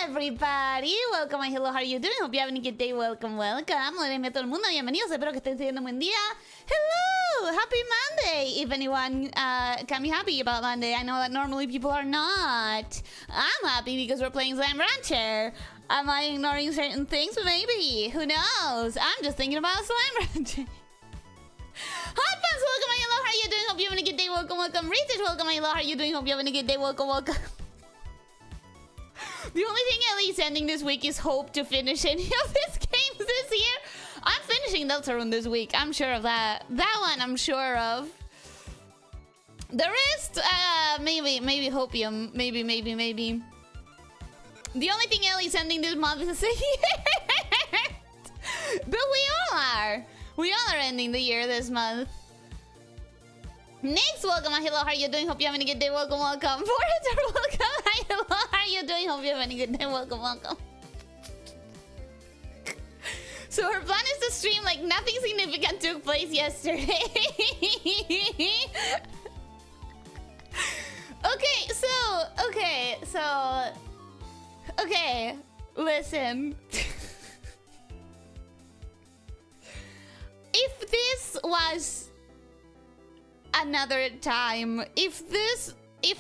Everybody, welcome and hello, how are you doing? Hope you're having a good day. Welcome. Hola a todo el mundo, bienvenidos. Espero que estén teniendo un buen día. Hello, happy Monday. If anyone can be happy about Monday, I know that normally people are not. I'm happy because we're playing Slam Rancher. Am I ignoring certain things? Maybe. Who knows? I'm just thinking about Slam Rancher. Hot fans, welcome and hello, how are you doing? Hope you're having a good day. Welcome. Research, welcome and hello, how are you doing? Hope you're having a good day. Welcome. The only thing Ellie's ending this week is hope to finish any of his games this year. I'm finishing Deltarune this week. I'm sure of that. That one I'm sure of. The rest, maybe Hopium. Maybe. The only thing Ellie's ending this month is a year. But we all are. We all are ending the year this month. Next, welcome. Hello, how are you doing? Hope you're having a good day. Welcome. Forager, welcome. Hi, hello, how are you doing? Hope you're having a good day. Welcome. So her plan is to stream like nothing significant took place yesterday. Okay, listen. If this was another time, if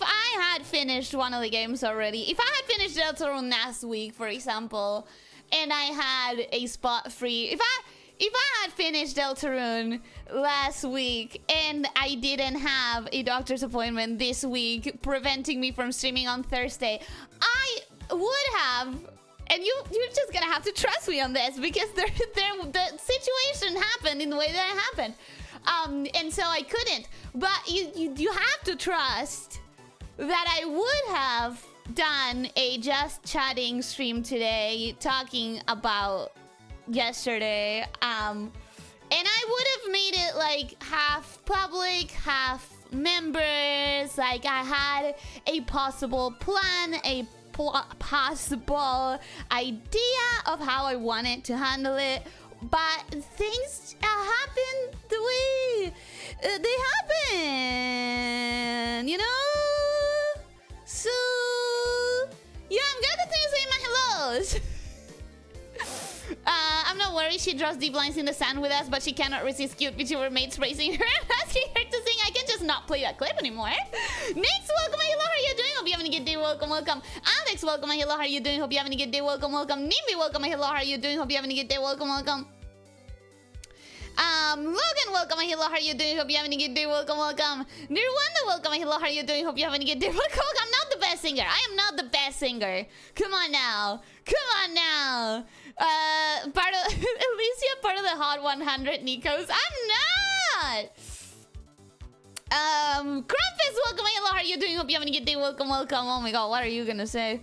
I had finished one of the games already, if I had finished Deltarune last week, for example, and I had a spot free, if I had finished Deltarune last week and I didn't have a doctor's appointment this week preventing me from streaming on Thursday, I would have, and you're just gonna have to trust me on this because the situation happened in the way that it happened. And so I couldn't. But you have to trust that I would have done a just chatting stream today talking about yesterday. And I would have made it like half public, half members. Like I had a possible plan, a possible idea of how I wanted to handle it. But things happen the way they happen, you know? So, yeah, I'm glad that you're saying my hellos. I'm not worried. She draws deep lines in the sand with us, but she cannot resist cute VTuber mates praising her and asking her to sing. I can just not play that clip anymore. Next, welcome, hello, how are you doing? Hope you're having a good day. Welcome. Alex, welcome, hello, how are you doing? Hope you're having a good day. Welcome. Nimby, welcome, hello, how are you doing? Hope you're having a good day. Welcome. Logan, welcome, hello, how are you doing? Hope you're having a good day. Welcome. Nirwanda, welcome, hello, how are you doing? Hope you're having a good day. Welcome. I'm not the best singer. I am not the best singer. Come on now. Part of Elyssia, part of the Hot 100 Nikos. I'm not. Crumpus, welcome, hello, how are you doing? Hope you're having a good day. Welcome. Oh my god, what are you gonna say?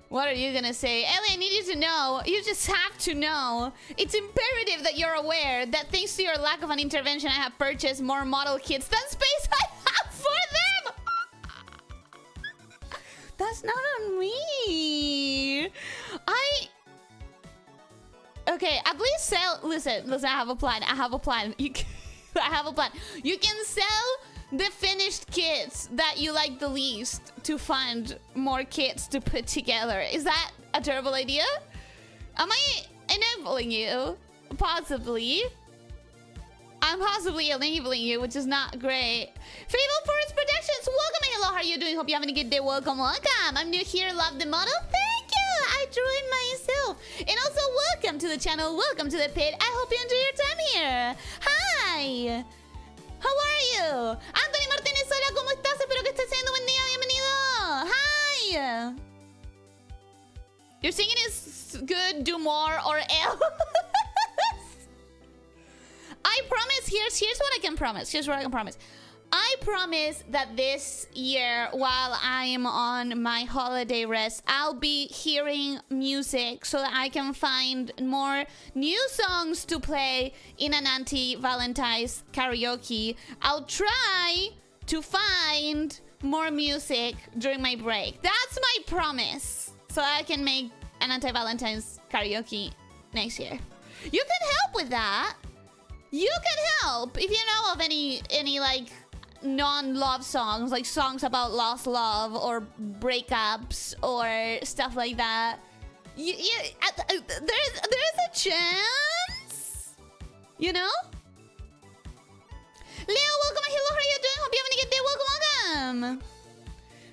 Ellie, I need you to know, you just have to know, it's imperative that you're aware that thanks to your lack of an intervention, I have purchased more model kits than space I have for them! That's not on me! Okay, at least sell... Listen, I have a plan. I have a plan. You can sell the finished kits that you like the least to fund more kits to put together. Is that a terrible idea? Am I enabling you? Possibly. I'm possibly enabling you, which is not great. Fable Forest Protections, welcome. Hello, how are you doing? Hope you're having a good day. Welcome. I'm new here. Love the model. Thank you. I drew it myself. And also, welcome to the channel. Welcome to the pit. I hope you enjoy your time here. Hi. How are you? Anthony Martínez, hola, ¿cómo estás? Espero que estés teniendo un buen día. Bienvenido. Hi. Your singing is good. Do more or else. I promise. Here's what I can promise. I promise that this year, while I am on my holiday rest, I'll be hearing music so that I can find more new songs to play in an anti-Valentine's karaoke. I'll try to find more music during my break. That's my promise. So I can make an anti-Valentine's karaoke next year. You can help with that. You can help if you know of any like non-love songs, like songs about lost love or breakups or stuff like that. There's a chance, you know? Leo, welcome. Hello, how are you doing? Hope you're having a good day. Welcome.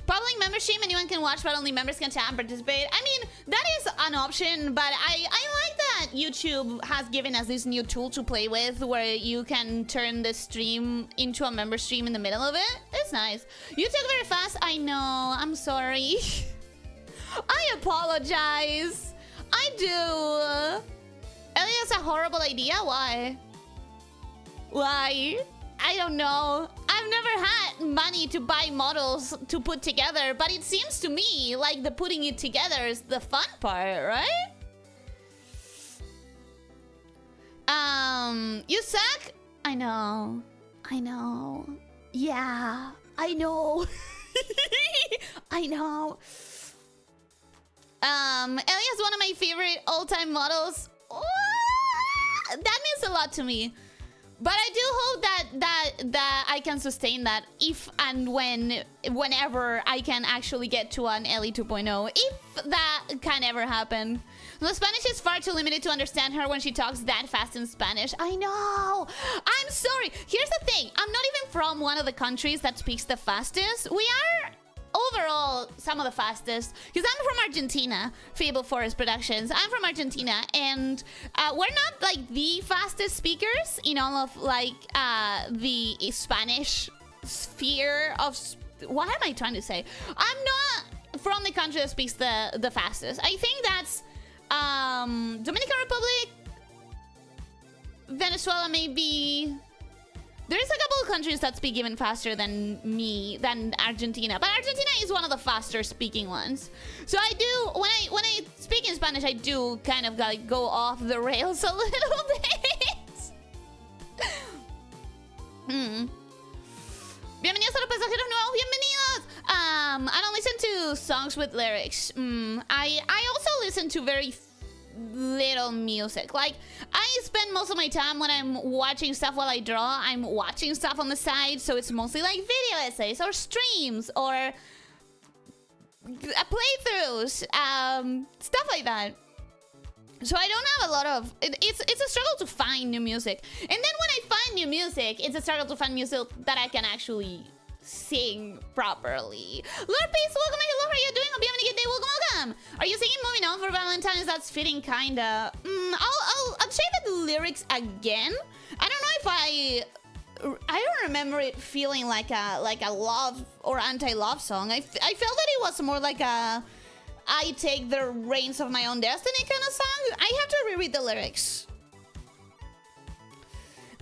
Public membership, anyone can watch, but only members can chat and participate. I mean, that is an option, but I like that YouTube has given us this new tool to play with where you can turn the stream into a member stream in the middle of it. It's nice. You talk very fast. I know. I'm sorry. I apologize. I do. Elia's a horrible idea. Why? Why? I don't know. I've never had money to buy models to put together, but it seems to me like the putting it together is the fun part, right? You suck? I know. I know. Yeah, I know. I know. Elia's one of my favorite all-time models. That means a lot to me. But I do hope that I can sustain that if and whenever I can actually get to an Ellie 2.0, if that can ever happen. The Spanish is far too limited to understand her when she talks that fast in Spanish. I know. I'm sorry. Here's the thing. I'm not even from one of the countries that speaks the fastest. We are overall some of the fastest, because I'm from Argentina. Fable Forest Productions. I'm from Argentina, and we're not like the fastest speakers in all of like the Spanish sphere of what am I trying to say? I'm not from the country that speaks the fastest. I think that's Dominican Republic, Venezuela, maybe. There's a couple of countries that speak even faster than than Argentina. But Argentina is one of the faster speaking ones. So I do, when I speak in Spanish, I do kind of like go off the rails a little bit. Bienvenidos a los pasajeros nuevos, bienvenidos. I don't listen to songs with lyrics. I also listen to very little music. Like, I spend most of my time when I'm watching stuff while I draw, I'm watching stuff on the side, so it's mostly like video essays or streams or playthroughs, stuff like that. So I don't have a lot of it's a struggle to find new music, and then when I find new music, it's a struggle to find music that I can actually sing properly. Lord Pace, welcome. Hello, how are you doing? Hope you having a good day. Welcome. Are you singing Moving On for Valentine's? That's fitting, kinda. I'll say the lyrics again. I don't know if I don't remember it feeling like a love or anti-love song. I felt that it was more like a I take the reins of my own destiny kind of song. I have to reread the lyrics.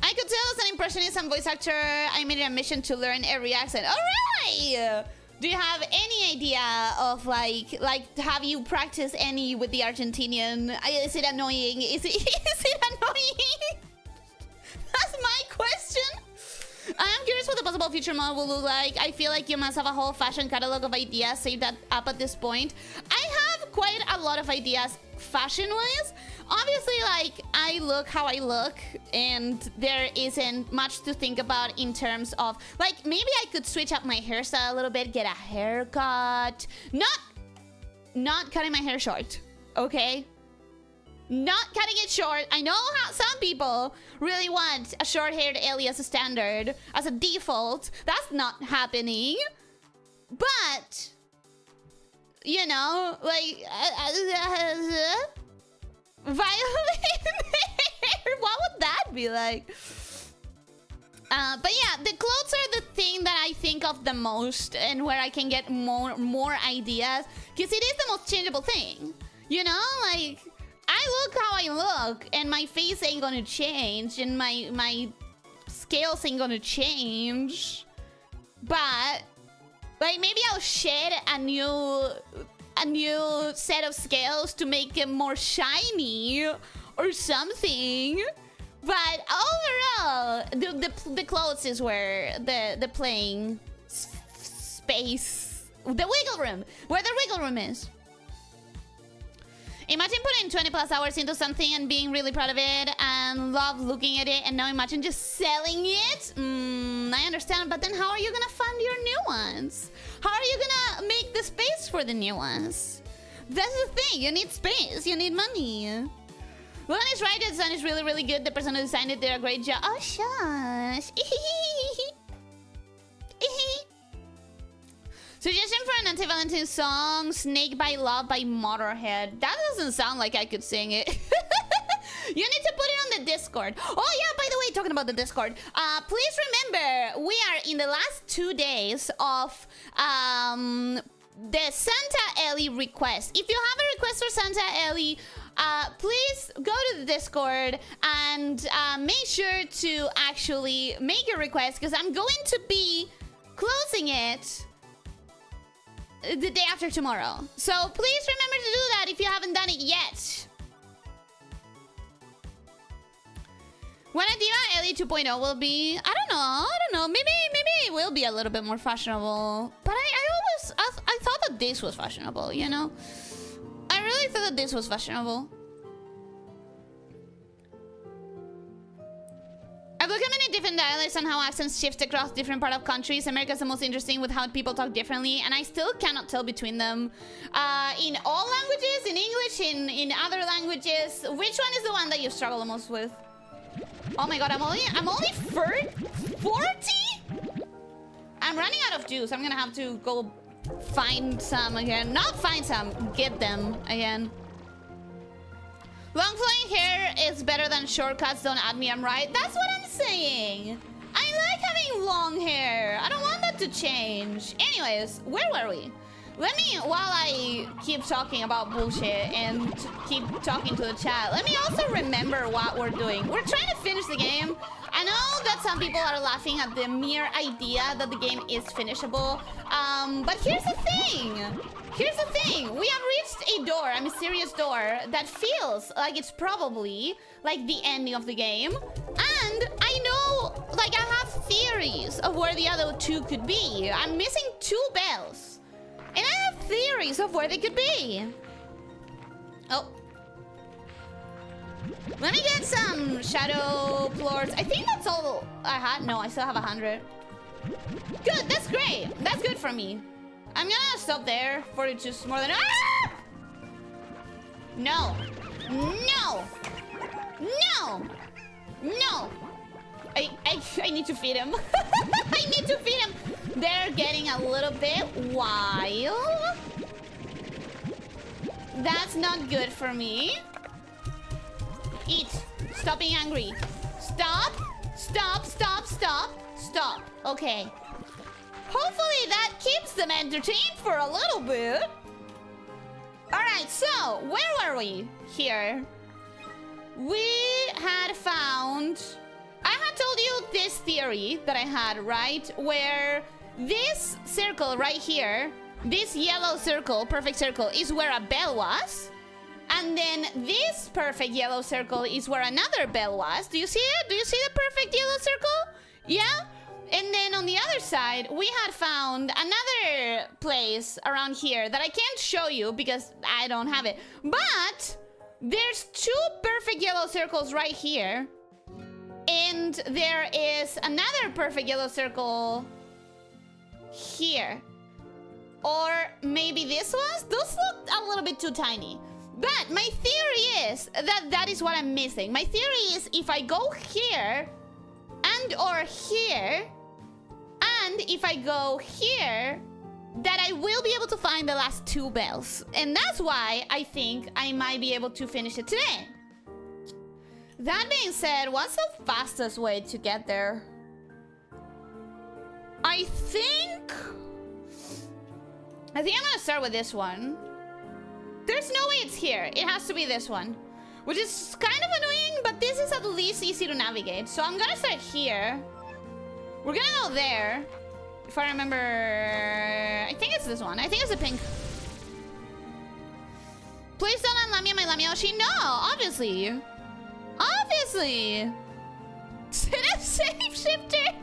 I could tell as an impressionist and voice actor, I made it a mission to learn every accent. All right! Do you have any idea of like have you practiced any with the Argentinian? Is it annoying? Is it annoying? That's my question. I am curious what the possible future model will look like. I feel like you must have a whole fashion catalog of ideas saved up at this point. I have quite a lot of ideas fashion-wise. Obviously, like, I look how I look, and there isn't much to think about in terms of, like, maybe I could switch up my hairstyle a little bit, get a haircut. Not cutting my hair short, okay? Not cutting it short. I know how some people really want a short-haired Ellie as a standard, as a default. That's not happening. But, you know, like, violet hair. What would that be like? But yeah, the clothes are the thing that I think of the most and where I can get more ideas, because it is the most changeable thing. You know, like, I look how I look, and my face ain't gonna change, and my scales ain't gonna change. But like, maybe I'll shed a new set of scales to make it more shiny or something. But overall, the clothes is where the playing space, the wiggle room, where the wiggle room is. Imagine putting 20+ hours into something and being really proud of it and love looking at it, and now imagine just selling it. I understand, but then how are you gonna fund your new ones? How are you gonna make the space for the new ones? That's the thing. You need space. You need money. Luan is right. The design is really, really good. The person who designed it did a great job. Oh, shush. Suggestion for an anti-Valentine song: Snake by Love by Motorhead. That doesn't sound like I could sing it. You need to put it on the Discord. Oh yeah, by the way, talking about the Discord, please remember we are in the last 2 days of the Santa Ellie request. If you have a request for Santa Ellie, please go to the Discord and make sure to actually make your request, because I'm going to be closing it the day after tomorrow. So please remember to do that if you haven't done it yet. When a Diva Ellie 2.0 will be, I don't know, maybe it will be a little bit more fashionable. But I thought that this was fashionable, you know? I really thought that this was fashionable. I've looked at many different dialects and how accents shift across different parts of countries. America's the most interesting with how people talk differently, and I still cannot tell between them. In all languages, in English, in other languages, which one is the one that you struggle the most with? Oh my god, I'm only 40? I'm running out of juice. I'm gonna have to go find some again. Not find some, get them again. Long flowing hair is better than shortcuts. Don't add me, I'm right. That's what I'm saying. I like having long hair. I don't want that to change. Anyways, where were we? Let me, while I keep talking about bullshit and keep talking to the chat, let me also remember what we're doing. We're trying to finish the game. I know that some people are laughing at the mere idea that the game is finishable. But here's the thing. Here's the thing. We have reached a door, a mysterious door, that feels like it's probably like the ending of the game. And I know, like, I have theories of where the other two could be. I'm missing 2 bells. And I have theories of where they could be. Oh. Let me get some shadow plorts. I think that's all I had. No, I still have 100. Good, that's great. That's good for me. I'm gonna stop there for it just more than... Ah! No. No. No. No. I need to feed him. I need to feed him. They're getting a little bit wild. That's not good for me. Eat. Stop being angry. Stop. Stop, stop, stop. Stop. Okay. Hopefully that keeps them entertained for a little bit. Alright, so where were we? Here. We had found... I had told you this theory that I had, right? Where this circle right here, this yellow circle, perfect circle, is where a bell was. And then this perfect yellow circle is where another bell was. Do you see it? Do you see the perfect yellow circle? Yeah? And then on the other side, we had found another place around here that I can't show you because I don't have it. But there's 2 perfect yellow circles right here. And there is another perfect yellow circle here. Or maybe this was? Those look a little bit too tiny. But my theory is that that is what I'm missing. My theory is if I go here and or here, and if I go here, that I will be able to find the last 2 bells. And that's why I think I might be able to finish it today. That being said, what's the fastest way to get there? I think I'm gonna start with this one. There's no way it's here. It has to be this one, which is kind of annoying, but this is at least easy to navigate. So I'm gonna start here. We're gonna go there. If I remember, I think it's this one. I think it's the pink. Please don't unlamia my lamioshi. No, obviously. Obviously. Shapeshifter.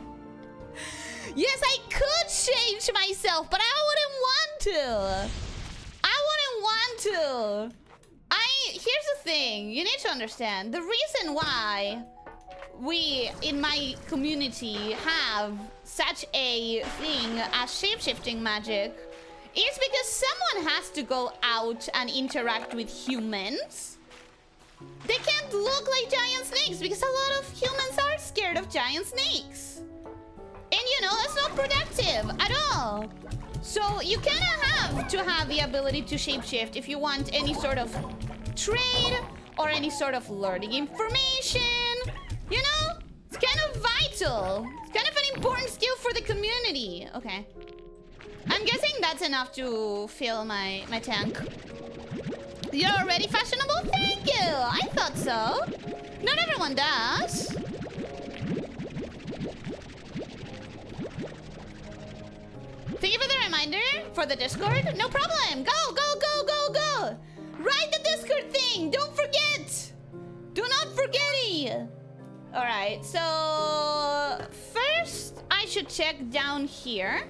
Yes, I could change myself, but I wouldn't want to. I wouldn't want to. Here's the thing. You need to understand. The reason why we, in my community, have such a thing as shapeshifting magic is because someone has to go out and interact with humans. They can't look like giant snakes because a lot of humans are scared of giant snakes. And you know, that's not productive at all. So you kind of have to have the ability to shapeshift if you want any sort of trade or any sort of learning information. You know, it's kind of vital. It's kind of an important skill for the community. Okay. I'm guessing that's enough to fill my tank. You're already fashionable? Thank you! I thought so. Not everyone does. Thank you for the reminder for the Discord. No problem. Go, go, go, go, go. Write the Discord thing. Don't forget. Do not forget it. All right. So first, I should check down here.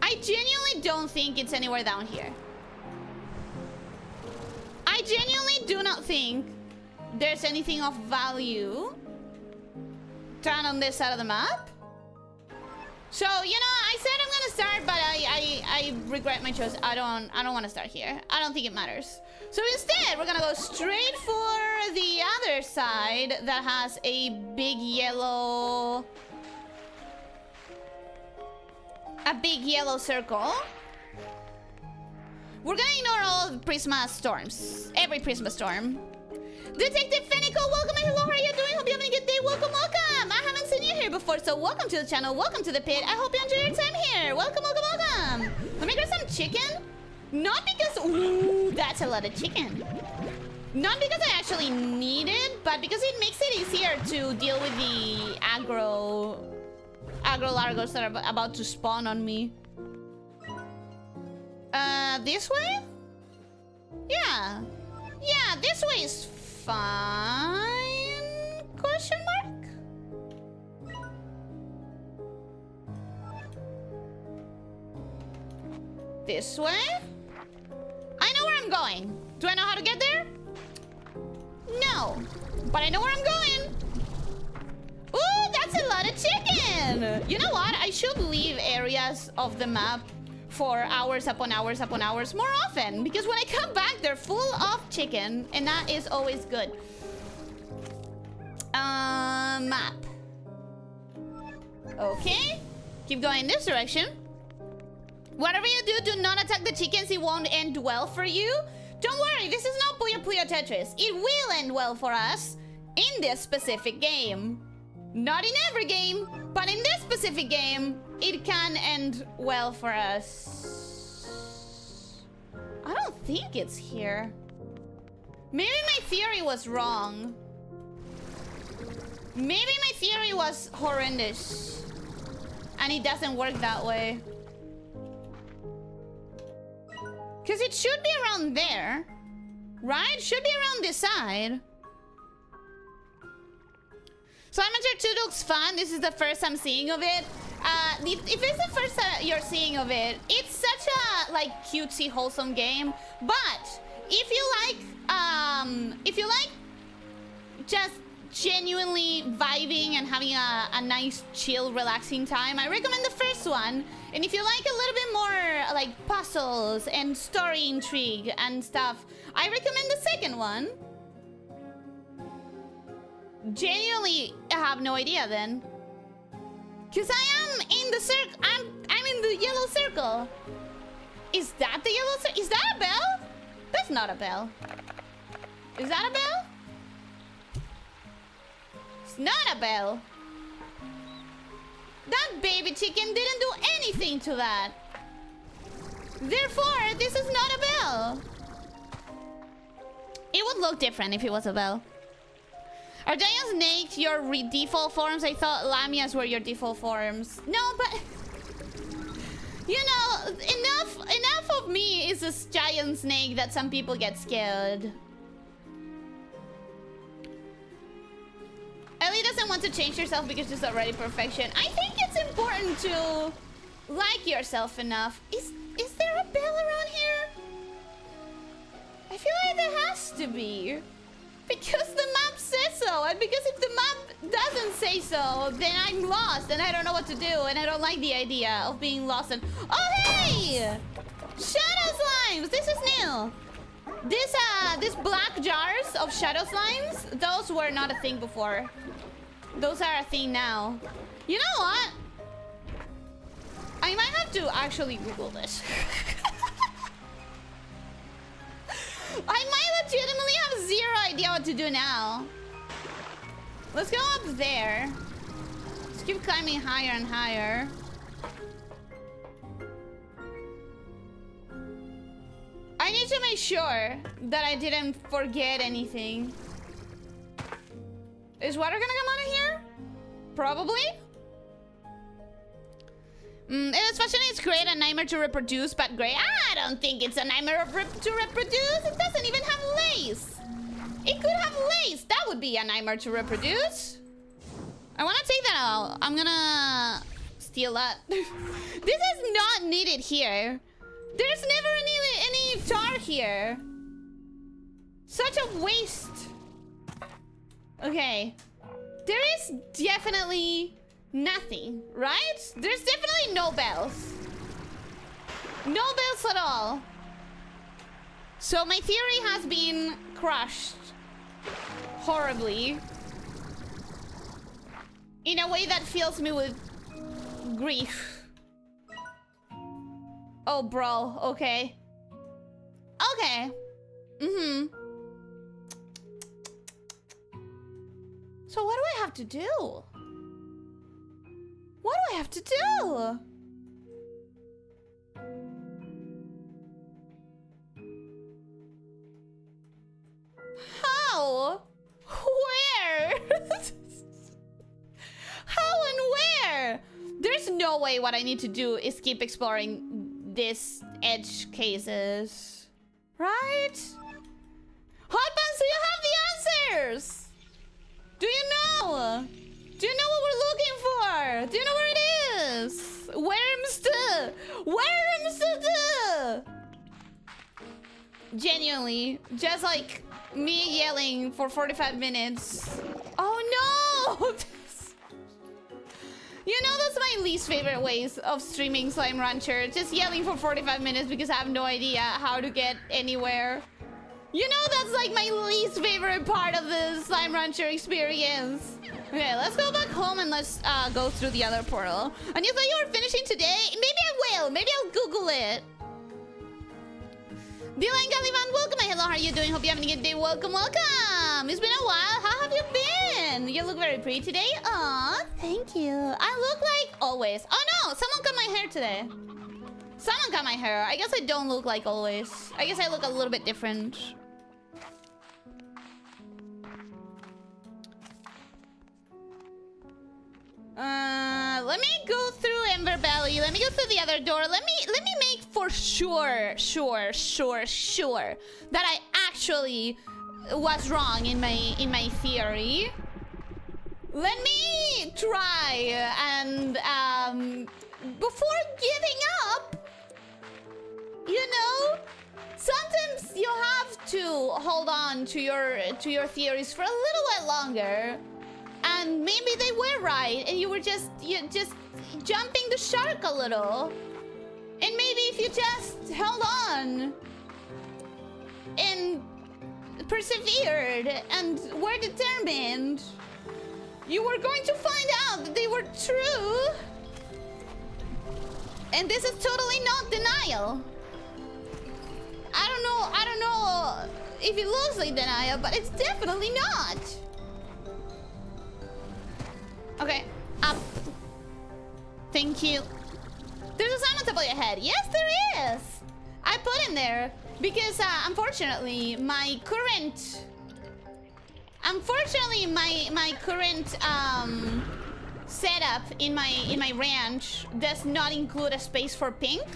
I genuinely don't think it's anywhere down here. I genuinely do not think there's anything of value down on this side of the map. So, you know, I said I'm gonna start, but I regret my choice. I don't want to start here. I don't think it matters. So instead, we're gonna go straight for the other side that has a big yellow... a big yellow circle. We're gonna ignore all of Prisma storms. Every Prisma storm. Detective Fenico, welcome and hello, how are you doing? Hope you're having a good day. Welcome, welcome. I haven't seen you here before, so welcome to the channel. Welcome to the pit. I hope you enjoy your time here. Welcome, welcome, welcome. Let me grab some chicken. Not because... Ooh, that's a lot of chicken. Not because I actually need it, but because it makes it easier to deal with the aggro largos that are about to spawn on me. This way? Yeah. Yeah, this way is fine? Question mark? This way? I know where I'm going. Do I know how to get there? No. But I know where I'm going. Ooh, that's a lot of chicken! You know what? I should leave areas of the map for hours upon hours upon hours more often, because when I come back, they're full of chicken, and that is always good. Map. Okay. Keep going in this direction. Whatever you do, do not attack the chickens. It won't end well for you. Don't worry, this is not Puyo Puyo Tetris. It will end well for us in this specific game. Not in every game, but in this specific game, it can end well for us. I don't think it's here. Maybe my theory was wrong. Maybe my theory was horrendous. And it doesn't work that way. Because it should be around there. Right? It should be around this side. So Amateur 2 looks fun. This is the first I'm seeing of it. If it's the first you're seeing of it, it's such a like cutesy, wholesome game. But if you like just genuinely vibing and having a nice, chill, relaxing time, I recommend the first one. And if you like a little bit more like puzzles and story intrigue and stuff, I recommend the second one. Genuinely, I have no idea then. Cause I am in the circle. I'm in the yellow circle. Is that the yellow circle? Is that a bell? That's not a bell. Is that a bell? It's not a bell. That baby chicken didn't do anything to that. Therefore, this is not a bell. It would look different if it was a bell. Are giant snakes your default forms? I thought lamias were your default forms. No, but... You know, enough of me is this giant snake that some people get scared. Ellie doesn't want to change herself because she's already perfection. I think it's important to like yourself enough. Is there a bell around here? I feel like there has to be. Because the map says so, and because if the map doesn't say so, then I'm lost and I don't know what to do, and I don't like the idea of being lost. And oh hey, shadow slimes. This is new. These black jars of shadow slimes, those were not a thing before. Those are a thing now. You know what? I might have to actually Google this. I might legitimately have zero idea what to do now. Let's go up there. Let's keep climbing higher and higher. I need to make sure that I didn't forget anything. Is water gonna come out of here? Probably. It was fashion, it's great, a nightmare to reproduce, but great. I don't think it's a nightmare to reproduce. It doesn't even have lace. It could have lace. That would be a nightmare to reproduce. I want to take that out. I'm gonna steal that. This is not needed here. There's never any tar here. Such a waste. Okay. There is definitely nothing, right? There's definitely no bells. No bells at all. So my theory has been crushed horribly. In a way that fills me with grief. Oh, bro. Okay. Okay. So what do I have to do? What do I have to do? How? Where? How and where? There's no way what I need to do is keep exploring this edge cases. Right? Hot Pants, do you have the answers? Do you know? Do you know what we're looking for? Do you know where it is? Wormster! Wormster! Genuinely, just like me yelling for 45 minutes. Oh no! You know, that's my least favorite ways of streaming Slime Rancher. Just yelling for 45 minutes because I have no idea how to get anywhere. You know, that's like my least favorite part of the Slime Rancher experience. Okay, let's go back home and let's go through the other portal. And you thought you were finishing today? Maybe I will. Maybe I'll Google it. Dylan Galivan, welcome. Hello, how are you doing? Hope you're having a good day. Welcome, welcome. It's been a while. How have you been? You look very pretty today. Aw, thank you. I look like always. Oh no, someone cut my hair today. Someone cut my hair. I guess I don't look like always. I guess I look a little bit different. Let me go through Ember Valley. Let me go through the other door. Let me make for sure that I actually was wrong in my theory. Let me try and before giving up, you know, sometimes you have to hold on to your theories for a little while longer. And maybe they were right, and you just jumping the shark a little. And maybe if you just held on and persevered and were determined, you were going to find out that they were true. And this is totally not denial. I don't know if it looks like denial, but it's definitely not. Okay, up. Thank you. There's a sign on top of your head. Yes, there is. I put in there because unfortunately my current setup in my ranch does not include a space for pink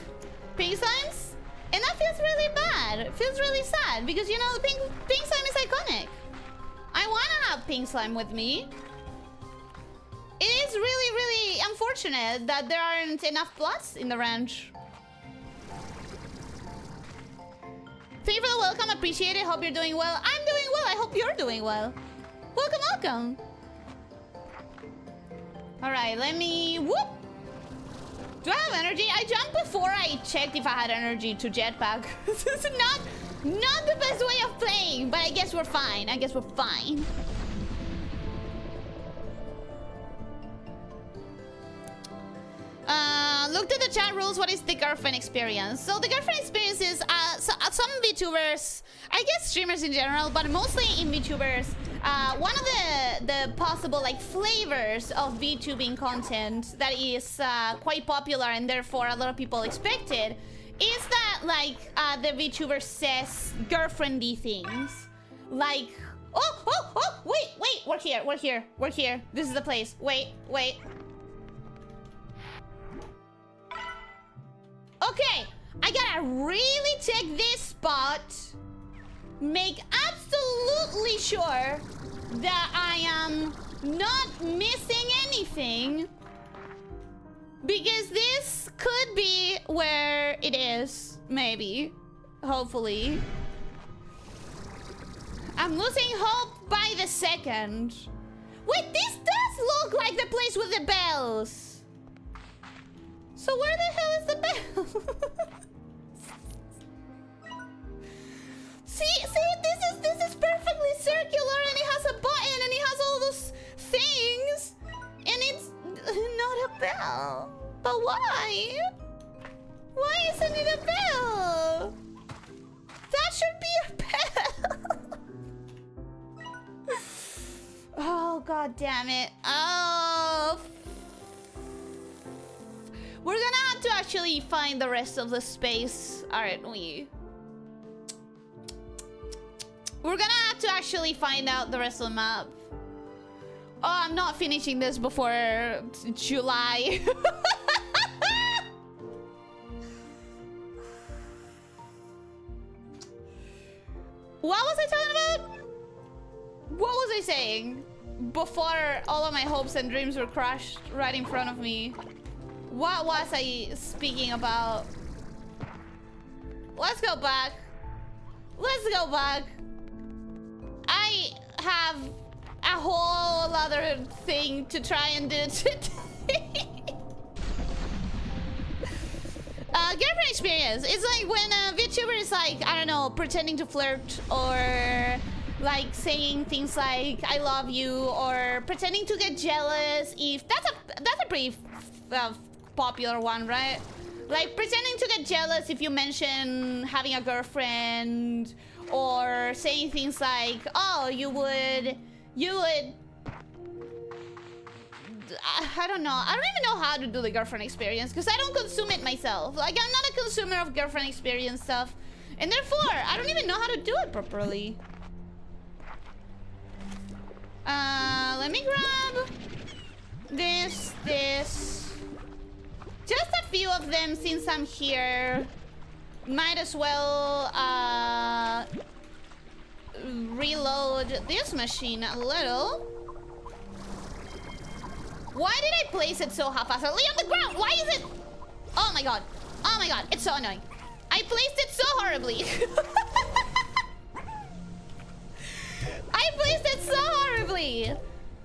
slimes, and that feels really bad. It feels really sad because, you know, the pink slime is iconic. I want to have pink slime with me. It is really, really unfortunate that there aren't enough plots in the ranch. Thank you for the welcome. Appreciate it. Hope you're doing well. I'm doing well. I hope you're doing well. Welcome, welcome. All right, let me... Whoop! Do I have energy? I jumped before I checked if I had energy to jetpack. This is not the best way of playing, but I guess we're fine. I guess we're fine. Looked at the chat rules. What is the girlfriend experience? So the girlfriend experience is some VTubers, I guess streamers in general, but mostly in VTubers. One of the possible like flavors of VTubing content that is quite popular and therefore a lot of people expect it is that like the VTuber says girlfriendy things, like wait, we're here. This is the place. Wait. Okay, I gotta really check this spot. Make absolutely sure that I am not missing anything. Because this could be where it is. Maybe. Hopefully. I'm losing hope by the second. Wait, this does look like the place with the bells. So where the hell is the bell? See, this is perfectly circular, and it has a button, and it has all those things, and it's not a bell. But why? Why isn't it a bell? That should be a bell. Oh, god damn it. Oh. We're gonna have to actually find the rest of the space, aren't we? We're gonna have to actually find out the rest of the map. Oh, I'm not finishing this before July. What was I talking about? What was I saying? Before all of my hopes and dreams were crushed right in front of me. What was I speaking about? Let's go back. Let's go back. I have a whole other thing to try and do today. Girlfriend experience. It's like when a VTuber is like, I don't know, pretending to flirt or like saying things like I love you or pretending to get jealous. If that's a pretty popular one, right? Like pretending to get jealous if you mention having a girlfriend, or saying things like, oh, you would I don't know. I don't even know how to do the girlfriend experience because I don't consume it myself. Like I'm not a consumer of girlfriend experience stuff, and therefore I don't even know how to do it properly. Let me grab this. Just a few of them since I'm here. Might as well reload this machine a little. Why did I place it so haphazardly on the ground? Why is it? Oh my god. Oh my god. It's so annoying. I placed it so horribly. I placed it so horribly.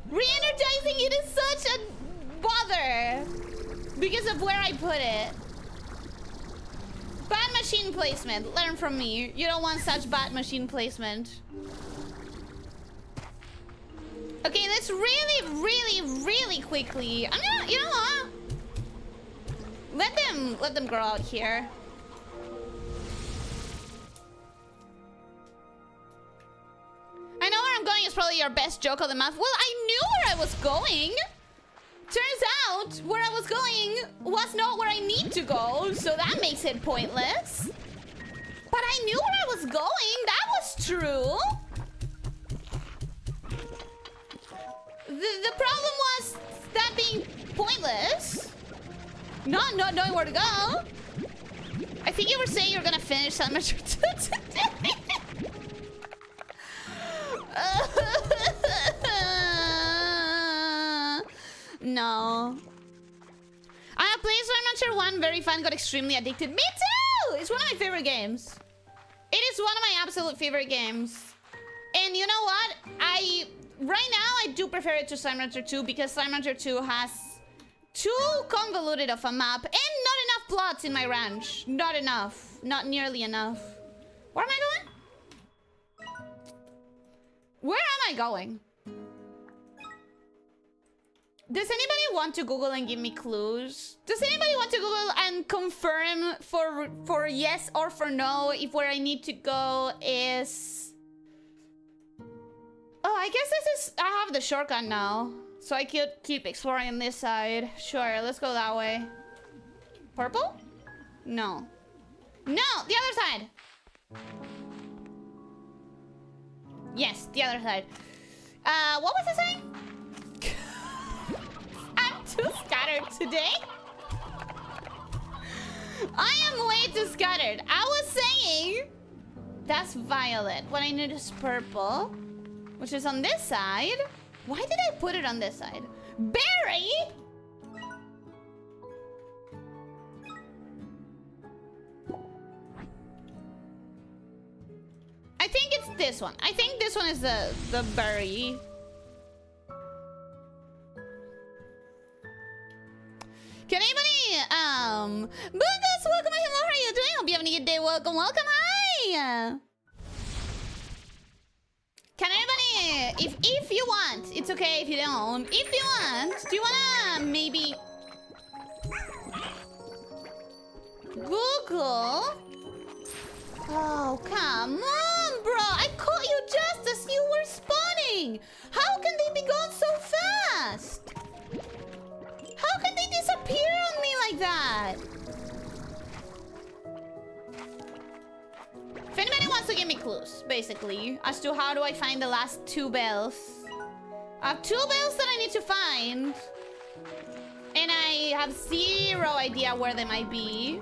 Re-energizing it is such a bother because of where I put it. Bad machine placement. Learn from me. You don't want such bad machine placement. Okay, let's really quickly. I'm gonna, you know what? Let them grow out here. I know where I'm going is probably your best joke of the month. Well, I knew where I was going. Turns out where I was going was not where I need to go, so that makes it pointless. But I knew where I was going. That was true. The problem was that being pointless. Not knowing where to go. I think you were saying you're gonna finish Summershire today. No. I have played Summershire 1, very fun, got extremely addicted. Me too! It's one of my favorite games. It is one of my absolute favorite games. And you know what? Right now, I do prefer it to Slime Rancher 2 because Slime Rancher 2 has too convoluted of a map and not enough plots in my ranch. Not enough. Not nearly enough. Where am I going? Where am I going? Does anybody want to Google and give me clues? Does anybody want to Google and confirm for yes or for no if where I need to go is... Oh, I guess this is... I have the shortcut now. So I could keep exploring this side. Sure, let's go that way. Purple? No. No, the other side! Yes, the other side. What was I saying? I'm too scattered today. I am way too scattered. I was saying... That's violet. What I need is purple. Which is on this side. Why did I put it on this side? Berry? I think it's this one. I think this one is the berry. Can anybody, Bungus, welcome, hello, how are you doing? Hope you're having a good day. Welcome, welcome, hi! Can anybody, if you want, it's okay if you don't. If you want, do you wanna maybe Google? Oh, come on, bro. I caught you just as you were spawning. How can they be gone so fast? How can they disappear on me like that? If anybody wants to give me clues, basically, as to how do I find the last 2 bells. I have 2 bells that I need to find. And I have 0 idea where they might be.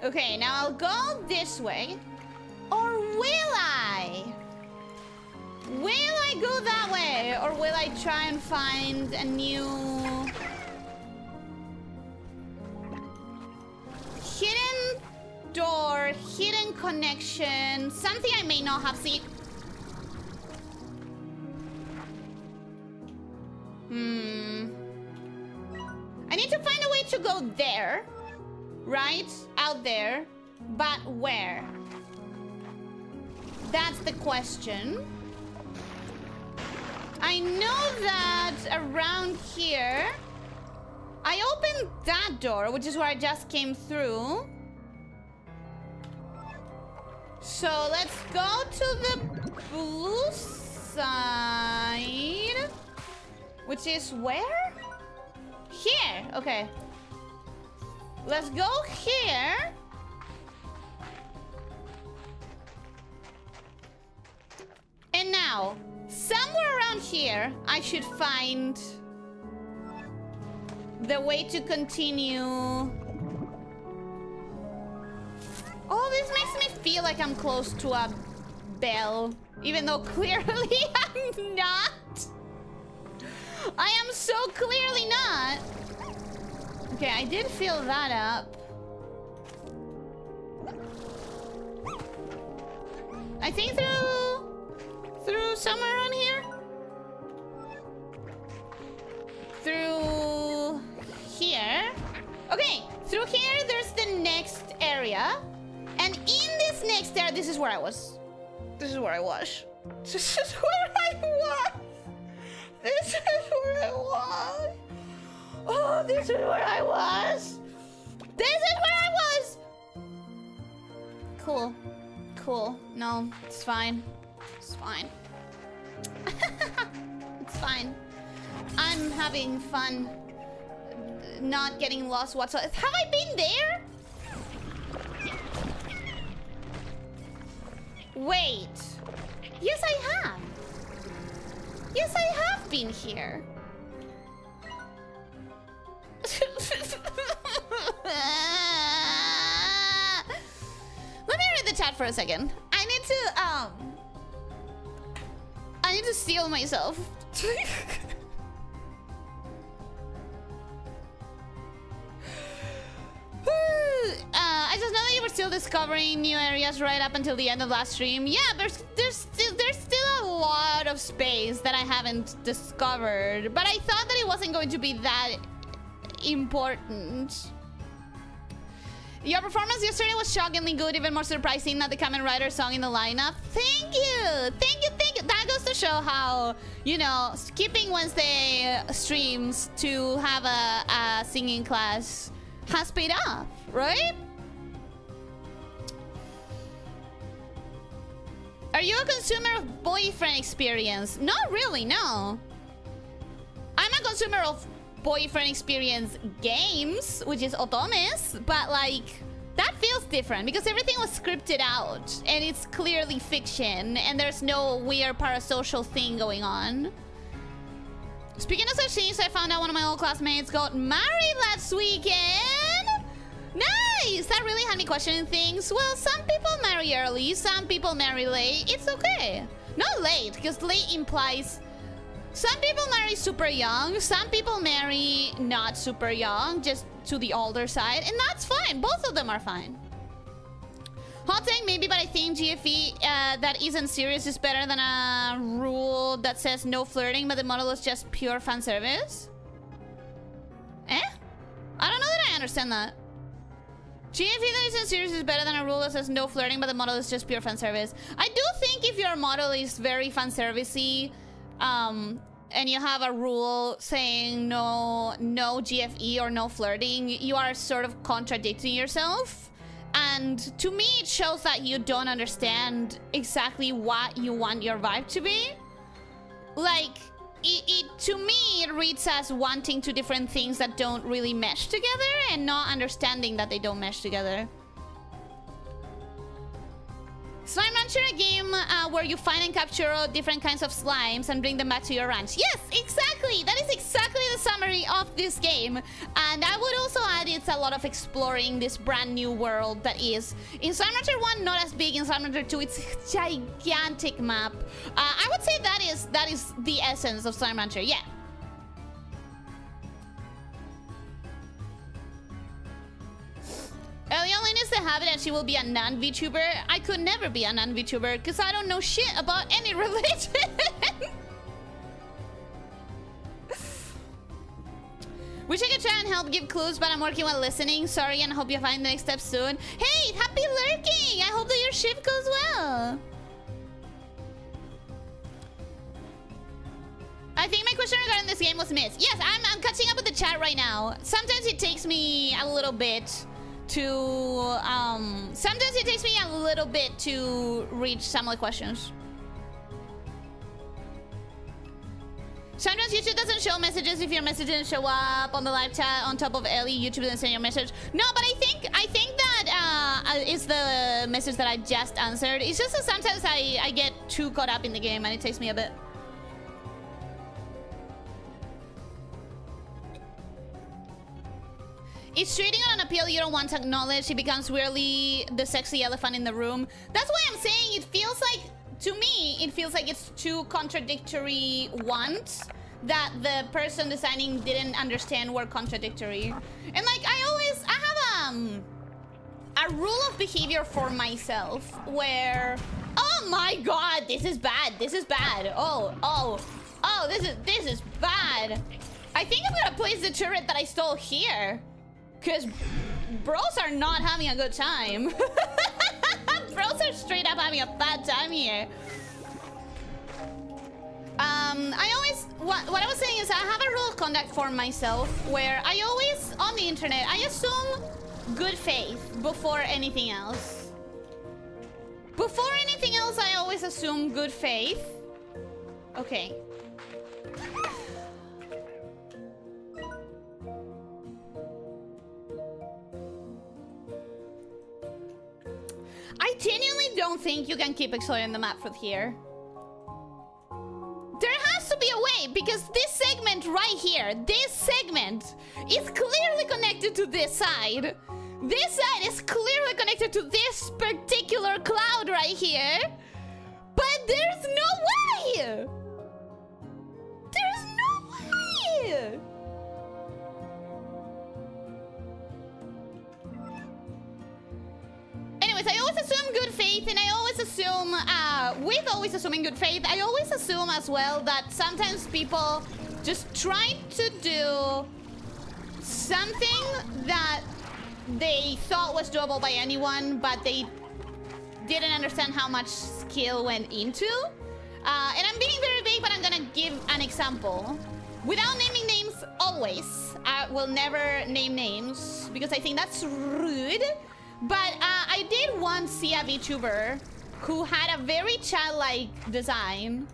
Okay, now I'll go this way. Or will I? Will I go that way? Or will I try and find a new... hidden door, hidden connection, something I may not have seen. I need to find a way to go there. Right? Out there. But where? That's the question. I know that around here... I opened that door, which is where I just came through. So let's go to the blue side. Which is where? Here, okay. Let's go here. And now, somewhere around here, I should find... the way to continue. Oh, this makes me feel like I'm close to a bell. Even though clearly I'm not. I am so clearly not. Okay, I did fill that up. I think through somewhere on here. Through here. Okay, through here there's the next area. And in this next area, this is where I was. This is where I was. This is where I was. This is where I was. Oh, this is where I was. This is where I was. Cool. Cool. No, it's fine. It's fine. It's fine. I'm having fun. Not getting lost whatsoever. Have I been there? Wait. Yes, I have. Yes, I have been here. Let me read the chat for a second. I need to steel myself. I just know that discovering new areas right up until the end of last stream. Yeah, there's still a lot of space that I haven't discovered, but I thought that it wasn't going to be that important. Your performance yesterday was shockingly good, even more surprising than the Kamen Rider song in the lineup. Thank you! Thank you, thank you! That goes to show how, you know, skipping Wednesday streams to have a singing class has paid off, right? Are you a consumer of boyfriend experience? Not really, no. I'm a consumer of boyfriend experience games, which is otomes, but like that feels different because everything was scripted out and it's clearly fiction and there's no weird parasocial thing going on. Speaking of such things, I found out one of my old classmates got married last weekend. Nice! That really had me questioning things. Well, some people marry early, some people marry late. It's okay. Not late, because late implies some people marry super young, some people marry not super young, just to the older side, and that's fine. Both of them are fine. Hot take maybe, but I think GFE that isn't serious is better than a rule that says no flirting, but the model is just pure fan service. Eh? I don't know that I understand that. GFE that isn't serious is better than a rule that says no flirting, but the model is just pure fan service. I do think if your model is very fan servicey, and you have a rule saying no GFE or no flirting, you are sort of contradicting yourself. And to me, it shows that you don't understand exactly what you want your vibe to be. Like, to me, it reads as wanting two different things that don't really mesh together and not understanding that they don't mesh together. Slime Rancher, a game where you find and capture different kinds of slimes and bring them back to your ranch. Yes, exactly! That is exactly the summary of this game. And I would also add it's a lot of exploring this brand new world that is. In Slime Rancher 1, not as big. In Slime Rancher 2, it's a gigantic map. I would say that is the essence of Slime Rancher, yeah. Ellie needs to have it and she will be a non-VTuber. I could never be a non-VTuber because I don't know shit about any religion. Wish I could try and help give clues, but I'm working while listening. Sorry, and hope you find the next step soon. Hey, happy lurking! I hope that your shift goes well. I think my question regarding this game was missed. Yes, I'm catching up with the chat right now. Sometimes it takes me a little bit to reach some of the questions. Sometimes YouTube doesn't show messages if your message didn't show up on the live chat on top of Ellie. YouTube didn't send your message. No, but I think that is the message that I just answered. It's just that sometimes I get too caught up in the game and it takes me a bit. It's treating on an appeal you don't want to acknowledge. It becomes weirdly the sexy elephant in the room. That's why I'm saying it feels like, to me, it feels like it's two contradictory wants that the person designing didn't understand were contradictory. And like, I have a rule of behavior for myself where, oh my god, this is bad. This is bad. Oh, this is bad. I think I'm gonna place the turret that I stole here. Because bros are not having a good time. Bros are straight up having a bad time here. What I was saying is I have a rule of conduct for myself where I always, on the internet, I assume good faith before anything else. Before anything else, I always assume good faith. Okay. I genuinely don't think you can keep exploring the map from here. There has to be a way, because this segment right here, this segment is clearly connected to this side. This side is clearly connected to this particular cloud right here. But there's no way! There's no way! assume, with always assuming good faith, I always assume as well that sometimes people just try to do something that they thought was doable by anyone, but they didn't understand how much skill went into. And I'm being very vague, but I'm gonna give an example. Without naming names, always. I will never name names, because I think that's rude. But I did once see a VTuber who had a very childlike design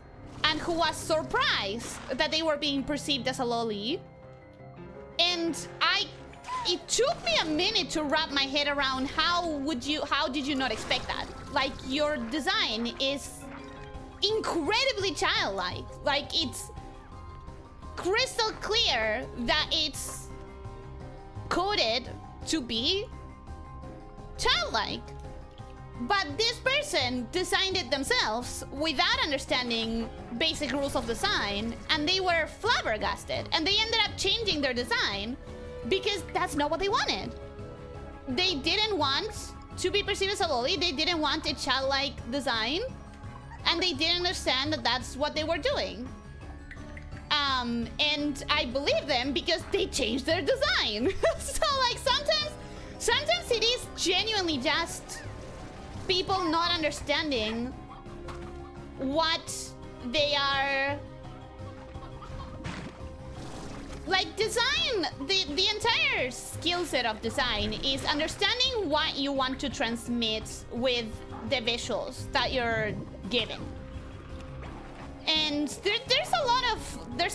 and who was surprised that they were being perceived as a loli. And it took me a minute to wrap my head around how did you not expect that? Like, your design is incredibly childlike. Like, it's crystal clear that it's coded to be childlike. But this person designed it themselves without understanding basic rules of design, and they were flabbergasted, and they ended up changing their design because that's not what they wanted. They didn't want to be perceived as a loli, they didn't want a childlike design, and they didn't understand that that's what they were doing. And I believe them because they changed their design. So, like, sometimes it is genuinely just people not understanding what they are. Like, design, the entire skill set of design is understanding what you want to transmit with the visuals that you're giving. And there's a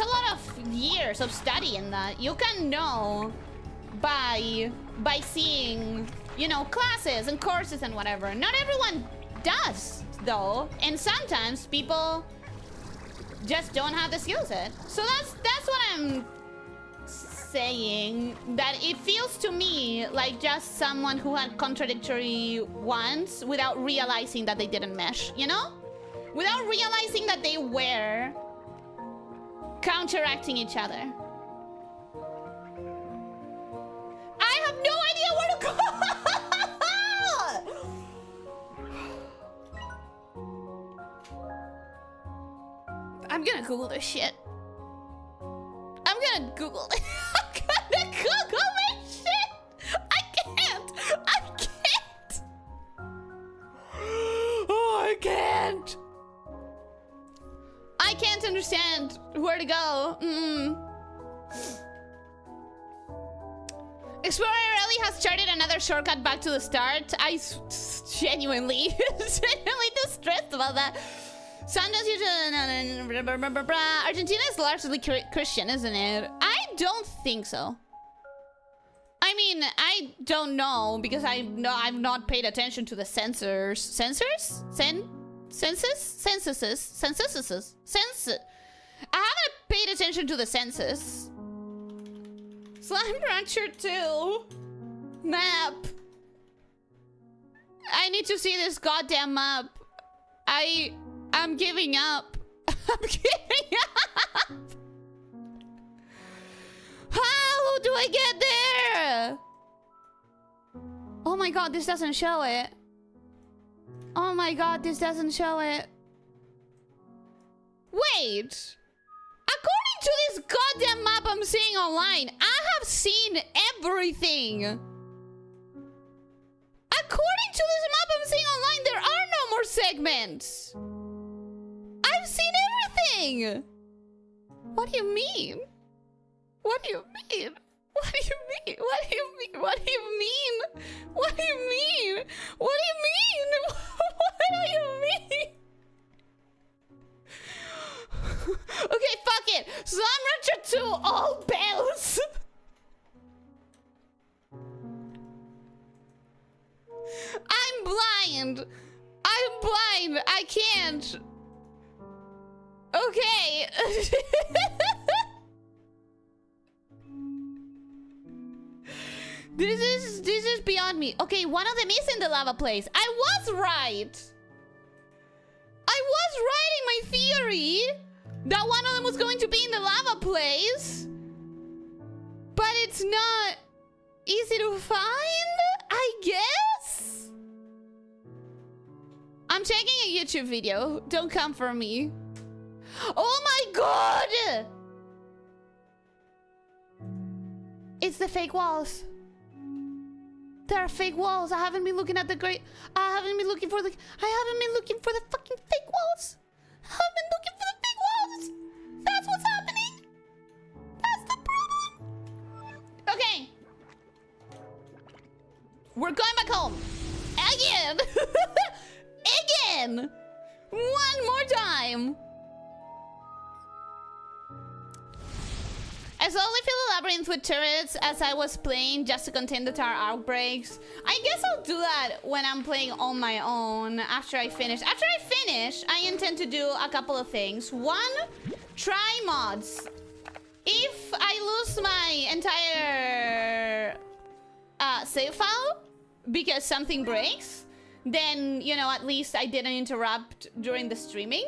lot of years of study in that. You can know by seeing, you know, classes and courses and whatever. Not everyone does, though, and sometimes people just don't have the skill set. So that's what I'm saying, that it feels to me like just someone who had contradictory wants without realizing that they didn't mesh, you know? Without realizing that they were counteracting each other. I have no idea where to go. I'm gonna Google this shit. I'm gonna Google it. I'm gonna Google this shit. I can't. Oh, I can't. I can't understand where to go. Explorer Ellie has charted another shortcut back to the start. I genuinely distressed about that. Sometimes you just... Argentina is largely Christian, isn't it? I don't think so. I mean, I don't know, because I've not paid attention to the censors. Censors? Censuses? I haven't paid attention to the census. Slime Rancher 2 map. I need to see this goddamn map. I'm giving up. I'm giving up. How do I get there? Oh my god, this doesn't show it. Oh my god, this doesn't show it. Wait. According to this goddamn map I'm seeing online, I have seen everything. According to this map I'm seeing online, there are no more segments. I've seen everything. What do you mean? What do you mean? What do you mean? What do you mean? What do you mean? What do you mean? What do you mean? What do you mean? Okay, fuck it. Slime Rancher 2, all bells. I'm blind. I'm blind. I can't. Okay. This is beyond me. Okay, one of them is in the lava place. I was right. I was right in my theory that one of them was going to be in the lava place. But it's not easy to find, I guess? I'm checking a YouTube video. Don't come for me. Oh my god! It's the fake walls. There are fake walls. I haven't been looking at the great. I haven't been looking for the fucking fake walls. I haven't been looking for the fake walls. That's what's happening. That's the problem. Okay. We're going back home. Again. Again. One more time. I slowly fill the labyrinth with turrets as I was playing just to contain the tower outbreaks. I guess I'll do that when I'm playing on my own after I finish. After I finish, I intend to do a couple of things. One, try mods. If I lose my entire save file because something breaks, then, you know, at least I didn't interrupt during the streaming.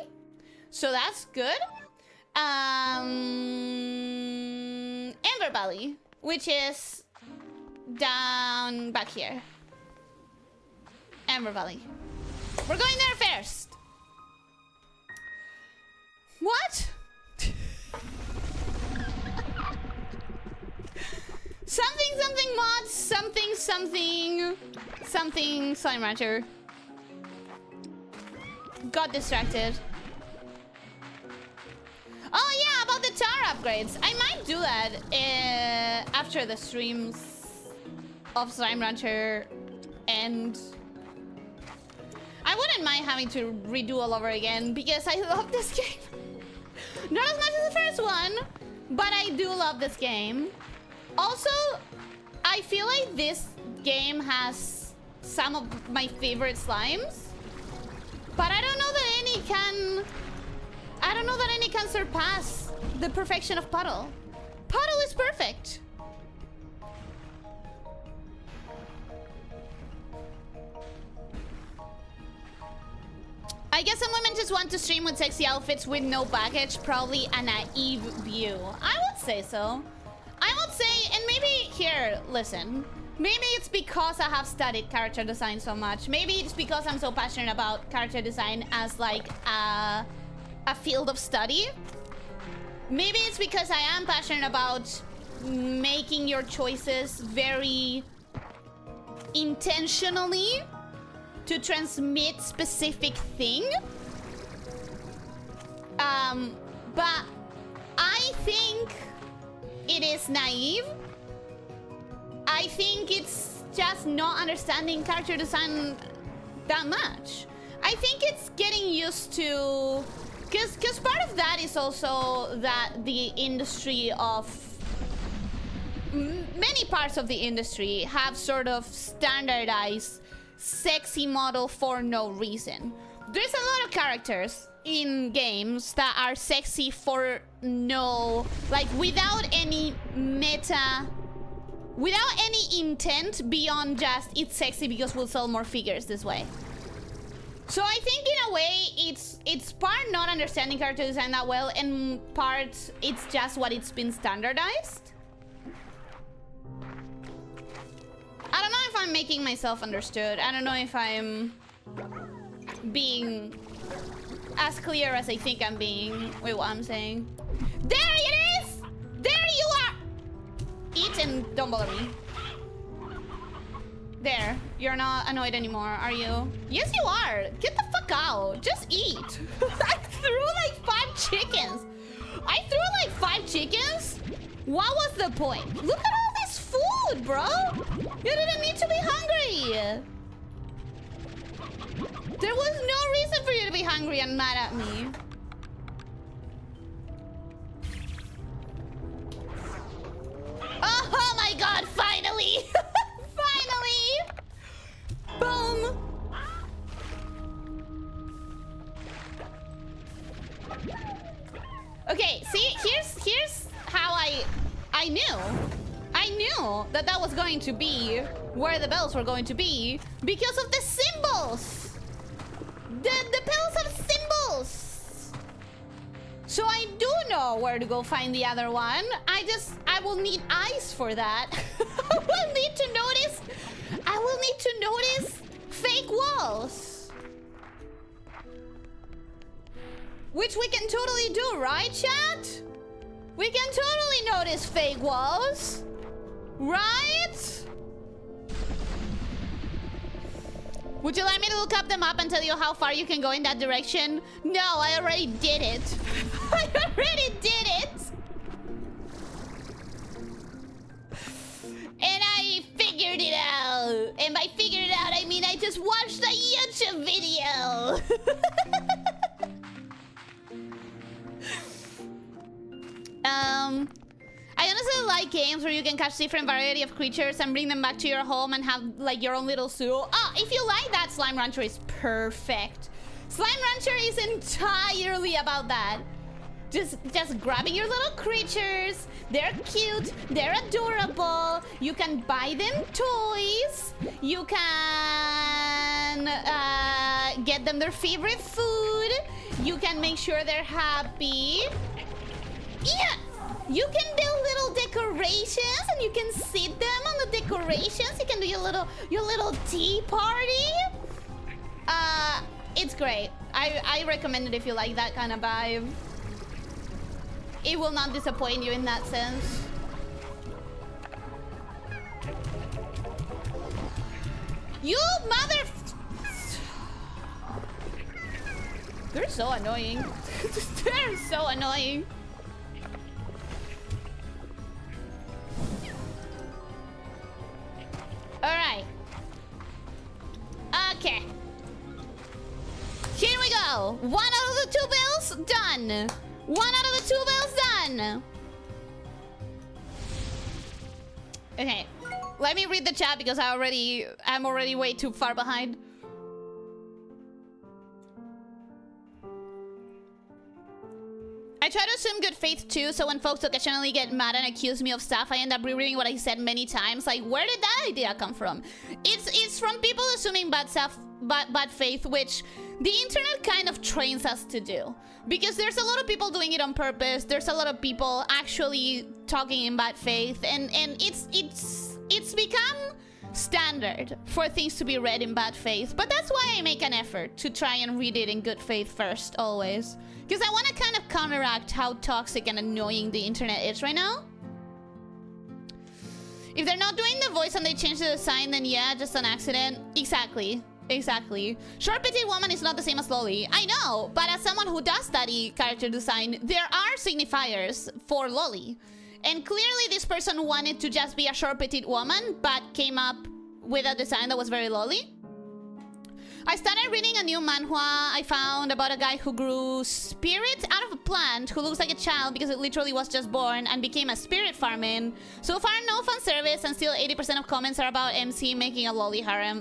So that's good. Ember Valley, which is down back here. Ember Valley. We're going there first. What? something mods, something slime rancher. Got distracted. Oh yeah, about the tower upgrades. I might do that after the streams of Slime Rancher, and I wouldn't mind having to redo all over again because I love this game. Not as much as the first one, but I do love this game. Also, I feel like this game has some of my favorite slimes, but I don't know that any can... I don't know that any can surpass the perfection of Puddle. Puddle is perfect. I guess some women just want to stream with sexy outfits with no baggage. Probably a naive view. I would say so. I would say, and maybe here, listen. Maybe it's because I have studied character design so much. Maybe it's because I'm so passionate about character design as like a field of study. Maybe it's because I am passionate about making your choices very intentionally to transmit specific thing. But I think it is naive. I think it's just not understanding character design that much. I think it's getting used to... Because part of that is also that the industry of... Many parts of the industry have sort of standardized sexy model for no reason. There's a lot of characters in games that are sexy for no... Like, without any meta... Without any intent beyond just it's sexy because we'll sell more figures this way. So I think in a way it's part not understanding character design that well, and part it's just what it's been standardized. I don't know if I'm making myself understood. I don't know if I'm being as clear as I think I'm being with what I'm saying. There it is! There you are! Eat and don't bother me. There. You're not annoyed anymore, are you? Yes, you are. Get the fuck out. Just eat. I threw like 5 chickens. I threw like 5 chickens? What was the point? Look at all this food, bro. You didn't need to be hungry. There was no reason for you to be hungry and mad at me. Oh my god, finally! Finally! Boom! Okay, see, here's how I knew that that was going to be where the bells were going to be because of the symbols. The bells have symbols. So I do know where to go find the other one. I will need eyes for that. I will need to notice fake walls. Which we can totally do, right, chat? We can totally notice fake walls. Right? Would you like me to look up the map and tell you how far you can go in that direction? No, I already did it. I already did it. And I figured it out. And by figured it out, I mean I just watched a YouTube video. I honestly like games where you can catch different variety of creatures and bring them back to your home and have like your own little zoo. Oh, if you like that, Slime Rancher is perfect. Slime Rancher is entirely about that. Just grabbing your little creatures. They're cute. They're adorable. You can buy them toys. You can get them their favorite food. You can make sure they're happy. Yeah. You can build little decorations and you can sit them on the decorations. You can do your little tea party. It's great. I recommend it if you like that kind of vibe. It will not disappoint you in that sense. You mother... They're so annoying. They're so annoying. Alright. Okay. Here we go. 1 out of the 2 bills, done. 1 out of the 2 bills, done. Okay. Let me read the chat because I'm already way too far behind. I try to assume good faith too, so when folks occasionally get mad and accuse me of stuff, I end up rereading what I said many times. Like, where did that idea come from? It's from people assuming bad faith, which the internet kind of trains us to do. Because there's a lot of people doing it on purpose. There's a lot of people actually talking in bad faith, and it's become standard for things to be read in bad faith. But that's why I make an effort to try and read it in good faith first, always. Because I want to kind of counteract how toxic and annoying the internet is right now. If they're not doing the voice and they change the design, then yeah, just an accident. Exactly. Exactly. Short petite woman is not the same as lolly. I know, but as someone who does study character design, there are signifiers for lolly. And clearly this person wanted to just be a short petite woman, but came up with a design that was very lolly. I started reading a new manhwa I found about a guy who grew spirit out of a plant who looks like a child because it literally was just born and became a spirit farming. So far, no fan service, and still 80% of comments are about MC making a lolly harem.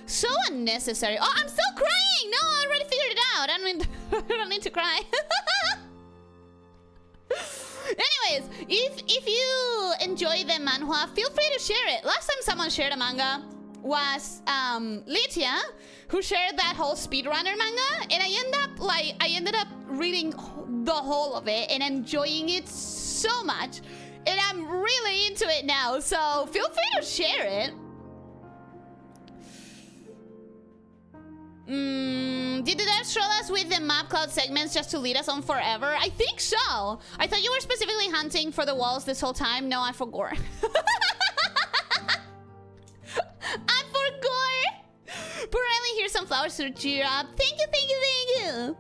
So unnecessary. Oh, I'm still crying! No, I already figured it out. I don't need to cry. Anyways, if you enjoy the manhwa, feel free to share it. Last time someone shared a manga was Elyssia, who shared that whole speedrunner manga, and I ended up reading the whole of it and enjoying it so much, and I'm really into it now, so feel free to share it. Did the devs troll us with the map cloud segments just to lead us on forever? I think so. I thought you were specifically hunting for the walls this whole time. No, I forgot. I forgot. Apparently, here's some flowers to cheer up. Thank you, thank you, thank you.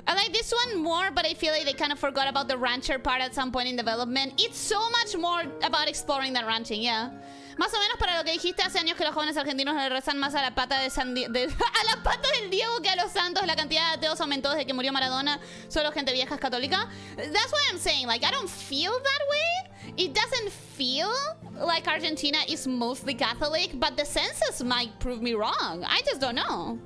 I like this one more, but I feel like they kind of forgot about the rancher part at some point in development. It's so much more about exploring than ranching, yeah. Más o menos para lo que dijiste, hace años que los jóvenes argentinos le rezan más a la pata de a la pata del Diego que a los santos. La cantidad de ateos aumentó desde que murió Maradona. Solo gente vieja es católica. That's why I'm saying, like, I don't feel that way. It doesn't feel like Argentina is mostly Catholic, but the census might prove me wrong. I just don't know.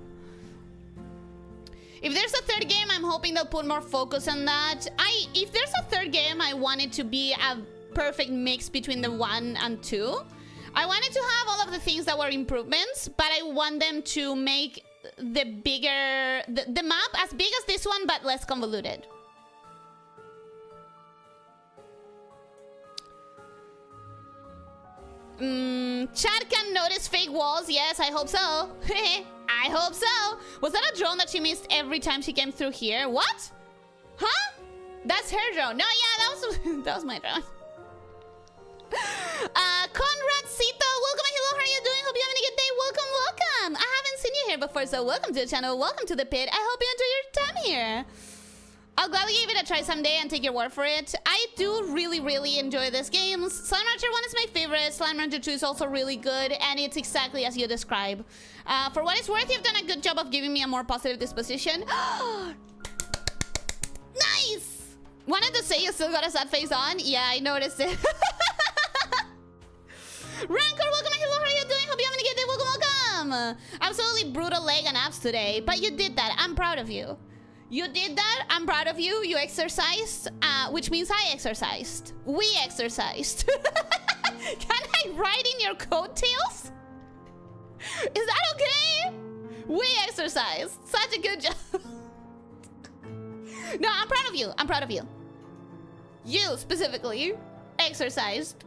If there's a third game, I'm hoping they'll put more focus on that. If there's a third game, I want it to be a perfect mix between the 1 and 2. I wanted to have all of the things that were improvements, but I want them to make the map as big as this one, but less convoluted. Chat can notice fake walls. Yes, I hope so. I I hope so. Was that a drone that she missed every time she came through here? What? Huh? That's her drone. No, yeah, that was my drone. Conrad Sita, welcome and hello, how are you doing? Hope you're having a good day. Welcome, welcome. I haven't seen you here before, so welcome to the channel. Welcome to the pit. I hope you enjoy your time here. I'll gladly give it a try someday and take your word for it. I do really, really enjoy this game. Slime Rancher 1 is my favorite. Slime Rancher 2 is also really good, and it's exactly as you describe. For what it's worth, you've done a good job of giving me a more positive disposition. Nice! Wanted to say you still got a sad face on? Yeah, I noticed it. Rancor, welcome and hello, how are you doing? Hope you're having a good day. Welcome, welcome. Absolutely brutal leg and abs today, but you did that. I'm proud of you. You did that. I'm proud of you. You exercised, which means I exercised. We exercised. Can I ride in your coattails? Is that okay? We exercised. Such a good job. No, I'm proud of you. I'm proud of you. You specifically exercised.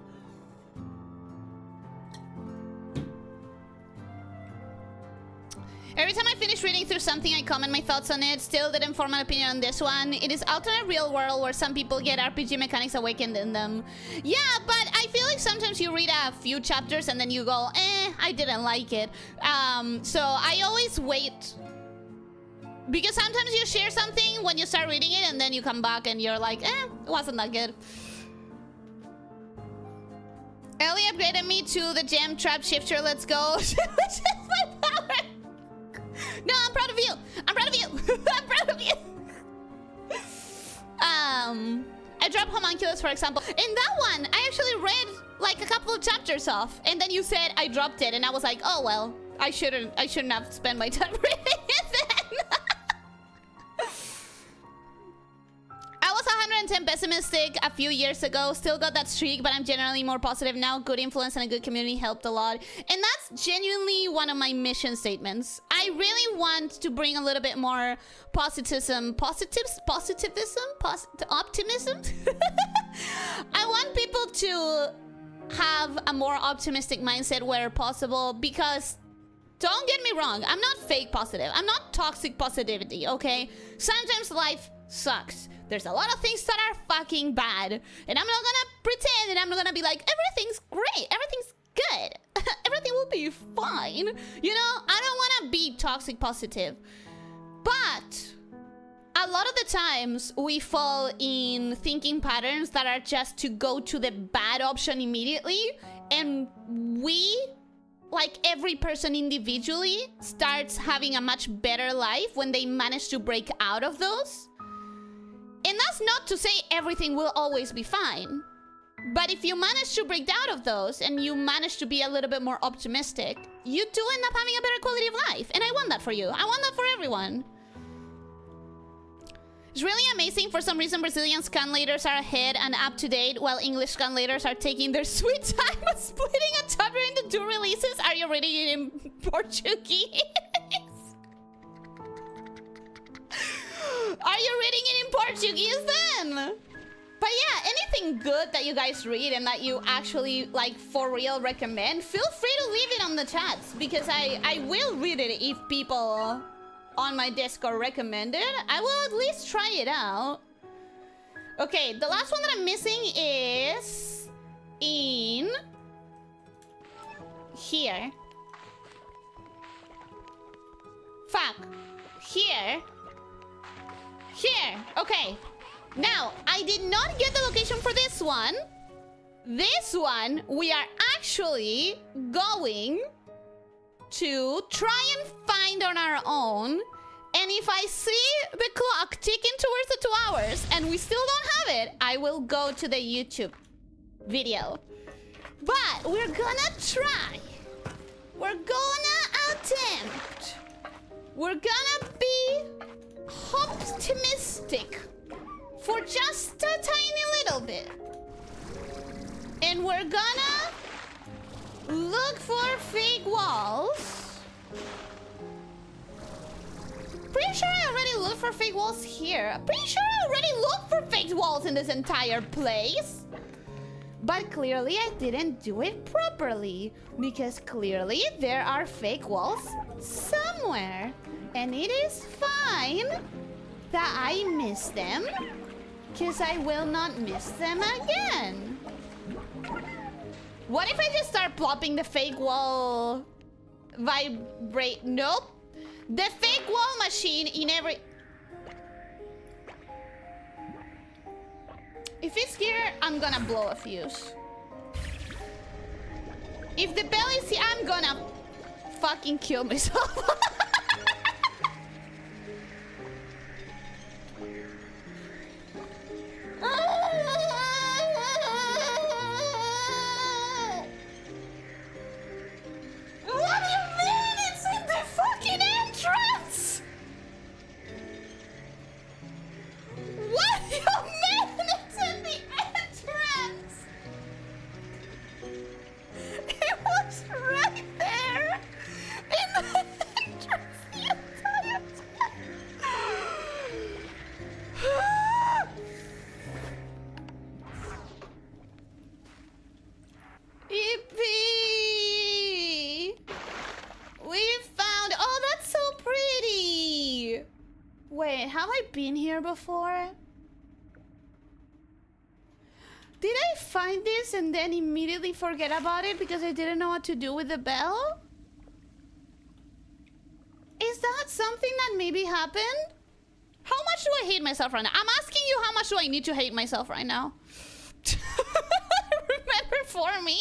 Every time I finish reading through something, I comment my thoughts on it. Still didn't form an opinion on this one. It is alternate real world where some people get RPG mechanics awakened in them. Yeah, but I feel like sometimes you read a few chapters and then you go, I didn't like it. So I always wait. Because sometimes you share something when you start reading it and then you come back and you're like, it wasn't that good. Ellie upgraded me to the gem trap shifter. Let's go. Which is my power. No, I'm proud of you. I'm proud of you. I'm proud of you. I dropped Homunculus, for example. In that one, I actually read like a couple of chapters off, and then you said I dropped it, and I was like, oh well, I shouldn't have spent my time reading it then. I was 110 pessimistic a few years ago. Still got that streak, but I'm generally more positive now. Good influence and a good community helped a lot. And that's genuinely one of my mission statements. I really want to bring a little bit more optimism. I want people to have a more optimistic mindset where possible, because don't get me wrong, I'm not fake positive. I'm not toxic positivity, okay? Sometimes life sucks. There's a lot of things that are fucking bad. And I'm not gonna pretend, and I'm not gonna be like, everything's great, everything's good. Everything will be fine. You know, I don't wanna be toxic positive. But a lot of the times we fall in thinking patterns that are just to go to the bad option immediately. And we, like every person individually, starts having a much better life when they manage to break out of those. And that's not to say everything will always be fine. But if you manage to break out of those and you manage to be a little bit more optimistic, you do end up having a better quality of life. And I want that for you. I want that for everyone. It's really amazing. For some reason, Brazilian scanlators are ahead and up to date, while English scanlators are taking their sweet time of splitting a chapter into 2 releases. Are you reading it in Portuguese? Are you reading it in Portuguese then? But yeah, anything good that you guys read and that you actually, like, for real recommend, feel free to leave it on the chats, because I will read it if people on my Discord recommend it. I will at least try it out. Okay, the last one that I'm missing is in here. Fuck. Here. Here. Okay. Now, I did not get the location for this one. This one, we are actually going to try and find on our own. And if I see the clock ticking towards the 2 hours and we still don't have it, I will go to the YouTube video. But we're gonna try. We're gonna attempt. We're gonna be optimistic for just a tiny little bit. And we're gonna look for fake walls. Pretty sure I already looked for fake walls here. Pretty sure I already looked for fake walls in this entire place. But clearly I didn't do it properly, because clearly there are fake walls somewhere. And it is fine that I miss them, because I will not miss them again. What if I just start plopping the fake wall vibrate? Nope. The fake wall machine in every... If it's here, I'm gonna blow a fuse. If the bell is here, I'm gonna fucking kill myself. What do you mean? It's in the fucking entrance! What do you mean it's in the entrance? It was right there in the entrance the entire time. Yippee! We found... Oh, that's so pretty! Wait, have I been here before? Did I find this and then immediately forget about it because I didn't know what to do with the bell? Is that something that maybe happened? How much do I hate myself right now? I'm asking you, how much do I need to hate myself right now? Remember for me?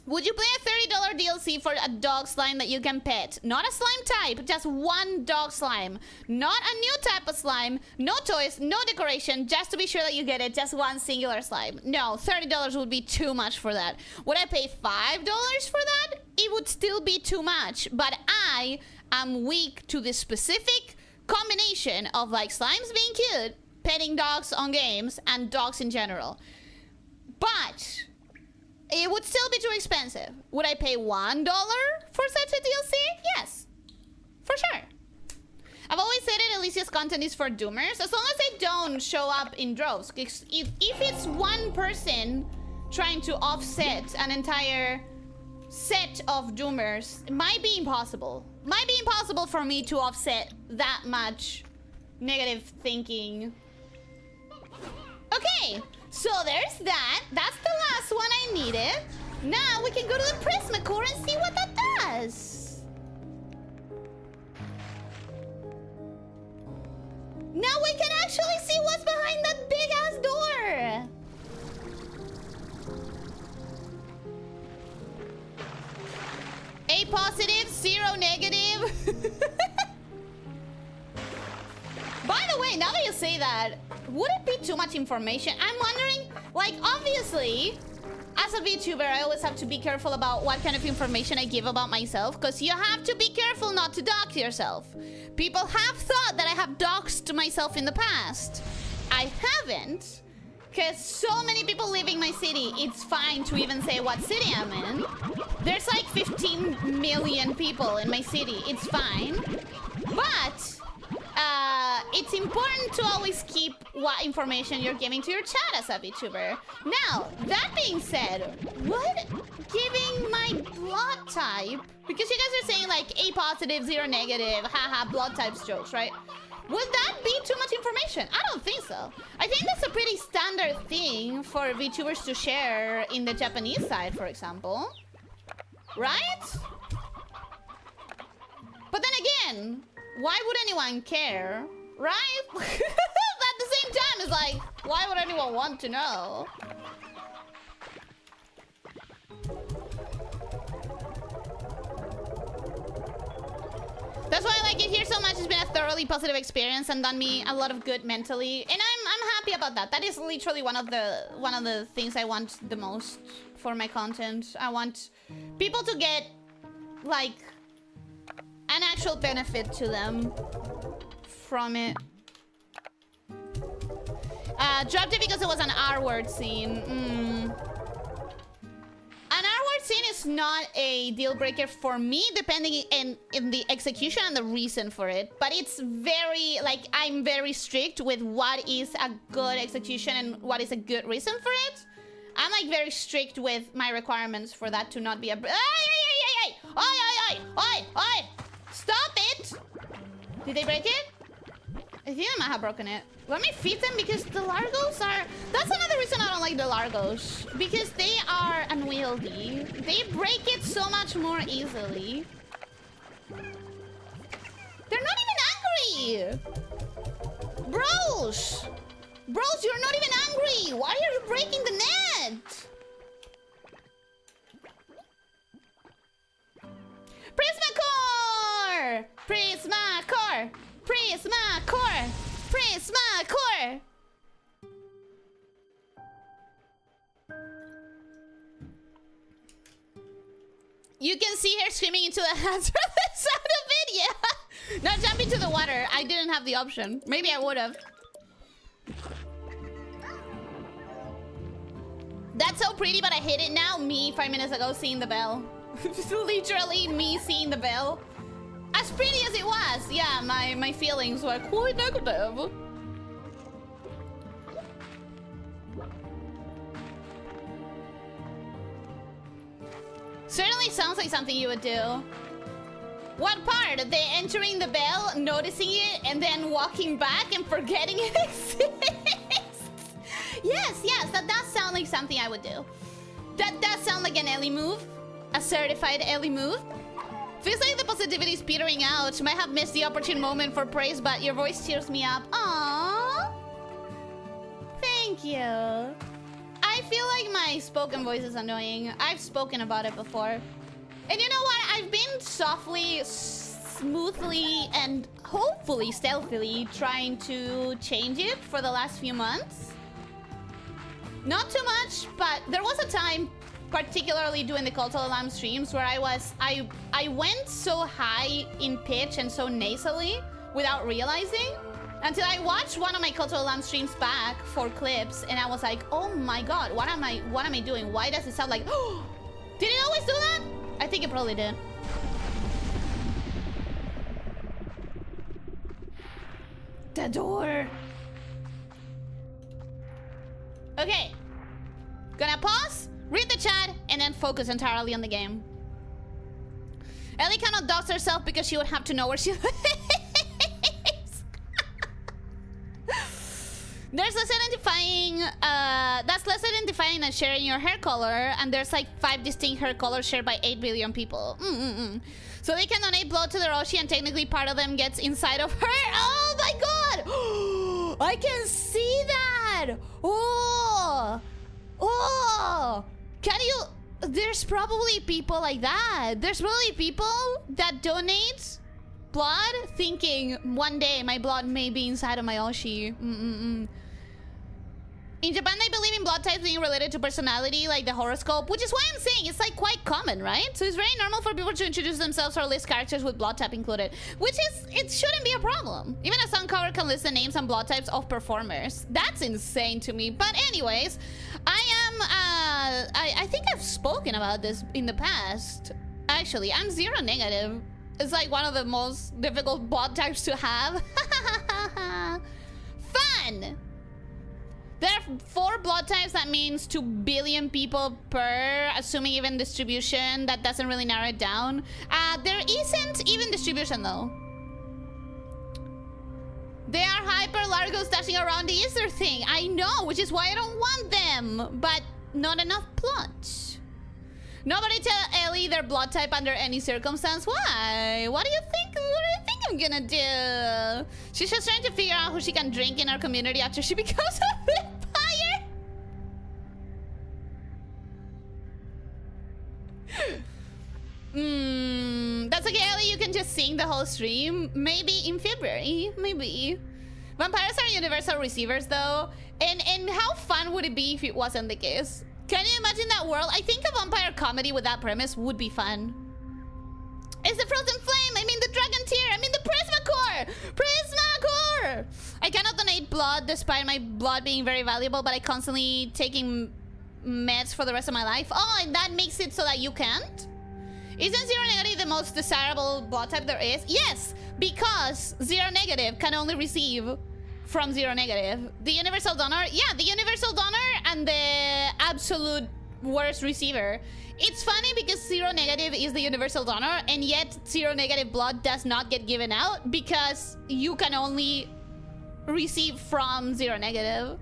Would you play a $30 DLC for a dog slime that you can pet? Not a slime type, just one dog slime. Not a new type of slime, no toys, no decoration, just to be sure that you get it, just one singular slime. No, $30 would be too much for that. Would I pay $5 for that? It would still be too much, but I am weak to the specific combination of like slimes being cute, petting dogs on games, and dogs in general. But it would still be too expensive. Would I pay $1 for such a DLC? Yes, for sure. I've always said it, Elysia's content is for doomers, as long as they don't show up in droves. If it's one person trying to offset an entire set of doomers, it might be impossible. Might be impossible for me to offset that much negative thinking. Okay. So there's that. That's the last one I needed. Now we can go to the Prismacore and see what that does. Now we can actually see what's behind that big ass door. A positive, 0 negative. By the way, now that you say that, would it be too much information? I'm wondering, like, obviously, as a VTuber, I always have to be careful about what kind of information I give about myself, because you have to be careful not to dox yourself. People have thought that I have doxed myself in the past. I haven't, because so many people live in my city, it's fine to even say what city I'm in. There's like 15 million people in my city, it's fine. But it's important to always keep what information you're giving to your chat as a VTuber. Now, that being said, would giving my blood type, because you guys are saying like A positive, 0 negative, haha, blood types jokes, right? Would that be too much information? I don't think so. I think that's a pretty standard thing for VTubers to share in the Japanese side, for example. Right? But then again, why would anyone care, right? At the same time, it's like, why would anyone want to know? That's why I like it here so much. It's been a thoroughly positive experience and done me a lot of good mentally, and I'm happy about that. That is literally one of the things I want the most for my content. I want people to get like an actual benefit to them from it. Dropped it because it was an R-word scene. An R-word scene is it's not a deal breaker for me, depending in the execution and the reason for it. But it's very, like, I'm very strict with what is a good execution and what is a good reason for it. I'm, like, very strict with my requirements for that to not be a... Stop it! Did they break it? I think I might have broken it. Let me feed them because the Largos are... That's another reason I don't like the Largos. Because they are unwieldy. They break it so much more easily. They're not even angry! Bros! Bros, you're not even angry! Why are you breaking the net? Prismacore! Prismacore! Prismacore! Prismacore! You can see her screaming into the hands from the sound of it, yeah! Now jump into the water. I didn't have the option. Maybe I would have. That's so pretty, but I hate it now. Me 5 minutes ago seeing the bell. Literally me seeing the bell. As pretty as it was, yeah, my feelings were quite negative. Certainly sounds like something you would do. What part? They entering the bell, noticing it, and then walking back and forgetting it exists? Yes, that does sound like something I would do. That does sound like an Ellie move. A certified Ellie move. Feels like the positivity is petering out. Might have missed the opportune moment for praise, but your voice cheers me up. Aww. Thank you. I feel like my spoken voice is annoying. I've spoken about it before. And you know what? I've been softly, smoothly, and hopefully stealthily trying to change it for the last few months. Not too much, but there was a time, particularly doing the Call to the Lamb streams, where I went so high in pitch and so nasally without realizing, until I watched one of my Call to the Lamb streams back for clips, and I was like, oh my god, what am I doing? Why does it sound like... Did it always do that? I think it probably did. The door. Okay. Gonna pause, read the chat, and then focus entirely on the game. Ellie cannot dox herself because she would have to know where she lives. There's less identifying, that's less identifying than sharing your hair color, and there's like 5 distinct hair colors shared by 8 billion people. So they can donate blood to the Roshi, and technically part of them gets inside of her. Oh my god! I can see that! Oh! Can you... There's probably people like that. There's probably people that donate blood thinking one day my blood may be inside of my Oshi. In Japan, they believe in blood types being related to personality, like the horoscope, which is why I'm saying it's like quite common, right? So it's very normal for people to introduce themselves or list characters with blood type included, which is, it shouldn't be a problem. Even a song cover can list the names and blood types of performers. That's insane to me. But anyways, I think I've spoken about this in the past. Actually, I'm zero negative. It's like one of the most difficult blood types to have. Fun! There are 4 blood types. That means 2 billion people per, assuming even distribution. That doesn't really narrow it down. There isn't even distribution though. They are hyper largos dashing around the Easter thing. I know, which is why I don't want them. But not enough plot. Nobody tell Ellie their blood type under any circumstance. Why? What do you think? What do you think I'm gonna do? She's just trying to figure out who she can drink in our community after she becomes a vampire. That's okay, Ellie. You can just sing the whole stream. Maybe in February. Maybe. Vampires are universal receivers, though. And how fun would it be if it wasn't the case? Can you imagine that world? I think a vampire comedy with that premise would be fun. It's the Frozen Flame. I mean the Dragon Tear. I mean the Prismacore. Prismacore. I cannot donate blood despite my blood being very valuable, but I constantly taking meds for the rest of my life. Oh, and that makes it so that you can't? Isn't zero negative the most desirable blood type there is? Yes, because zero negative can only receive from zero negative. The universal donor, yeah, the universal donor and the absolute worst receiver. It's funny because zero negative is the universal donor, and yet zero negative blood does not get given out because you can only receive from zero negative.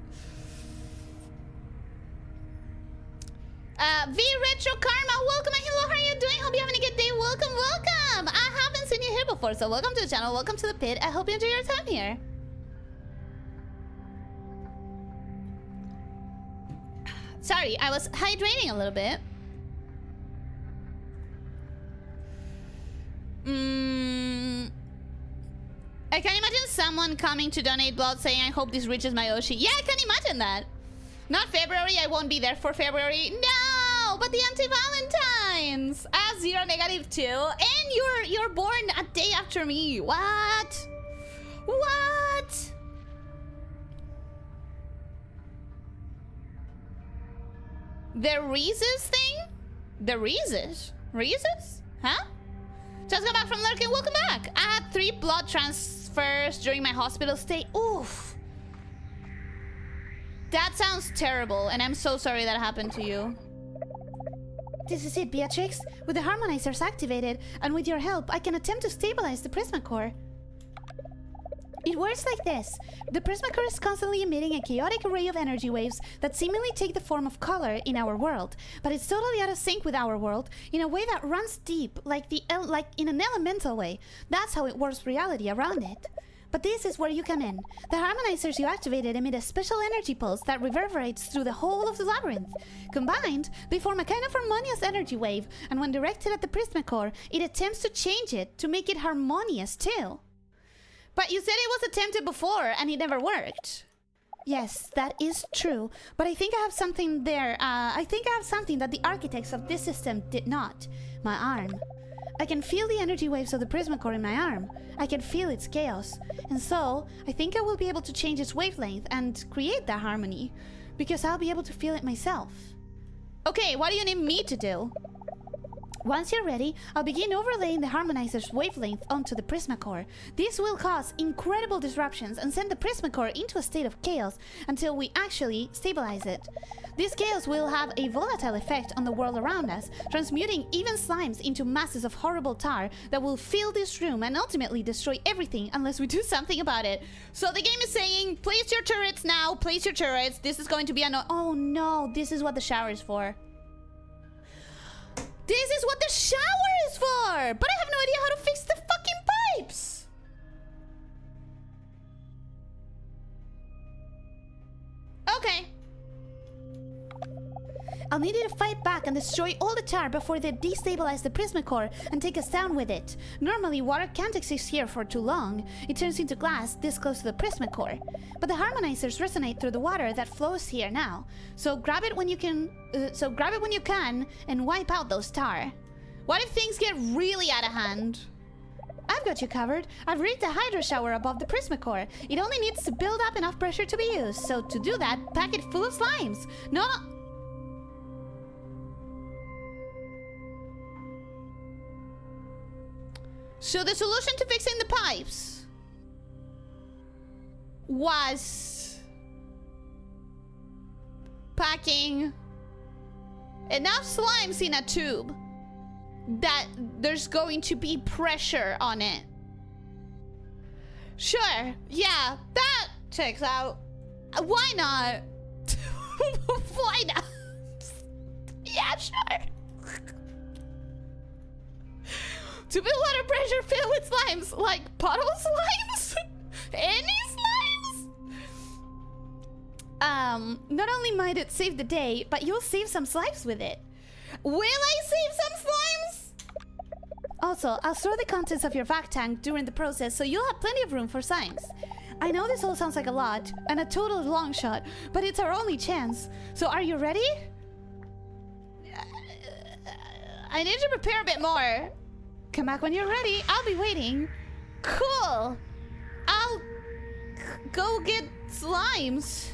V Retro Karma, welcome and hello, how are you doing? Hope you're having a good day. Welcome, welcome. I haven't seen you here before, so welcome to the channel, welcome to the pit. I hope you enjoy your time here. Sorry, I was hydrating a little bit. I can imagine someone coming to donate blood saying, I hope this reaches my Oshi. Yeah, I can imagine that. Not February, I won't be there for February. No, but the anti-Valentines. Zero negative too. And you're born a day after me. What? What? The Reese's thing? The Reese's? Reese's? Huh? Just got back from lurking. Welcome back. I had 3 blood transfers during my hospital stay. Oof. That sounds terrible, and I'm so sorry that happened to you. This is it, Beatrix. With the harmonizers activated, and with your help, I can attempt to stabilize the Prismacore. It works like this. The Prismacore is constantly emitting a chaotic array of energy waves that seemingly take the form of color in our world, but it's totally out of sync with our world in a way that runs deep, like in an elemental way. That's how it warps reality around it. But this is where you come in. The harmonizers you activated emit a special energy pulse that reverberates through the whole of the labyrinth. Combined, they form a kind of harmonious energy wave, and when directed at the Prismacore, it attempts to change it to make it harmonious too. But you said it was attempted before, and it never worked. Yes, that is true. But I think I have something there. I think I have something that the architects of this system did not. My arm. I can feel the energy waves of the Prismacore in my arm. I can feel its chaos. And so, I think I will be able to change its wavelength and create that harmony. Because I'll be able to feel it myself. Okay, what do you need me to do? Once you're ready, I'll begin overlaying the harmonizer's wavelength onto the Prismacore. This will cause incredible disruptions and send the Prismacore into a state of chaos until we actually stabilize it. This chaos will have a volatile effect on the world around us, transmuting even slimes into masses of horrible tar that will fill this room and ultimately destroy everything unless we do something about it. So the game is saying, place your turrets now, place your turrets. This is going to be oh no, this is what the shower is for. This is what the shower is for! But I have no idea how to fix the fucking pipes! Okay. I'll need you to fight back and destroy all the tar before they destabilize the Prismacore and take us down with it. Normally, water can't exist here for too long. It turns into glass this close to the Prismacore. But the harmonizers resonate through the water that flows here now. So grab it when you can. And wipe out those tar. What if things get really out of hand? I've got you covered. I've rigged a hydro shower above the Prismacore. It only needs to build up enough pressure to be used. So to do that, pack it full of slimes. No. So the solution to fixing the pipes was packing enough slimes in a tube that there's going to be pressure on it. Sure, yeah, that checks out. Why not? Why not? Yeah, sure. To build water pressure filled with slimes, like puddle slimes? Any slimes? Not only might it save the day, but you'll save some slimes with it. Will I save some slimes? Also, I'll store the contents of your vac tank during the process, so you'll have plenty of room for slimes. I know this all sounds like a lot, and a total long shot, but it's our only chance. So are you ready? I need to prepare a bit more. Come back when you're ready. I'll be waiting. Cool. I'll go get slimes,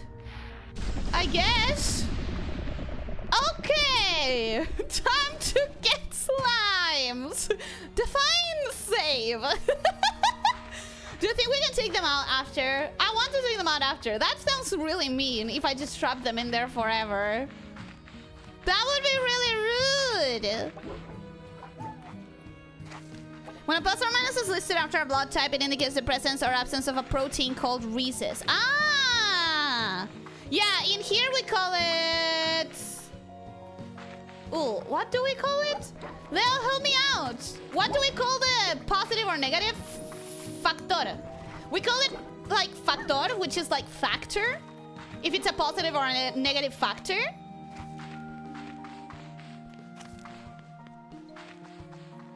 I guess. Okay, time to get slimes. Define save. Do you think we can take them out after? I want to take them out after. That sounds really mean if I just trap them in there forever. That would be really rude. When a plus or minus is listed after a blood type, it indicates the presence or absence of a protein called rhesus. Ah! Yeah, in here we call it... Ooh, what do we call it? Leo, help me out. What do we call the positive or negative? Factor. We call it like factor, which is like factor. If it's a positive or a negative factor.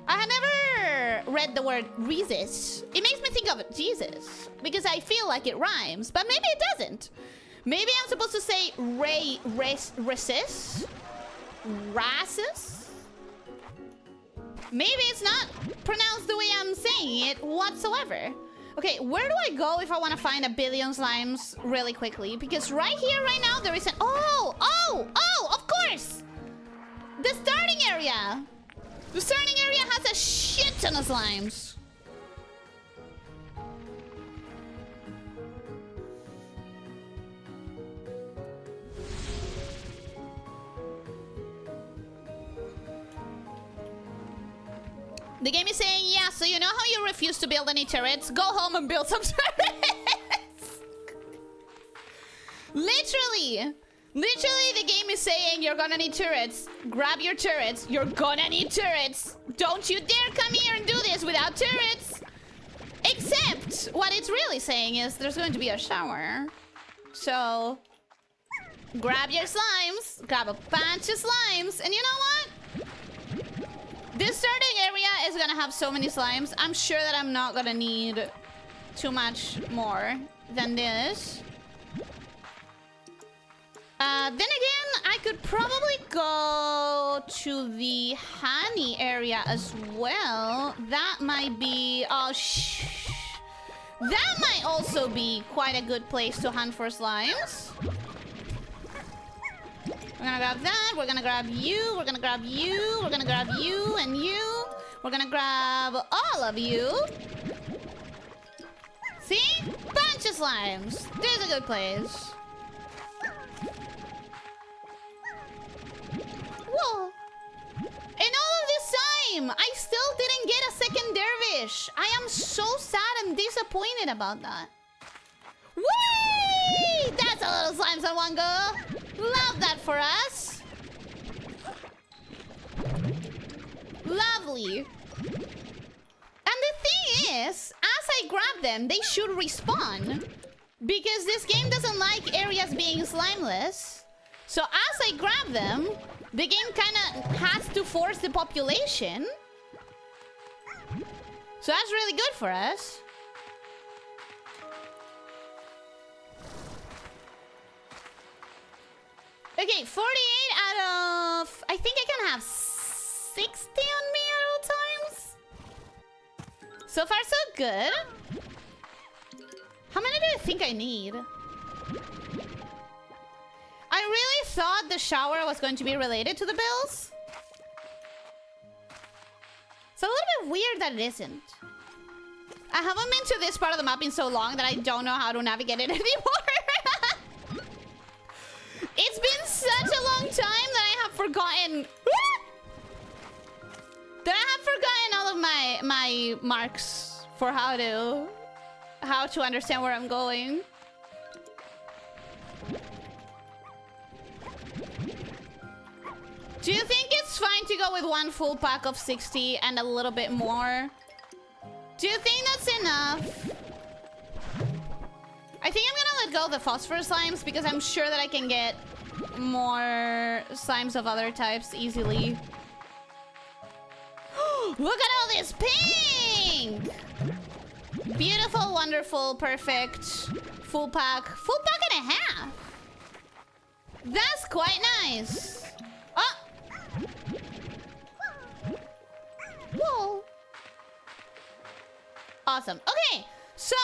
I had never read the word rhesus. It makes me think of Jesus because I feel like it rhymes, but maybe it doesn't. Maybe I'm supposed to say rhesus. Rasus? Maybe it's not pronounced the way I'm saying it whatsoever. Okay, where do I go if I want to find a billion slimes really quickly? Because right here, right now, there is an... Oh, of course! The starting area! The starting area has a shit ton of slimes. The game is saying, yeah, so you know how you refuse to build any turrets? Go home and build some turrets! Literally, the game is saying you're gonna need turrets. Grab your turrets. You're gonna need turrets. Don't you dare come here and do this without turrets. Except, what it's really saying is there's going to be a shower. So, grab your slimes. Grab a bunch of slimes. And you know what? This starting area is gonna have so many slimes. I'm sure that I'm not gonna need too much more than this. Then again, I could probably go to the honey area as well. That might be... Oh, that might also be quite a good place to hunt for slimes. We're gonna grab that, we're gonna grab you, we're gonna grab you, we're gonna grab you and you. We're gonna grab all of you. See? Bunch of slimes. There's a good place. Whoa. In all of this time, I still didn't get a second dervish. I am so sad and disappointed about that. Whee! That's a lot of slimes in one go. Love that for us. Lovely. And the thing is, as I grab them, they should respawn. Because this game doesn't like areas being slimeless. So as I grab them, the game kind of has to force the population. So that's really good for us. Okay, 48 out of... I think I can have 60 on me at all times. So far, so good. How many do I think I need? I really thought the shower was going to be related to the bills. It's a little bit weird that it isn't. I haven't been to this part of the map in so long that I don't know how to navigate it anymore. It's been such a long time that I have forgotten... all of my marks for how to understand where I'm going. Do you think it's fine to go with one full pack of 60 and a little bit more? Do you think that's enough? I think I'm gonna let go of the phosphorus slimes because I'm sure that I can get more slimes of other types easily. Look at all this pink! Beautiful, wonderful, perfect. Full pack. Full pack and a half. That's quite nice. Oh! Whoa. Awesome. Okay, so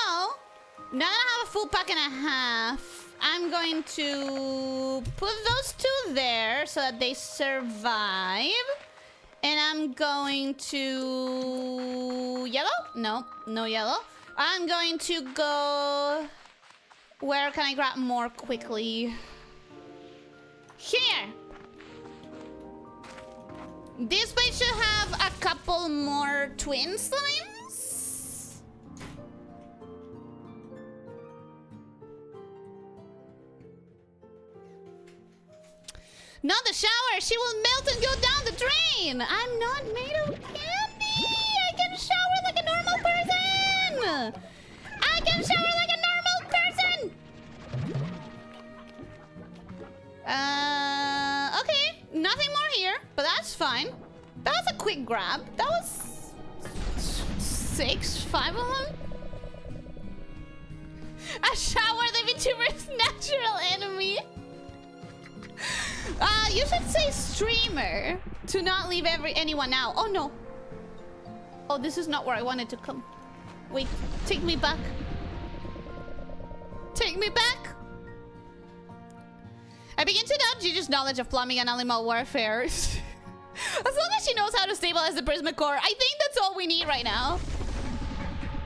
now that I have a full pack and a half, I'm going to put those two there so that they survive. And I'm going to... Yellow? No, no yellow. I'm going to go... Where can I grab more quickly? Here! This place should have a couple more twin slimes. Not the shower! She will melt and go down the drain! I'm not made of candy! I can shower like a normal person! I can shower like a normal person! Okay. Nothing more here, but that's fine. That was a quick grab. That was... 5 of them? A shower, the VTuber's natural enemy. You should say streamer to not leave anyone out. Oh no. Oh, this is not where I wanted to come. Wait, take me back. Take me back. I begin to doubt Gigi's knowledge of plumbing and animal warfare. As long as she knows how to stabilize the Prismacore, I think that's all we need right now.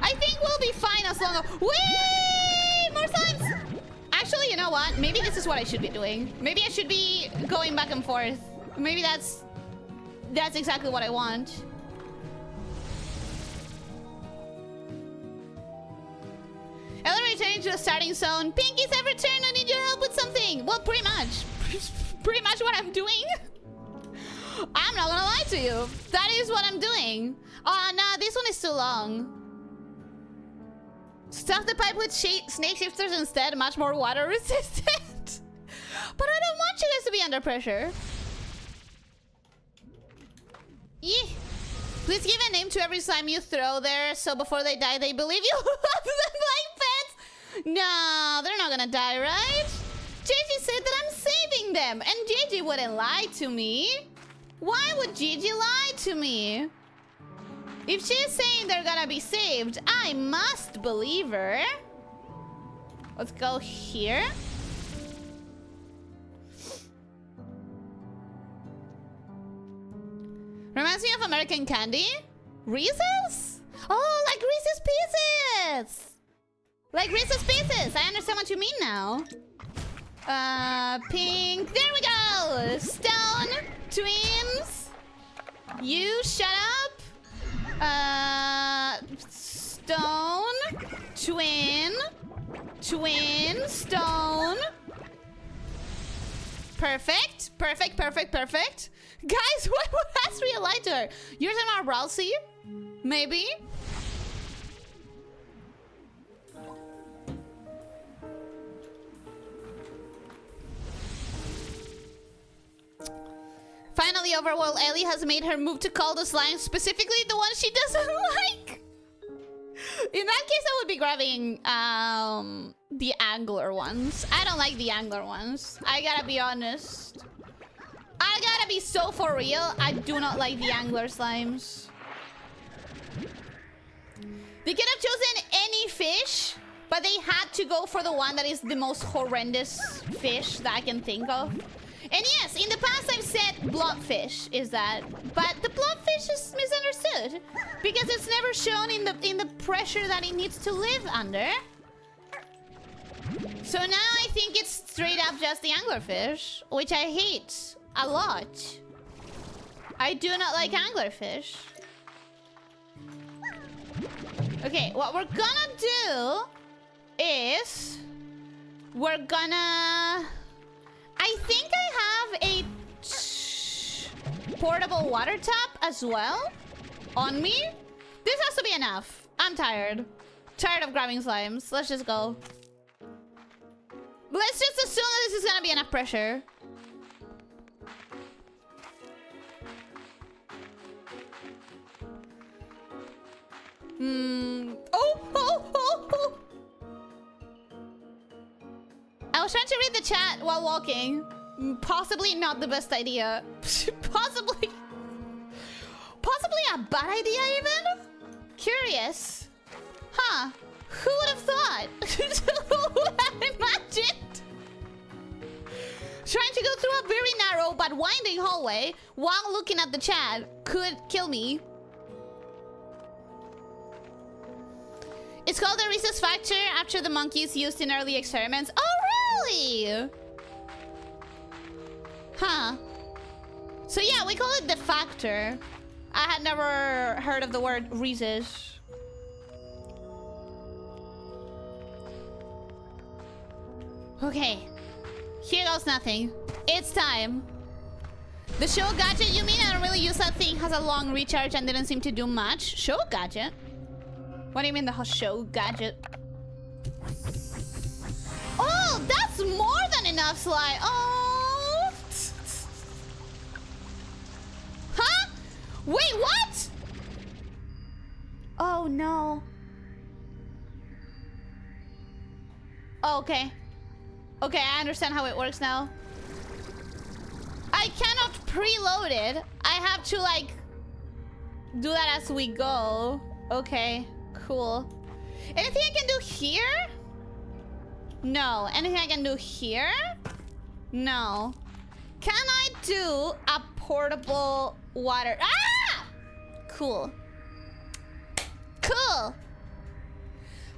I think we'll be fine as long as... Whee! More slimes! Actually, you know what? Maybe this is what I should be doing. Maybe I should be going back and forth. Maybe that's exactly what I want. Ella returning to the starting zone. Pinky's have returned. I need your help with something. Well, pretty much. Pretty much what I'm doing. I'm not gonna lie to you. That is what I'm doing. Oh, nah, this one is too long. Stuff the pipe with snake shifters instead. Much more water resistant. But I don't want you guys to be under pressure. Yeah. Please give a name to every slime you throw there, so before they die, they believe you love them like pets. No, they're not gonna die, right? JJ said that I'm saving them, and JJ wouldn't lie to me. Why would Gigi lie to me? If she's saying they're gonna be saved, I must believe her. Let's go here. Reminds me of American candy. Reese's? Oh, like Reese's Pieces! Like Reese's Pieces! I understand what you mean now. Pink. There we go! Stone. Twins. You shut up. Stone. Twin. Twin. Stone. Perfect. Perfect, perfect, perfect. Guys, what has real light to her? Yours and our Ralsei? Maybe? Finally, Overworld Ellie has made her move to call the slime, specifically the one she doesn't like. In that case, I would be grabbing the angler ones. I don't like the angler ones. I gotta be honest. I gotta be so for real. I do not like the angler slimes. They could have chosen any fish, but they had to go for the one that is the most horrendous fish that I can think of. And yes, in the past I've said blobfish is that, but the blobfish is misunderstood because it's never shown in the pressure that it needs to live under. So now I think it's straight up just the anglerfish, which I hate a lot. I do not like anglerfish. Okay, what we're gonna do is we're gonna... I think I have a portable water tap as well on me. This has to be enough. I'm tired. Tired of grabbing slimes. Let's just go. Let's just assume that this is gonna be enough pressure. Oh. I was trying to read the chat while walking. Possibly not the best idea. Possibly a bad idea even? Curious. Huh. Who would have thought? Who would have imagined? narrow but winding hallway while looking at the chat could kill me. It's called the rhesus factor after the monkeys used in early experiments. Oh, really? Huh. So yeah, we call it the factor. I had never heard of the word rhesus. Okay. Here goes nothing. It's time. The show gadget, you mean? I don't really use that thing. Has a long recharge and didn't seem to do much. Show gadget? What do you mean the show gadget? Oh, that's more than enough slime. Oh. Huh? Wait, what? Oh, no. Oh, okay. Okay, I understand how it works now. I cannot preload it. I have to, like, do that as we go. Okay, cool. Anything I can do here? No. Anything I can do here? No. Can I do a portable water? Ah! Cool. Cool.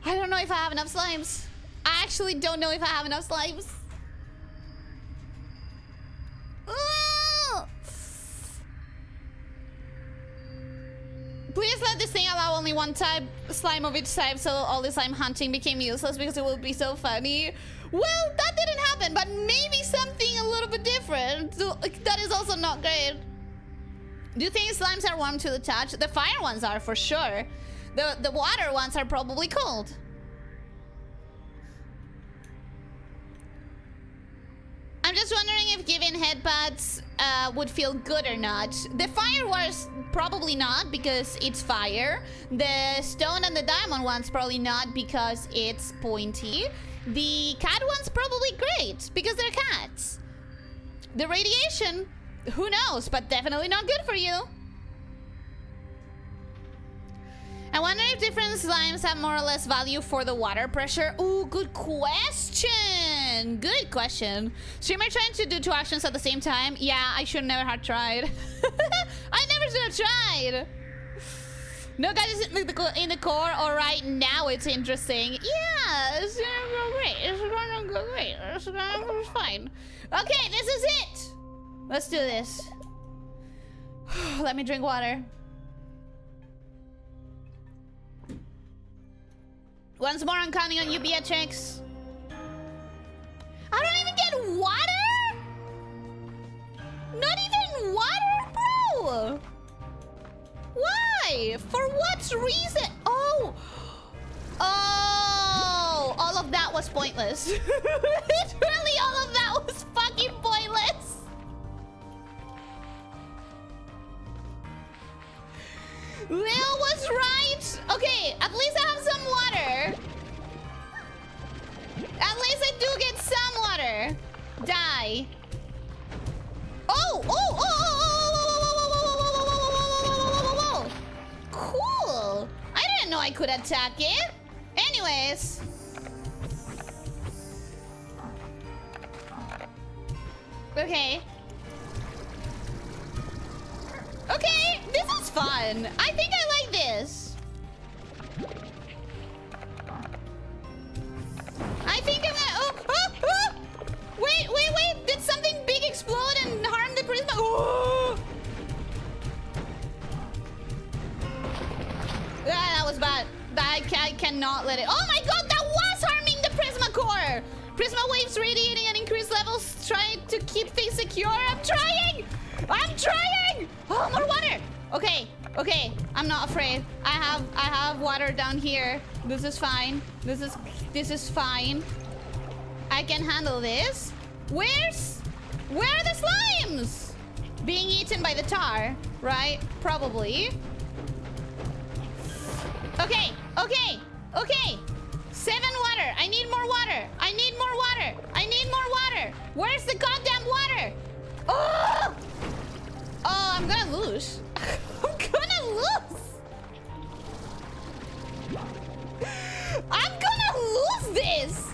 I don't know if I have enough slimes. I actually don't know if I have enough slimes. Please let this thing allow only one type, slime of each type, so all the slime hunting became useless because it would be so funny. Well, that didn't happen, but maybe something a little bit different. So, that is also not great. Do you think slimes are warm to the touch? The fire ones are, for sure. The water ones are probably cold. I'm just wondering if giving headbutts would feel good or not. The fire ones, probably not, because it's fire. The stone and the diamond ones, probably not, because it's pointy. The cat ones, probably great, because they're cats. The radiation, who knows, but definitely not good for you. I wonder if different slimes have more or less value for the water pressure. Ooh, good question. Good question. Streamer trying to do two actions at the same time. Yeah, I should never have tried. I never should have tried. No, guys, in the core. All right, now it's interesting. Yeah, it's gonna go great. It's gonna go great. It's gonna go fine. Okay, this is it. Let's do this. Let me drink water. Once more, I'm counting on you, Beatrix. I don't even get water? Not even water, bro? Why? For what reason? Oh. Oh. All of that was pointless. Literally all of that was fucking pointless. Leo was right. Okay, at least I have some water. At least I do get some water. Die. Oh, oh, oh, cool. I didn't know I could attack it. Anyways. Okay. Okay, this is fun. I think I like this. I think I'm gonna... Oh, oh, oh! Wait, wait, wait! Did something big explode and harm the prisma? Oh! Ah, that was bad. I cannot let it... Oh my god, that was harming the Prismacore! Prisma waves radiating at increased levels, trying to keep things secure. I'm trying! I'm trying! Oh, more water! Okay, okay, I'm not afraid. I have water down here. This is fine. This is fine. I can handle this. Where are the slimes? Being eaten by the tar, right? Probably. Okay, okay, okay. 7 water. I need more water. I need more water. I need more water. Where's the goddamn water? Oh! Oh, I'm gonna lose. I'm gonna lose. I'm gonna lose this.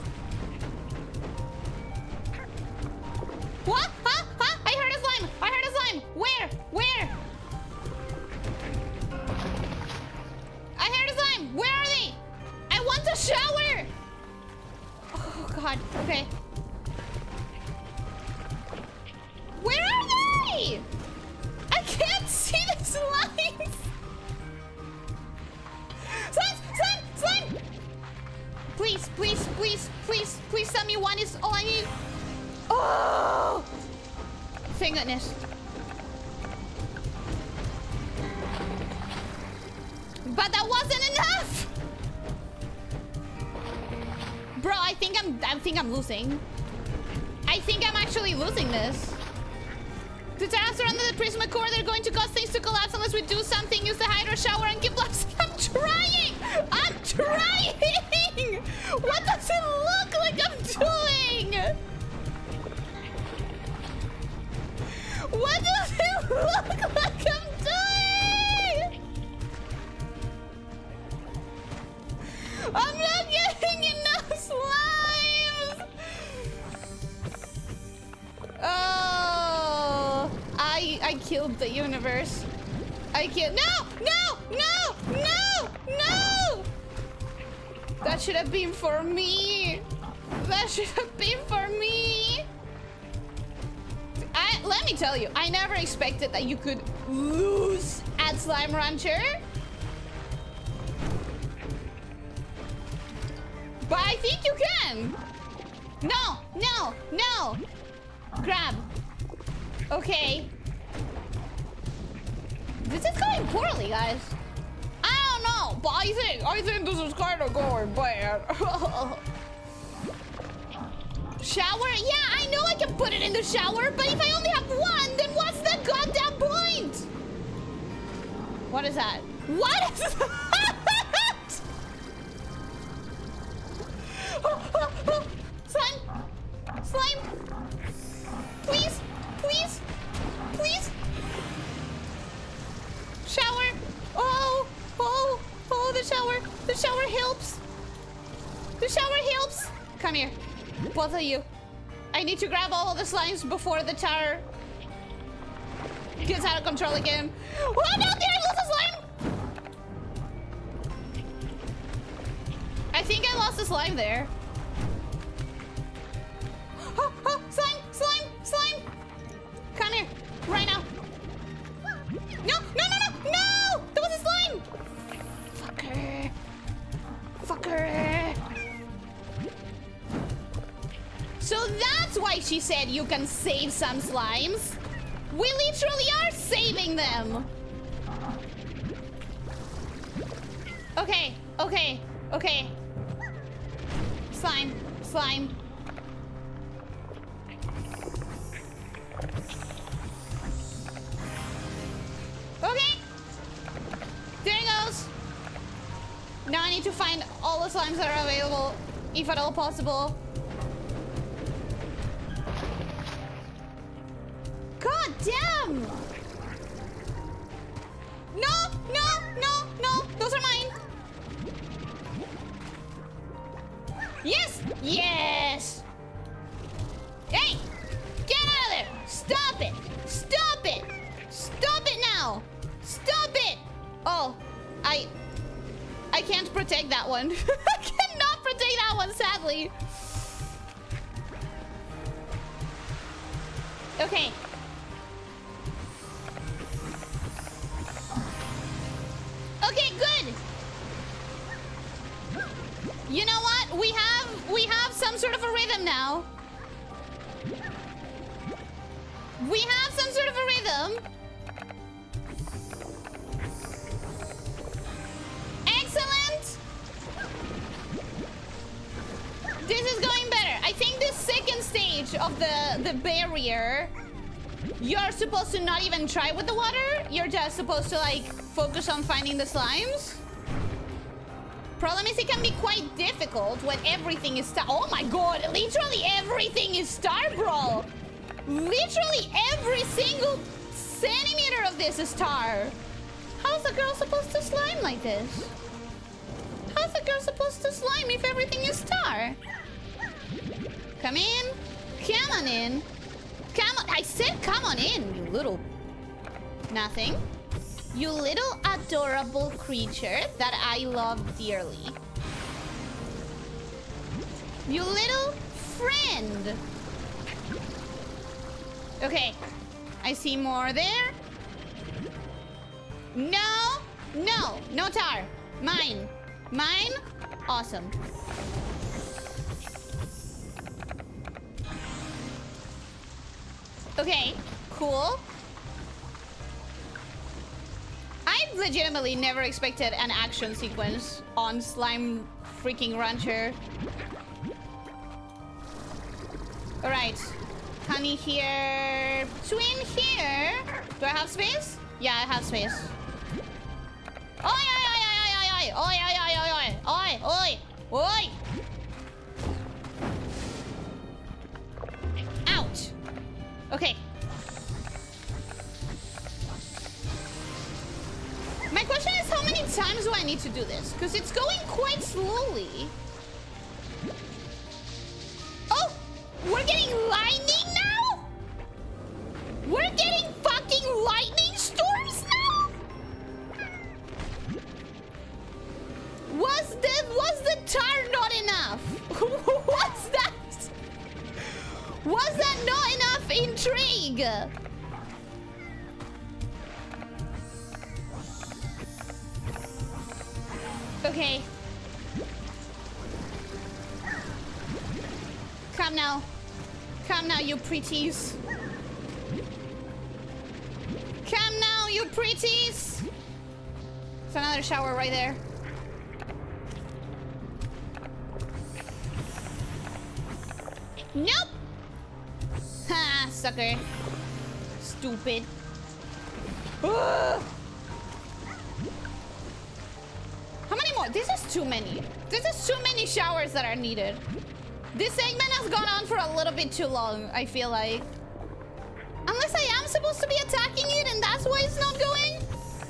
What? Huh? Huh? I heard a god. Okay. Where are they? I can't see the slimes. Slime! Please, please, please, please, please tell me one is all I need. Oh! Thank goodness. But that wasn't enough! Bro, I think I'm losing. I think I'm actually losing this. The tiles are under the Prismacore. They're going to cause things to collapse unless we do something. Use the hydro shower and keep blasting. I'm trying! I'm trying! What does it look like I'm doing? What does it look like I'm doing? I'm not getting enough slimes! Oh, I killed the universe. No! That should have been for me. That should have been for me. Let me tell you, I never expected that you could lose at Slime Rancher. But I think you can. No. Grab. Okay. This is going poorly, guys. I don't know, but I think this is kind of going bad. Shower? Yeah, I know I can put it in the shower, but if I only have one, then what's the goddamn point? What is that? What is that? Slime! Please! Shower! Oh, the shower helps! The shower helps! Come here, both of you. I need to grab all of the slimes before the tower gets out of control again. Oh no, did I lose a slime? I think I lost a slime there. Oh, slime! Come here, right now. No! There was a slime! Fucker. So that's why she said you can save some slimes. We literally are saving them. Okay. Slime. Okay. There it goes. Now I need to find all the slimes that are available, if at all possible. God damn! No! Those are mine. Yes! Hey! Get out of there! Stop it now! Stop it! Oh, I can't protect that one. I cannot protect that one, sadly. Okay. Okay, good. You know what? We have some sort of a rhythm now. We have some sort of a rhythm. Excellent. This is going better. I think the second stage of the barrier, you're supposed to not even try with the water. You're just supposed to like focus on finding the slimes. Problem is, it can be quite difficult when everything is star. Oh my god, literally everything is star, bro. Literally every single centimeter of this is star. How's the girl supposed to slime like this? How's the girl supposed to slime if everything is star? Come in. Come on in. Come on. I said come on in, you little... Nothing. You little adorable creature that I love dearly. You little Okay. I see more there. No. No. No tar. Mine. Mine. Awesome. Okay. Cool. I legitimately never expected an action sequence on Slime freaking Rancher. Alright. Honey here. Twin here. Do I have space? Yeah, I have space. Oi, oi, oi, oi, oi, oi, oi, oi, oi, oi, oi. Ouch. Okay. My question is, how many times do I need to do this? Because it's going quite slowly. Oh! We're getting lightning now? We're getting fucking lightning storms now? Was the tar not enough? What's that? Was that not enough intrigue? Okay. Come now. Come now, you pretties. Come now, you pretties. There's another shower right there. Nope. Ha, sucker. Stupid. Ugh. How many more? This is too many. This is too many showers that are needed. This segment has gone on for a little bit too long, I feel like. Unless I am supposed to be attacking it and that's why it's not going?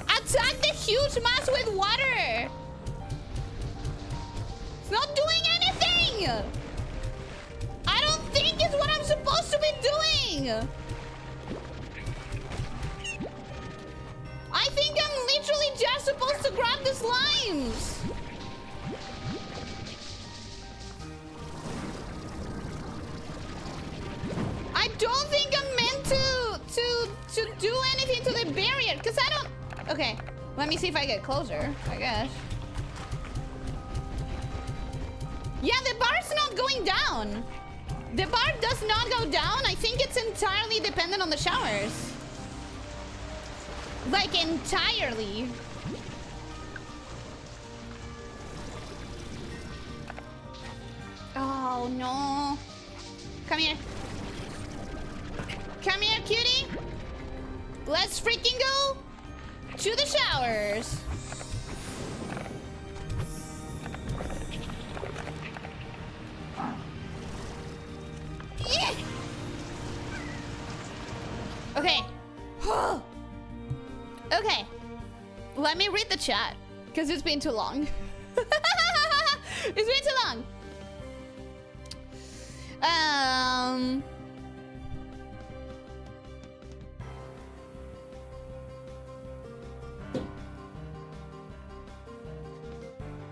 Attack the huge mass with water! It's not doing anything! I don't think it's what I'm supposed to be doing! I think I'm literally just supposed to grab the slimes! I don't think I'm meant to do anything to the barrier, because I don't... Okay, let me see if I get closer, I guess. Yeah, the bar's not going down. The bar does not go down. I think it's entirely dependent on the showers. Like, entirely. Oh, no. Come here. Come here, cutie. Let's freaking go to the showers. Yeah. Okay. Okay. Let me read the chat, because it's been too long. It's been too long.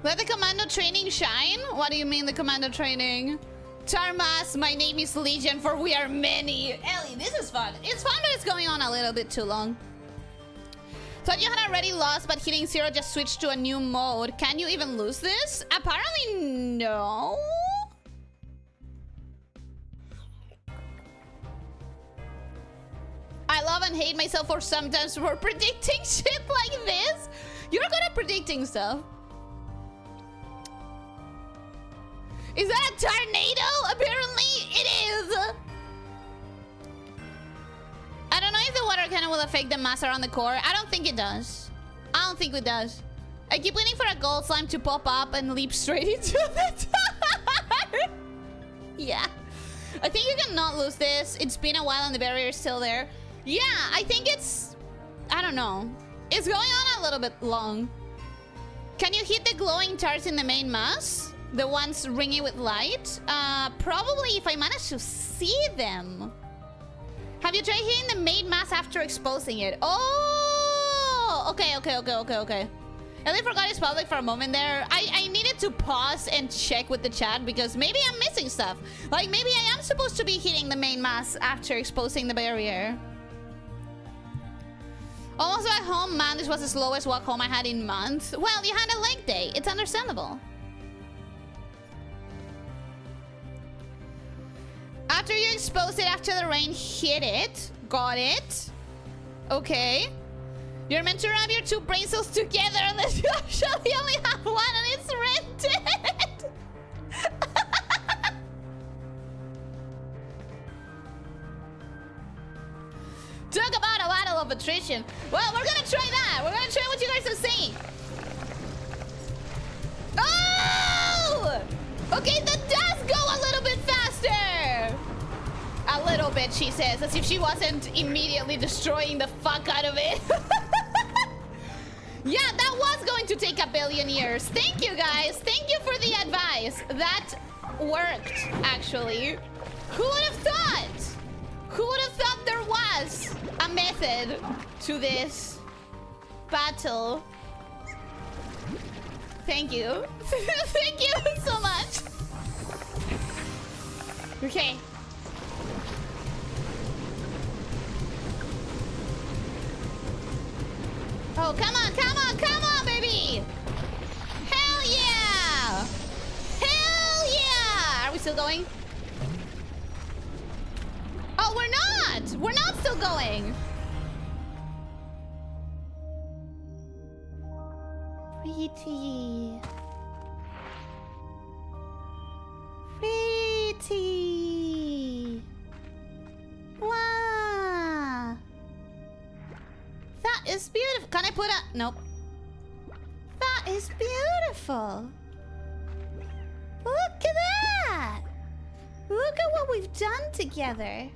Let the commando training shine? What do you mean the commando training? Tarmas, my name is Legion, for we are many. Ellie, this is fun. It's fun, but it's going on a little bit too long. Thought you had already lost, but hitting 0 just switched to a new mode. Can you even lose this? Apparently, no. I love and hate myself for sometimes for predicting shit like this. You're good at predicting stuff. Is that a tornado? Apparently it is. I don't know if the water cannon will affect the mass around the core. I don't think it does. I don't think it does. I keep waiting for a gold slime to pop up and leap straight into the tar. Yeah. I think you cannot lose this. It's been a while and the barrier is still there. Yeah, I think it's... I don't know. It's going on a little bit long. Can you hit the glowing tars in the main mass? The ones ringing with light? Probably if I manage to see them. Have you tried hitting the main mass after exposing it? Oh! Okay. Ellie forgot his public for a moment there. I needed to pause and check with the chat because maybe I'm missing stuff. Like, maybe I am supposed to be hitting the main mass after exposing the barrier. Almost at home, man. This was the slowest walk home I had in months. Well, you had a leg day. It's understandable. After you exposed it, after the rain hit it. Got it. Okay. You're meant to rub your two brain cells together unless you actually only have one and it's rented. Talk about a battle of attrition. Well, we're gonna try that. We're gonna try what you guys are saying. Oh! Okay, that does go a little bit faster. A little bit, she says, as if she wasn't immediately destroying the fuck out of it. Yeah, that was going to take a billion years. Thank you, guys. Thank you for the advice. That worked, actually. Who would have thought? Who would have thought there was a method to this battle? Thank you. Thank you so much. Okay. Oh, come on, baby! Hell yeah! Hell yeah! Are we still going? Oh, we're not! We're not still going! Pretty. Pretty. Wow. That is beautiful. Can I put a... Nope. That is beautiful. Look at that. Look at what we've done together.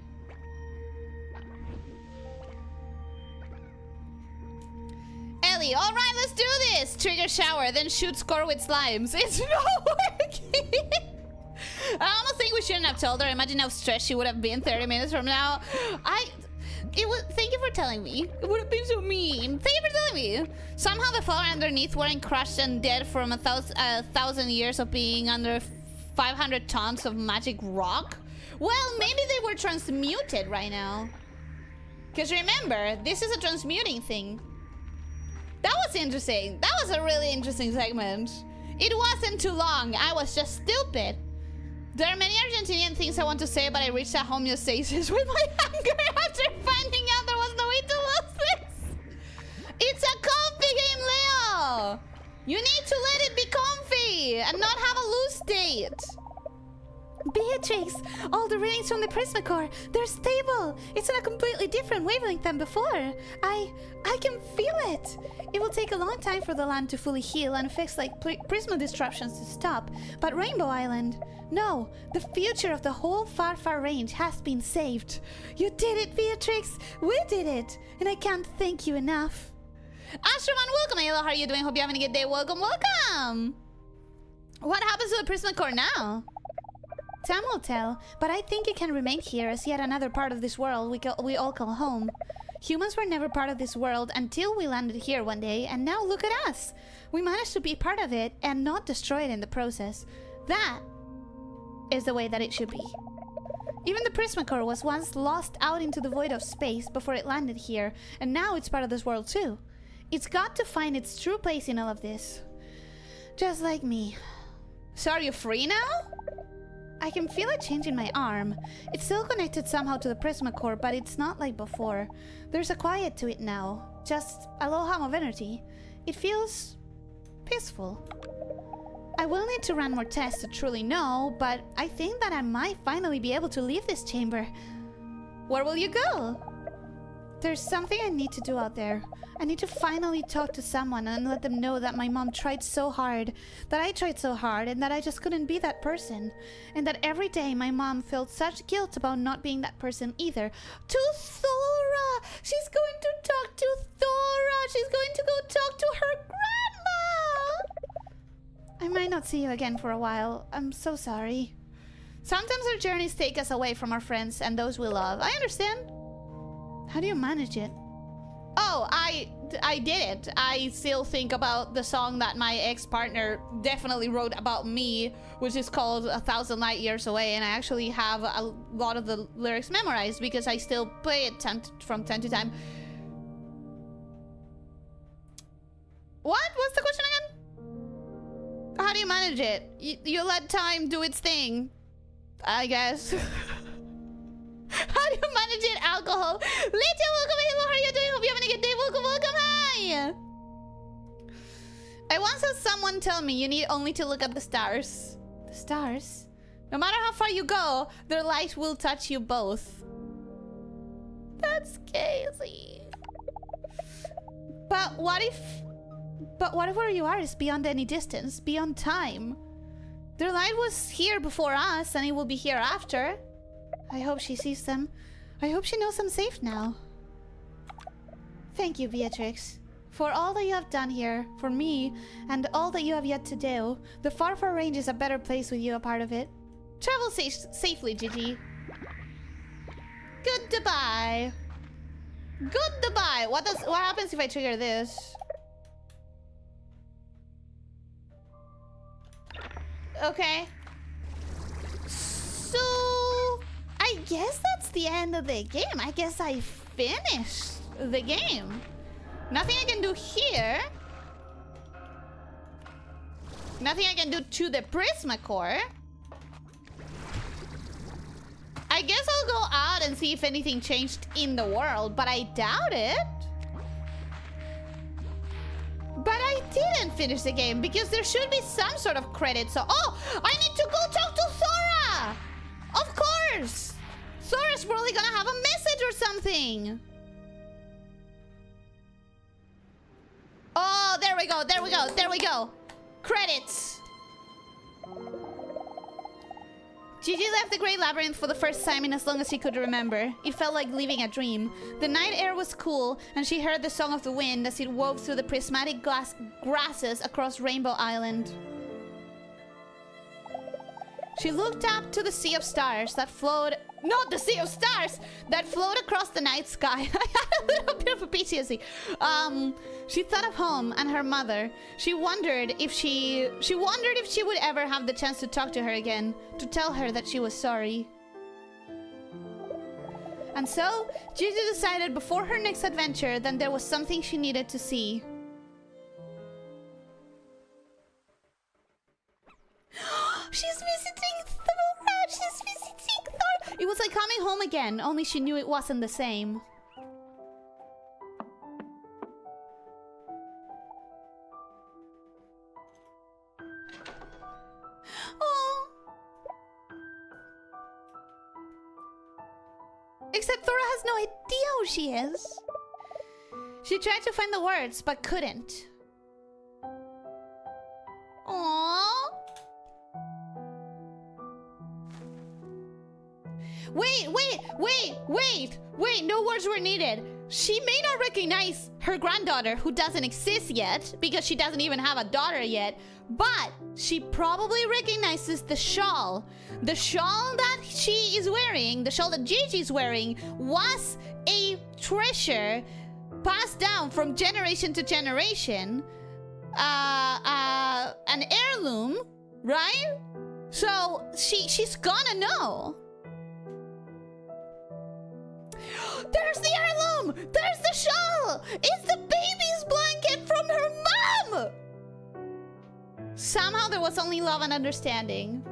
Ellie, all right, let's do this. Trigger shower, then shoot score with slimes. It's not working. I almost think we shouldn't have told her. Imagine how stressed she would have been 30 minutes from now. Thank you for telling me. It would have been so mean. Thank you for telling me. Somehow the floor underneath weren't crushed and dead from a thousand years of being under 500 tons of magic rock. Well, maybe they were transmuted right now. Because remember, this is a transmuting thing. That was interesting. That was a really interesting segment. It wasn't too long. I was just stupid. There are many Argentinian things I want to say, but I reached a homeostasis with my anger after finding out there was no way to lose this. It's a comfy game, Leo. You need to let it be comfy and not have a loose state. Beatrix, all the readings from the Prismacore, they're stable. It's on a completely different wavelength than before. I can feel it. It will take a long time for the land to fully heal and effects like prisma disruptions to stop. But Rainbow Island, no, the future of the whole far range has been saved. You did it, Beatrix. We did it. And I can't thank you enough. Astroman, welcome. Hello, how are you doing? Hope you're having a good day. Welcome, welcome. What happens to the Prismacore now? Time will tell, but I think it can remain here as yet another part of this world we all call home. Humans were never part of this world until we landed here one day, and now look at us. We managed to be part of it and not destroy it in the process. That is the way that it should be. Even the Prismacore was once lost out into the void of space before it landed here, and now it's part of this world too. It's got to find its true place in all of this. Just like me. So are you free now? I can feel a change in my arm. It's still connected somehow to the Prismacore, but it's not like before. There's a quiet to it now. Just a low hum of energy. It feels peaceful. I will need to run more tests to truly know, but I think that I might finally be able to leave this chamber. Where will you go? There's something I need to do out there. I need to finally talk to someone and let them know that my mom tried so hard, that I tried so hard, and that I just couldn't be that person. And that every day my mom felt such guilt about not being that person either. To Thora! She's going to talk to Thora! She's going to go talk to her grandma! I might not see you again for a while. I'm so sorry. Sometimes our journeys take us away from our friends and those we love. I understand. How do you manage it? Oh, I did it. I still think about the song that my ex-partner definitely wrote about me, which is called 1,000 Light Years Away, and I actually have a lot of the lyrics memorized because I still play it from time to time. What? What's the question again? How do you manage it? You let time do its thing, I guess. How do you manage it? Alcohol. Lydia, welcome in. How are you doing? Hope you're having a good day. Welcome, welcome. Hi. I once had someone tell me you need only to look at the stars. The stars? No matter how far you go, their light will touch you both. That's crazy. But what if where you are is beyond any distance, beyond time? Their light was here before us, and it will be here after. I hope she sees them. I hope she knows I'm safe now. Thank you, Beatrix, for all that you have done here, for me, and all that you have yet to do. The far range is a better place with you a part of it. Travel safely, Gigi. Goodbye. Goodbye. What happens if I trigger this? Okay. So I guess that's the end of the game. I guess I finished the game. Nothing I can do here. Nothing I can do to the Prismacore. I guess I'll go out and see if anything changed in the world, but I doubt it. But I didn't finish the game because there should be some sort of credit. So, oh, I need to go talk to Thora. Of course. Thora's probably gonna have a message or something. Oh, there we go. There we go. There we go. Credits. Gigi left the Great Labyrinth for the first time in as long as she could remember. It felt like living a dream. The night air was cool, and she heard the song of the wind as it wove through the prismatic grasses across Rainbow Island. She looked up to the sea of stars that flowed... Not the sea of stars! That flowed across the night sky. I had a little bit of a PTSD. She thought of home and her mother. She wondered if she would ever have the chance to talk to her again, to tell her that she was sorry. And so, Gigi decided before her next adventure that there was something she needed to see. She's visiting Thora! She's visiting Thora! It was like coming home again, only she knew it wasn't the same. Oh. Except Thora has no idea who she is. She tried to find the words, but couldn't. Aww. Wait, no words were needed. She may not recognize her granddaughter, who doesn't exist yet, because she doesn't even have a daughter yet, but she probably recognizes the shawl. The shawl that she is wearing, the shawl that Gigi's wearing, was a treasure passed down from generation to generation. An heirloom, right? So she's gonna know. There's the heirloom! There's the shawl! It's the baby's blanket from her mom! Somehow there was only love and understanding.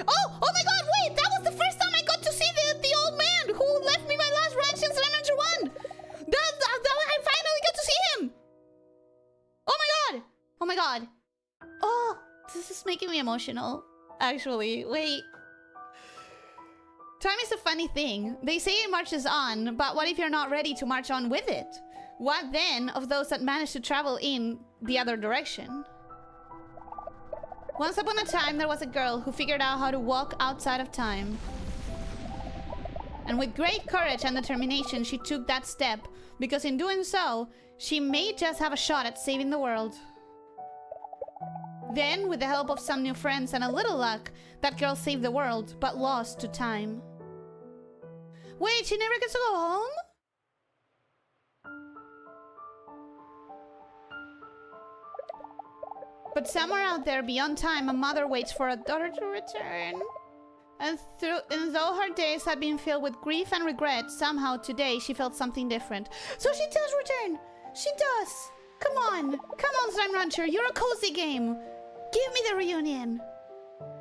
Oh my god, wait! That was the first time I got to see the old man who left me my last ranch in Surrender 1! I finally got to see him! Oh my god! Oh my god. Oh, this is making me emotional. Actually, wait. Time is a funny thing. They say it marches on, but what if you're not ready to march on with it? What then of those that manage to travel in the other direction? Once upon a time, there was a girl who figured out how to walk outside of time. And with great courage and determination, she took that step, because in doing so, she may just have a shot at saving the world. Then, with the help of some new friends and a little luck, that girl saved the world, but lost to time. Wait, she never gets to go home? But somewhere out there, beyond time, a mother waits for a daughter to return. And though her days had been filled with grief and regret, somehow today she felt something different. So she does return! She does! Come on! Come on, Slime Rancher, you're a cozy game! Give me the reunion!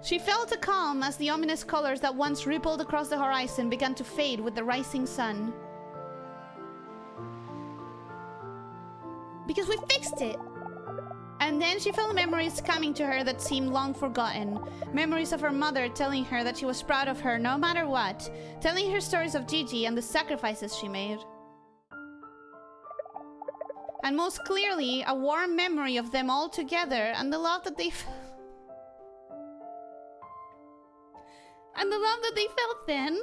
She felt a calm as the ominous colors that once rippled across the horizon began to fade with the rising sun. Because we fixed it! And then she felt memories coming to her that seemed long forgotten. Memories of her mother telling her that she was proud of her no matter what. Telling her stories of Gigi and the sacrifices she made. And most clearly, a warm memory of them all together and the love that they felt then.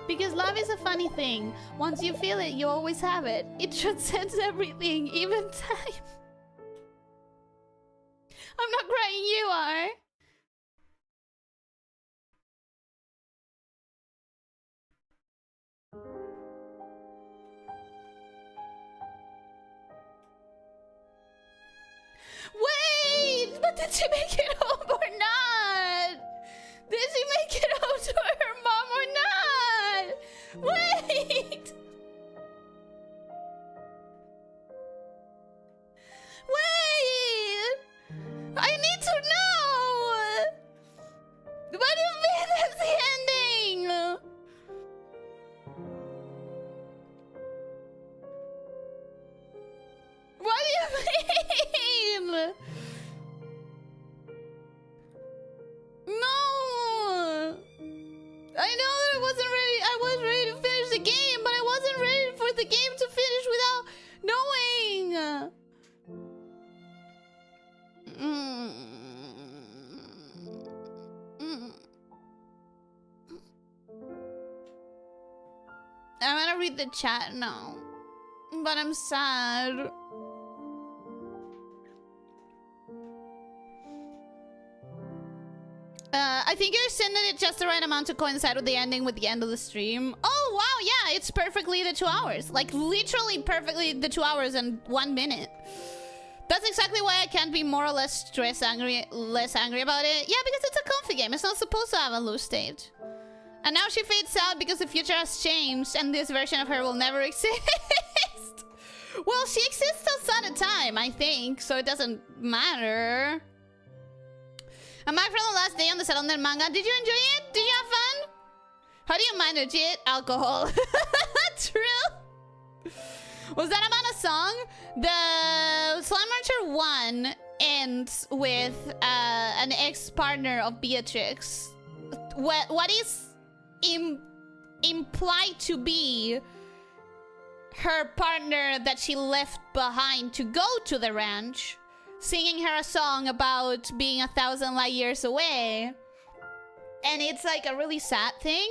Because love is a funny thing. Once you feel it, you always have it. It transcends everything, even time. I'm not crying, you are. Wait! But did she make it home or not? Did she make it home to her mom or not? Wait! Wait! I need to know! What do you mean that's the ending? What do you mean? No! I know that I wasn't ready. I was ready to finish the game, but I wasn't ready for the game to finish without knowing. I'm gonna read the chat now, but I'm sad. I think you extended it just the right amount to coincide with the ending with the end of the stream. Oh, wow, yeah, it's perfectly the 2 hours. Like, literally perfectly the 2 hours and 1 minute. That's exactly why I can't be more or less less angry about it. Yeah, because it's a comfy game. It's not supposed to have a loose state. And now she fades out because the future has changed and this version of her will never exist. Well, she exists outside of time, I think, so it doesn't matter. I'm back from the last day on the settlement manga. Did you enjoy it? Did you have fun? How do you manage it? Alcohol. True. Was that about a song? The Slime Rancher 1 ends with an ex-partner of Beatrix. What is implied to be her partner that she left behind to go to the ranch, singing her a song about being 1,000 light years away. And it's like a really sad thing.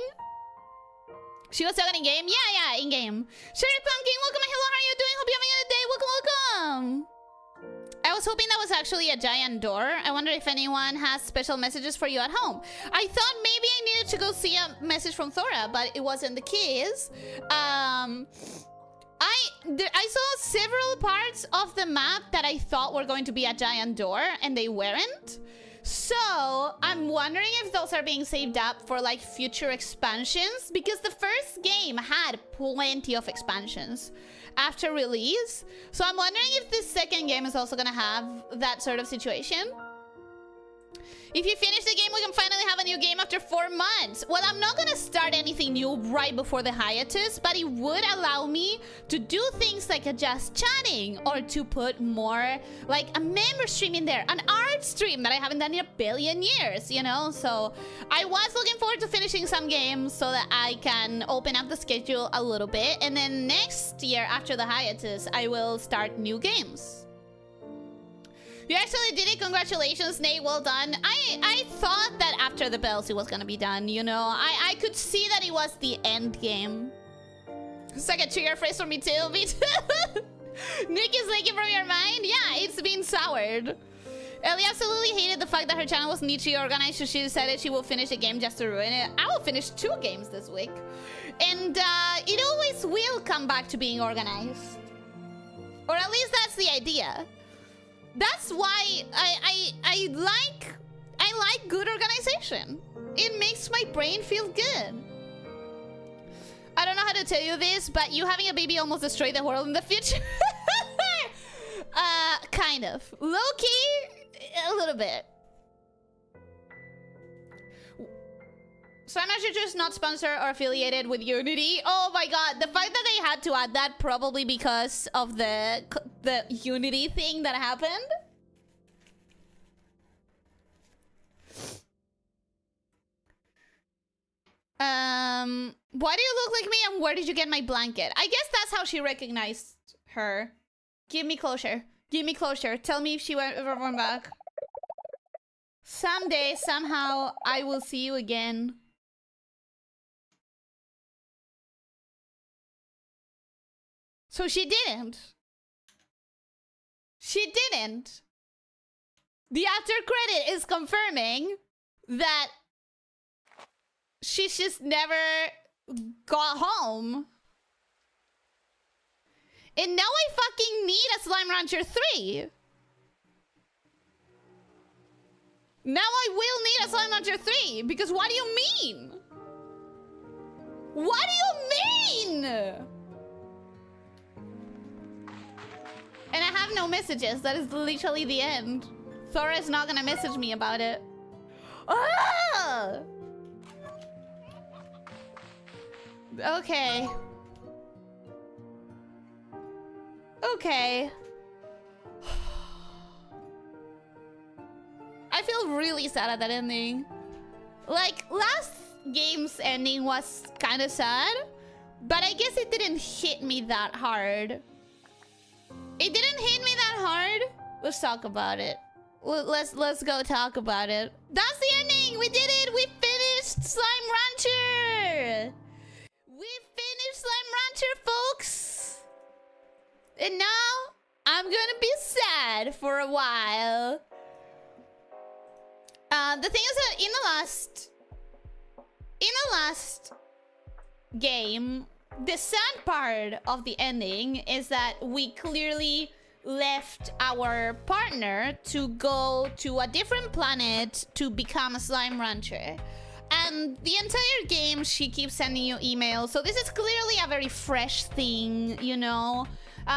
She was talking in game? Yeah, in game. Sherry Pumpkin, welcome and hello, how are you doing? Hope you're having a good day. Welcome. I was hoping that was actually a giant door. I wonder if anyone has special messages for you at home. I thought maybe I needed to go see a message from Thora, but it wasn't the case. I saw several parts of the map that I thought were going to be a giant door, and they weren't. So, I'm wondering if those are being saved up for, like, future expansions. Because the first game had plenty of expansions after release. So, I'm wondering if this second game is also gonna have that sort of situation. If you finish the game, we can finally have a new game after 4 months. Well, I'm not gonna start anything new right before the hiatus, but it would allow me to do things like a just chatting, or to put more, like, a member stream in there, an art stream that I haven't done in a billion years, you know? So I was looking forward to finishing some games so that I can open up the schedule a little bit, and then next year after the hiatus, I will start new games. You actually did it. Congratulations, Nate. Well done. I thought that after the bells it was gonna be done, you know. I could see that it was the end game. It's like a trigger phrase for me too. Me too. Nick is leaking from your mind? Yeah, it's been soured. Ellie absolutely hated the fact that her channel was neatly organized, so she decided she will finish a game just to ruin it. I will finish 2 games this week. And it always will come back to being organized. Or at least that's the idea. That's why I like good organization. It makes my brain feel good. I don't know how to tell you this, but you having a baby almost destroyed the world in the future. Kind of. Low-key, a little bit. So I'm actually just not sponsored or affiliated with Unity. Oh my god, the fact that they had to add that probably because of the Unity thing that happened. Why do you look like me and where did you get my blanket? I guess that's how she recognized her. Give me closure. Give me closure. Tell me if she ever went back. Someday, somehow, I will see you again. So she didn't. She didn't. The after credit is confirming that she's just never got home. And now I fucking need a Slime Rancher 3. Now I will need a Slime Rancher 3. Because what do you mean? What do you mean? And I have no messages. That is literally the end. Thora is not gonna message me about it. Ah! Okay. Okay. I feel really sad at that ending. Like, last game's ending was kind of sad, but I guess it didn't hit me that hard. It didn't hit me that hard. Let's talk about it. Let's go talk about it. That's the ending. We did it. We finished Slime Rancher. We finished Slime Rancher, folks. And now I'm gonna be sad for a while. The thing is that in the last game, the sad part of the ending is that we clearly left our partner to go to a different planet to become a Slime Rancher. And the entire game, she keeps sending you emails. So this is clearly a very fresh thing, you know?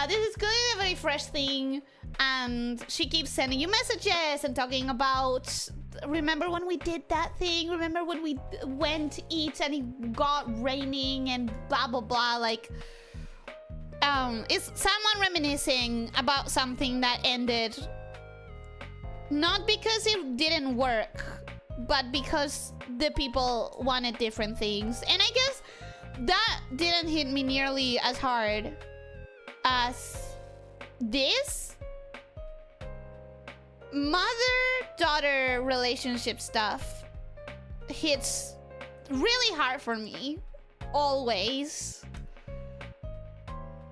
This is clearly a very fresh thing. And she keeps sending you messages and talking about... Remember when we did that thing? Remember when we went to eat and it got raining and blah, blah, blah. Like... It's someone reminiscing about something that ended... Not because it didn't work, but because the people wanted different things. And I guess that didn't hit me nearly as hard as this. Mother-daughter relationship stuff hits really hard for me. Always.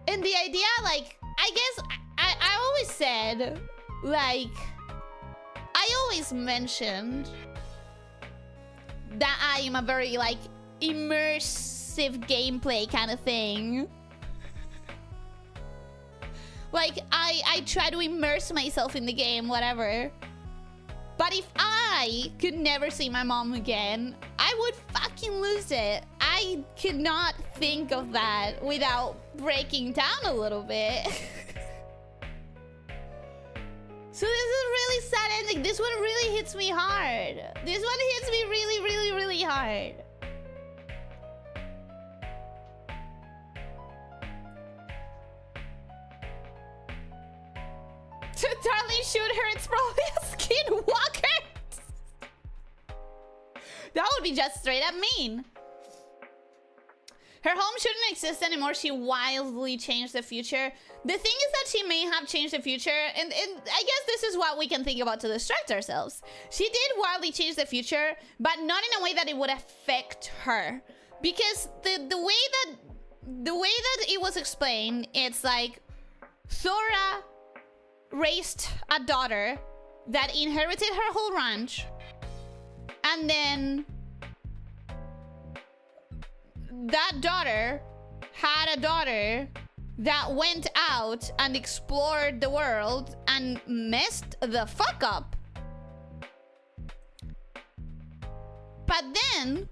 And the idea, like, I guess I always said, like, I always mentioned that I am a very, like, immersive gameplay kind of thing. Like, I try to immerse myself in the game, whatever. But if I could never see my mom again, I would fucking lose it. I could not think of that without breaking down a little bit. So this is a really sad ending. This one really hits me hard. This one hits me really, really, really hard. Darling, shoot her. It's probably a skinwalker. That would be just straight up mean. Her home shouldn't exist anymore. She wildly changed the future. The thing is that she may have changed the future, and I guess this is what we can think about to distract ourselves. She did wildly change the future, but not in a way that it would affect her. Because the way that it was explained, it's like Thora raised a daughter that inherited her whole ranch, and then that daughter had a daughter that went out and explored the world and messed the fuck up. But then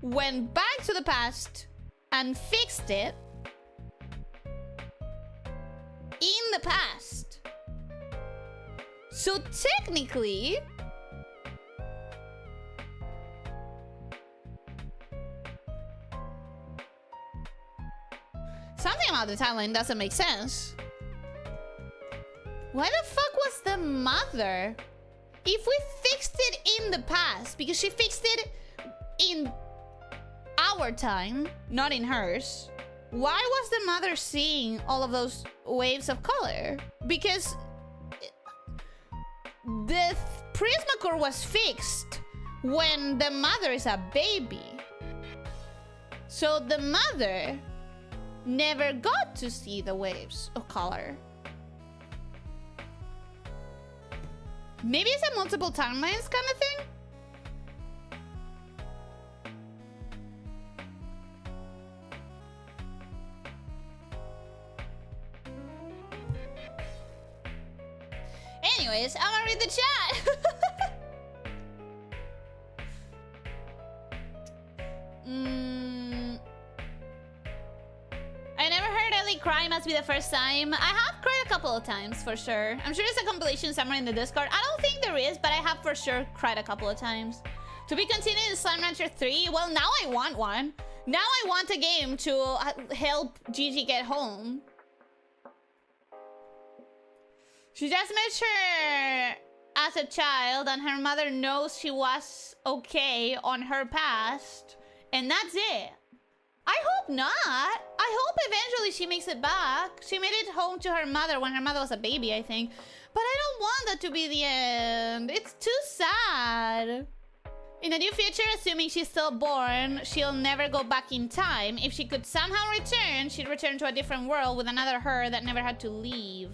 went back to the past and fixed it in the past. So technically, something about the timeline doesn't make sense. Why the fuck was the mother? If we fixed it in the past, because she fixed it in our time, not in hers, why was the mother seeing all of those waves of color? Because the Prismacore was fixed when the mother is a baby. So the mother never got to see the waves of color. Maybe it's a multiple timelines kind of thing? Anyways, I'm gonna read the chat. I never heard Ellie cry, must be the first time. I have cried a couple of times for sure. I'm sure there's a compilation somewhere in the Discord. I don't think there is, but I have for sure cried a couple of times. To be continued in Slime Rancher 3? Well, now I want one. Now I want a game to help Gigi get home. She just met her as a child and her mother knows she was okay on her past. And that's it. I hope not. I hope eventually she makes it back. She made it home to her mother when her mother was a baby, I think. But I don't want that to be the end. It's too sad. In the near future, assuming she's still born, she'll never go back in time. If she could somehow return, she'd return to a different world with another her that never had to leave.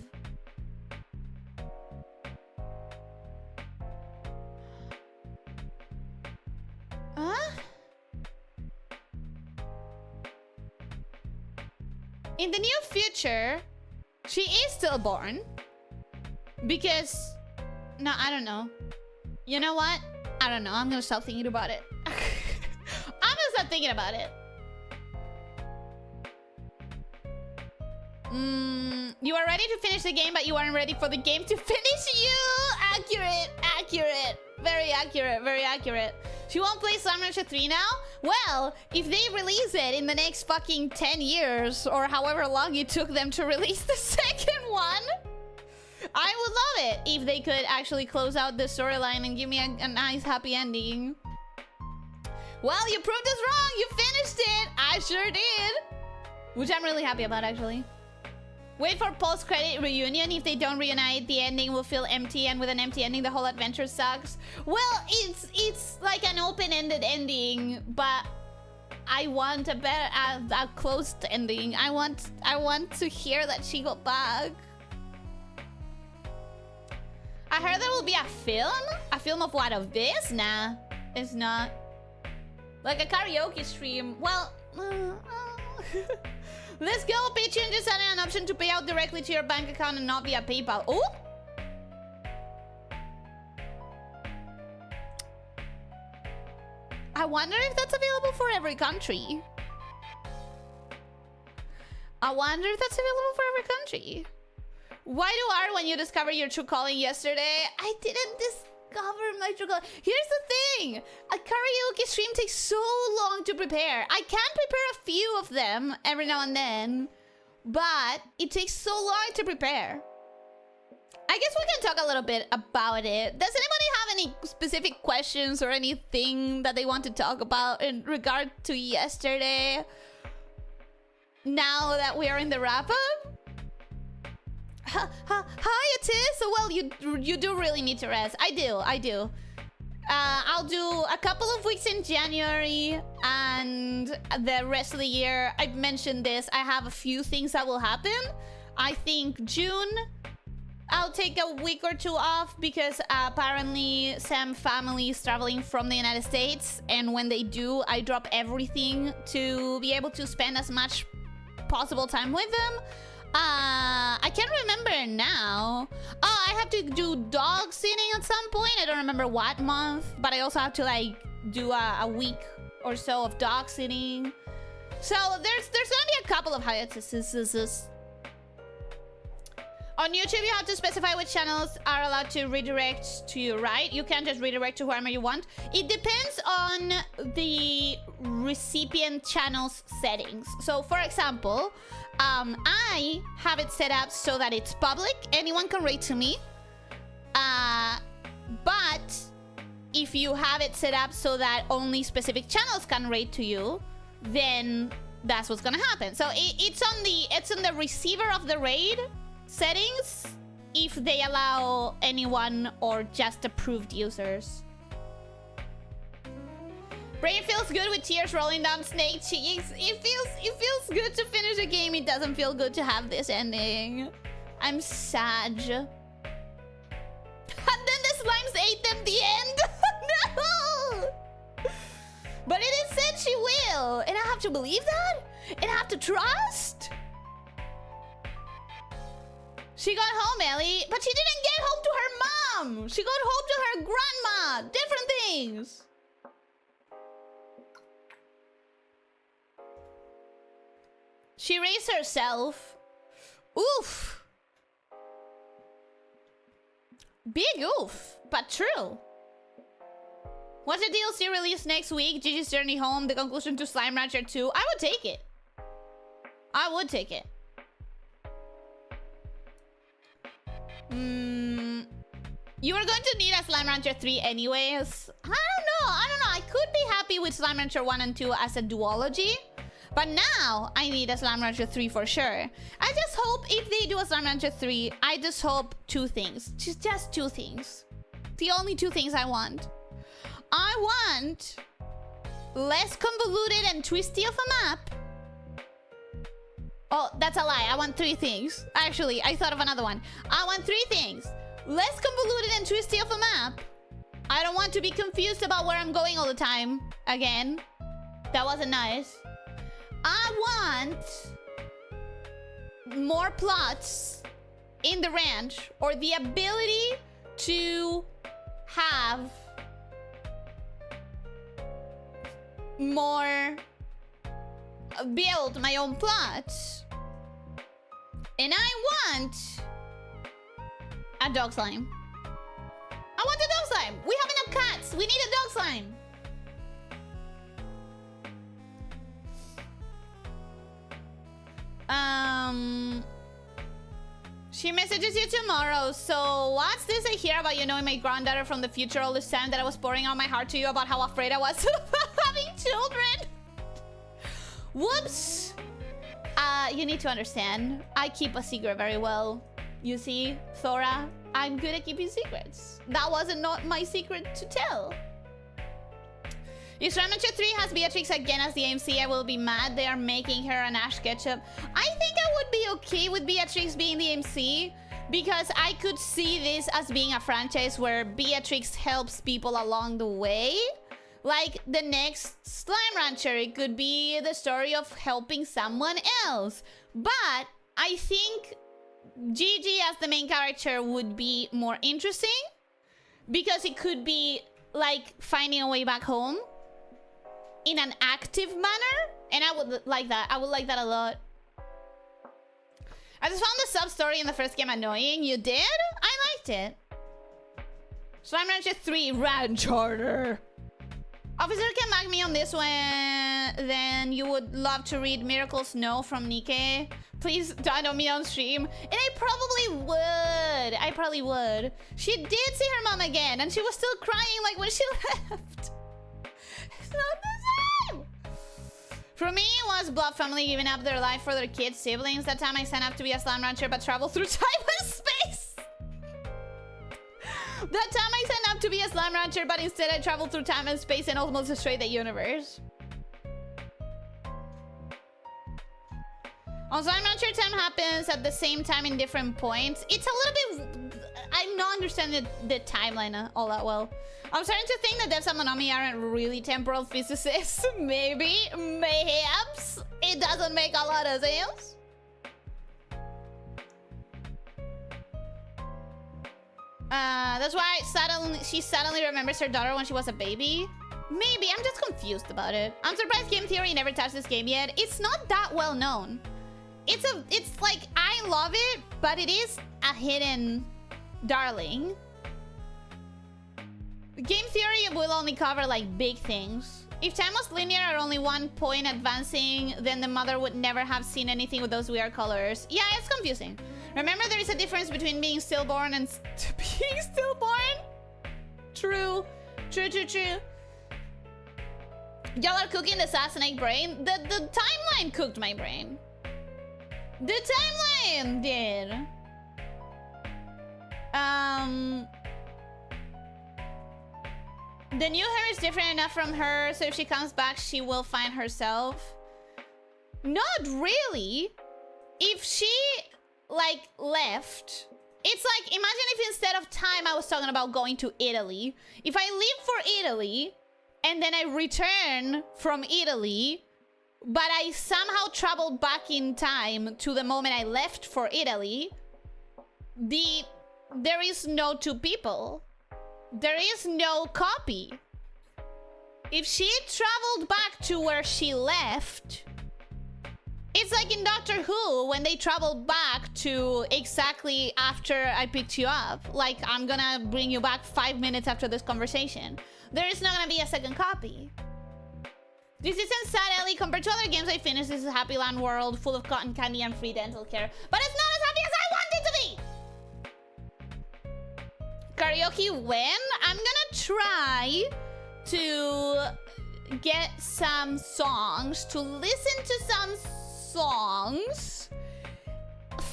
Huh? In the near future, she is still born. Because... No, I don't know. You know what? I don't know. I'm gonna stop thinking about it. I'm gonna stop thinking about it. You are ready to finish the game, but you aren't ready for the game to finish you. Accurate, accurate. Very accurate, very accurate. She won't play Slime Rancher 3 now? Well, if they release it in the next fucking 10 years, or however long it took them to release the second one, I would love it if they could actually close out the storyline and give me a nice happy ending. Well, you proved us wrong. You finished it. I sure did. Which I'm really happy about, actually. Wait for post-credit reunion. If they don't reunite, the ending will feel empty, and with an empty ending, the whole adventure sucks. Well, it's like an open-ended ending, but I want a better, a closed ending. I want to hear that she got back. I heard there will be a film? A film of what? Of this? Nah, it's not. Like a karaoke stream. Well, let's go. Patreon just added an option to pay out directly to your bank account and not via PayPal. Oh! I wonder if that's available for every country. I wonder if that's available for every country. Why do R when you discover your true calling yesterday? I didn't discover my true calling. Here's the thing. A karaoke stream takes so long to prepare. I can prepare a few of them every now and then, but it takes so long to prepare. I guess we can talk a little bit about it. Does anybody have any specific questions or anything that they want to talk about in regard to yesterday? Now that we are in the wrap-up? Hi, it is. So, well, you do really need to rest. I do. I'll do a couple of weeks in January and the rest of the year. I've mentioned this. I have a few things that will happen. I think June, I'll take a week or two off because apparently some family is traveling from the United States, and when they do, I drop everything to be able to spend as much possible time with them. I can't remember now. Oh, I have to do dog sitting at some point. I don't remember what month, but I also have to like do a week or so of dog sitting. So there's gonna be a couple of hiatuses. On YouTube, you have to specify which channels are allowed to redirect to you, right? You can't just redirect to whoever you want. It depends on the recipient channel's settings. So, for example, I have it set up so that it's public. Anyone can rate to me. But if you have it set up so that only specific channels can rate to you, then that's what's gonna happen. So it's on the receiver of the raid settings if they allow anyone or just approved users. Brain feels good with tears rolling down snake cheeks. It feels good to finish a game. It doesn't feel good to have this ending. I'm sad. And then the slimes ate them the end. No! But it is said she will. And I have to believe that? And I have to trust? She got home, Ellie, but she didn't get home to her mom. She got home to her grandma. Different things. She raised herself. Oof. Big oof, but true. What's the DLC release next week? Gigi's Journey Home, the conclusion to Slime Rancher 2. I would take it. I would take it. You are going to need a Slime Rancher 3 anyways. I don't know. I could be happy with Slime Rancher 1 and 2 as a duology. But now, I need a Slime Rancher 3 for sure. I just hope if they do a Slime Rancher 3, I just hope two things. Just two things. The only two things I want. I want less convoluted and twisty of a map. Oh, that's a lie. I want three things. Actually, I thought of another one. I want three things. Less convoluted and twisty of a map. I don't want to be confused about where I'm going all the time. Again. That wasn't nice. I want more plots in the ranch, or the ability to have more build my own plots. And I want a dog slime. I want a dog slime. We have enough cats. We need a dog slime. She messages you tomorrow. So what's this I hear about you knowing my granddaughter from the future all this time, that I was pouring out my heart to you about how afraid I was of having children? Whoops. You need to understand, I keep a secret very well. You see, Thora, I'm good at keeping secrets. That wasn't not my secret to tell. If Slime Rancher 3 has Beatrix again as the AMC, I will be mad. They are making her an Ash Ketchum. I think I would be okay with Beatrix being the AMC, because I could see this as being a franchise where Beatrix helps people along the way. Like the next Slime Rancher, it could be the story of helping someone else. But I think Gigi as the main character would be more interesting, because it could be like finding a way back home in an active manner, and I would like that. I would like that a lot. I just found the sub-story in the first game annoying. You did? I liked it. Slime Rancher 3 Ranch Harder. Officer can mag me on this one. Then you would love to read Miracle Snow from Nikke. Please don't on me on stream. And I probably would. I probably would. She did see her mom again, and she was still crying like when she left. It's not the same. For me, it was Blob family giving up their life for their kids' siblings. That time I signed up to be a Slime Rancher but traveled through time and space. That time I signed up to be a Slime Rancher, but instead I traveled through time and space and almost destroyed the universe. Also, I'm not sure time happens at the same time in different points. It's a little bit... I'm not understanding the timeline all that well. I'm starting to think that devs at Monomi aren't really temporal physicists. Maybe. Mayhaps. It doesn't make a lot of sense. That's why she suddenly remembers her daughter when she was a baby. Maybe. I'm just confused about it. I'm surprised Game Theory never touched this game yet. It's not that well known. It's like, I love it, but it is a hidden darling. Game Theory will only cover like big things. If time was linear or only 1 point advancing, then the mother would never have seen anything with those weird colors. Yeah, it's confusing. Remember, there is a difference between being stillborn and being stillborn? True. True, true, true. Y'all are cooking the assassinate brain? The timeline cooked my brain. The timeline did. The new her is different enough from her, so if she comes back, she will find herself. Not really. If she, like, left... It's like, imagine if instead of time, I was talking about going to Italy. If I leave for Italy, and then I return from Italy, but I somehow traveled back in time to the moment I left for Italy, there is no two people. There is no copy. If she traveled back to where she left, it's like in Doctor Who when they traveled back to exactly after I picked you up. Like, I'm gonna bring you back 5 minutes after this conversation. There is not gonna be a second copy. This isn't sad, Ellie. Compared to other games I finished, this is a happy land world full of cotton candy and free dental care. But it's not as happy as I want it to be! Karaoke when? I'm gonna try to get some songs, to listen to some songs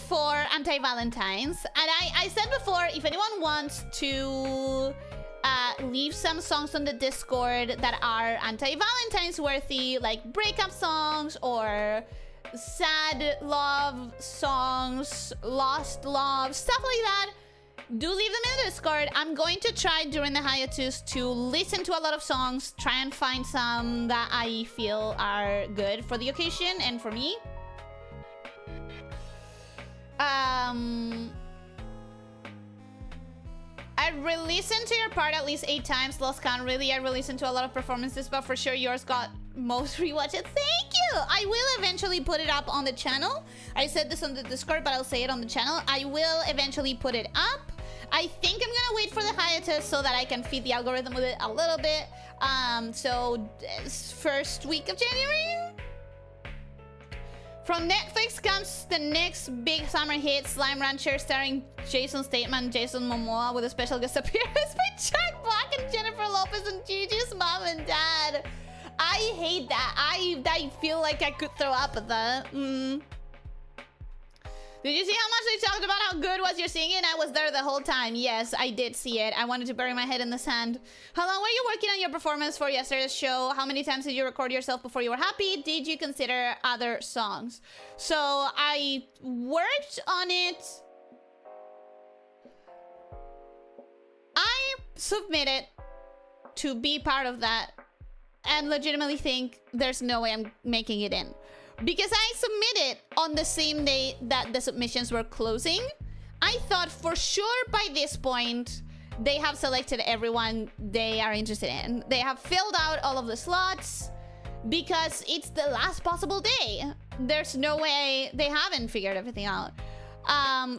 for anti-Valentine's. And I said before, if anyone wants to leave some songs on the Discord that are anti-Valentine's worthy, like breakup songs or sad love songs, lost love, stuff like that, do leave them in the Discord. I'm going to try during the hiatus to listen to a lot of songs, try and find some that I feel are good for the occasion and for me. I re-listened to your part at least 8 times. Lost count, really. I re-listened to a lot of performances, but for sure yours got most rewatched. Thank you! I will eventually put it up on the channel. I said this on the Discord, but I'll say it on the channel. I will eventually put it up. I think I'm gonna wait for the hiatus so that I can feed the algorithm with it a little bit. So first week of January? From Netflix comes the next big summer hit, Slime Rancher, starring Jason Statham, Jason Momoa, with a special guest appearance by Jack Black and Jennifer Lopez and Gigi's mom and dad. I hate that. I feel like I could throw up at that. Did you see how much they talked about how good was your singing? I was there the whole time. Yes, I did see it. I wanted to bury my head in the sand. How long were you working on your performance for yesterday's show? How many times did you record yourself before you were happy? Did you consider other songs? So I worked on it. I submitted to be part of that and legitimately think there's no way I'm making it in. Because I submitted on the same day that the submissions were closing. I thought for sure by this point, they have selected everyone they are interested in. They have filled out all of the slots because it's the last possible day. There's no way they haven't figured everything out.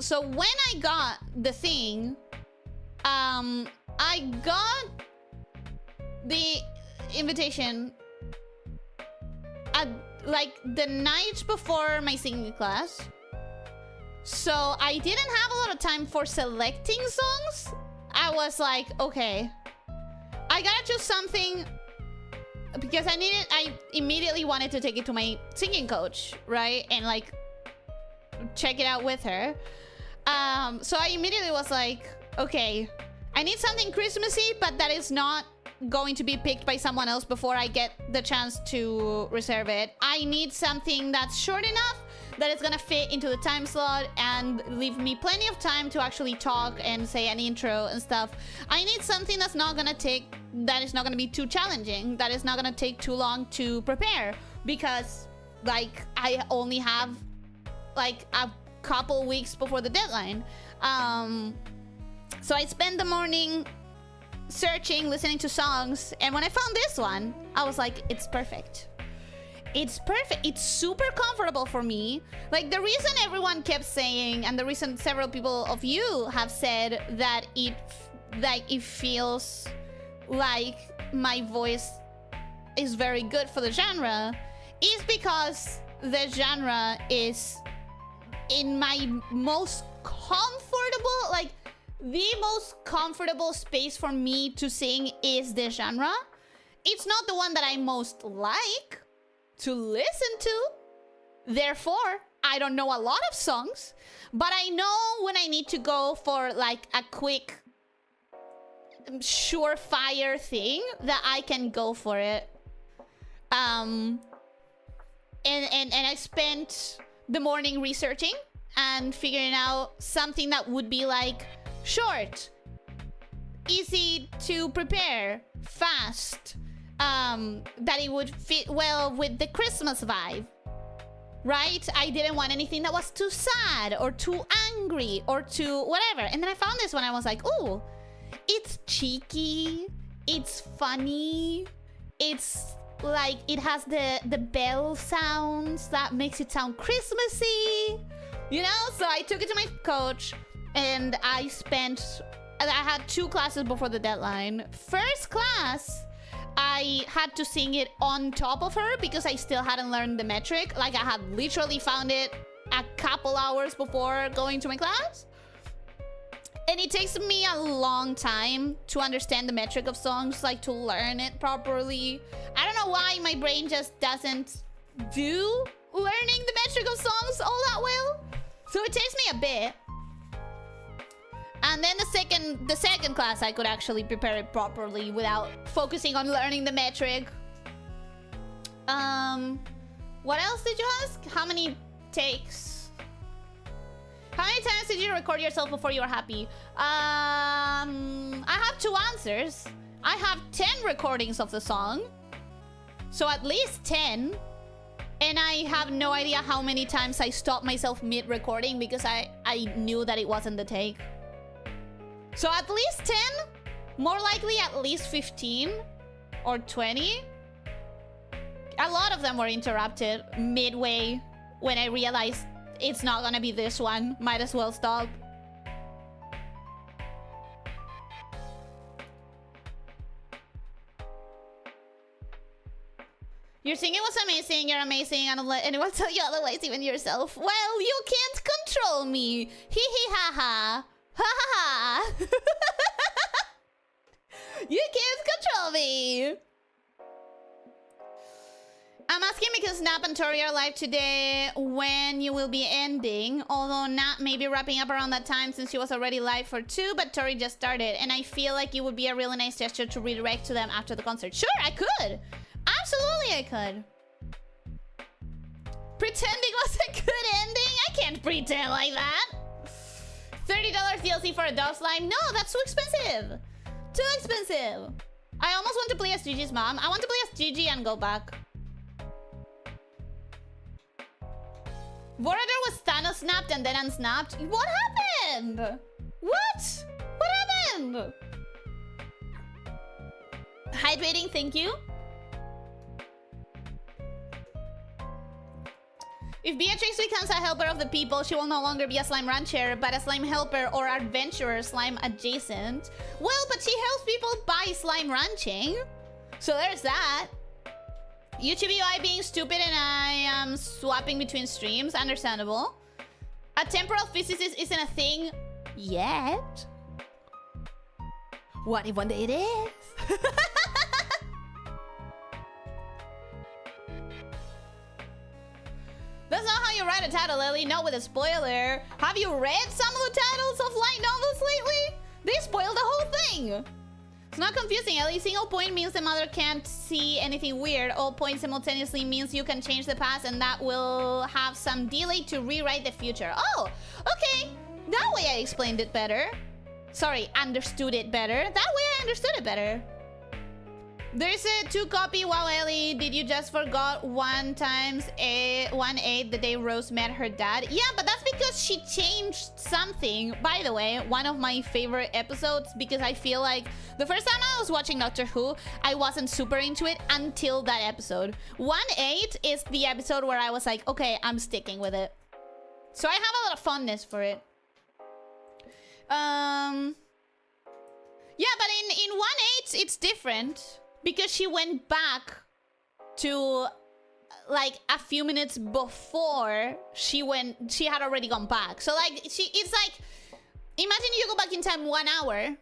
So when I got the thing, I got the invitation at like the night before my singing class. So I didn't have a lot of time for selecting songs. I was like, okay, I gotta choose something because I immediately wanted to take it to my singing coach, right? And like check it out with her. So I immediately was like, okay, I need something Christmassy, but that is not going to be picked by someone else before I get the chance to reserve it. I need something that's short enough that is gonna fit into the time slot and leave me plenty of time to actually talk and say an intro and stuff. I need something that's not gonna take, that is not gonna be too challenging, that is not gonna take too long to prepare, because like I only have like a couple weeks before the deadline. So I spent the morning searching, listening to songs, and when I found this one, I was like, it's perfect. It's perfect. It's super comfortable for me. Like, the reason everyone kept saying, and the reason several people of you have said that it feels like my voice is very good for the genre, is because the genre is in my most comfortable, like, the most comfortable space for me to sing is this genre. It's not the one that I most like to listen to. Therefore, I don't know a lot of songs, but I know when I need to go for like a quick, surefire thing that I can go for it. And I spent the morning researching and figuring out something that would be like short, easy to prepare, fast, that it would fit well with the Christmas vibe, right? I didn't want anything that was too sad or too angry or too whatever. And then I found this one. I was like, ooh, it's cheeky, it's funny, it's like it has the bell sounds that makes it sound Christmassy, you know? So I took it to my coach, and I had 2 classes before the deadline. First class, I had to sing it on top of her because I still hadn't learned the metric. Like, I had literally found it a couple hours before going to my class. And it takes me a long time to understand the metric of songs, like to learn it properly. I don't know why my brain just doesn't do learning the metric of songs all that well. So it takes me a bit. And then the second class, I could actually prepare it properly without focusing on learning the metric. What else did you ask? How many takes? How many times did you record yourself before you were happy? I have 2 answers. I have 10 recordings of the song. So at least 10. And I have no idea how many times I stopped myself mid-recording because I knew that it wasn't the take. So at least 10, more likely at least 15 or 20. A lot of them were interrupted midway when I realized it's not gonna be this one. Might as well stop. Your singing was amazing, you're amazing, and don't let anyone tell you otherwise, even yourself. Well, you can't control me. Hee hee ha ha. Ha ha ha! You can't control me! I'm asking because Snap and Tori are live today when you will be ending. Although Nat may be wrapping up around that time since she was already live for 2, but Tori just started. And I feel like it would be a really nice gesture to redirect to them after the concert. Sure, I could! Absolutely I could! Pretending was a good ending? I can't pretend like that! $30 DLC for a dog slime? No, that's too expensive. Too expensive. I almost want to play as Gigi's mom. I want to play as Gigi and go back. Vorador was Thanos snapped and then unsnapped. What happened? What? What happened? Hydrating, thank you. If Beatrix becomes a helper of the people, she will no longer be a slime rancher, but a slime helper or adventurer slime adjacent. Well, but she helps people by slime ranching. So there's that. YouTube UI being stupid and I am swapping between streams. Understandable. A temporal physicist isn't a thing yet. What if one day it is? That's not how you write a title, Lily. Not with a spoiler. Have you read some of the titles of light novels lately? They spoil the whole thing. It's not confusing, Ellie. Single point means the mother can't see anything weird. All points simultaneously means you can change the past and that will have some delay to rewrite the future. Oh, okay. That way I explained it better. Sorry, understood it better. That way I understood it better. There's a 2 copy. Wow, Ellie, did you just forgot 1 times 1/8 the day Rose met her dad? Yeah, but that's because she changed something. By the way, one of my favorite episodes, because I feel like the first time I was watching Doctor Who, I wasn't super into it until that episode. 1/8 is the episode where I was like, okay, I'm sticking with it. So I have a lot of fondness for it. Yeah, but in 1/8 it's different. Because she went back to like a few minutes before she had already gone back. So like it's like, imagine you go back in time 1 hour,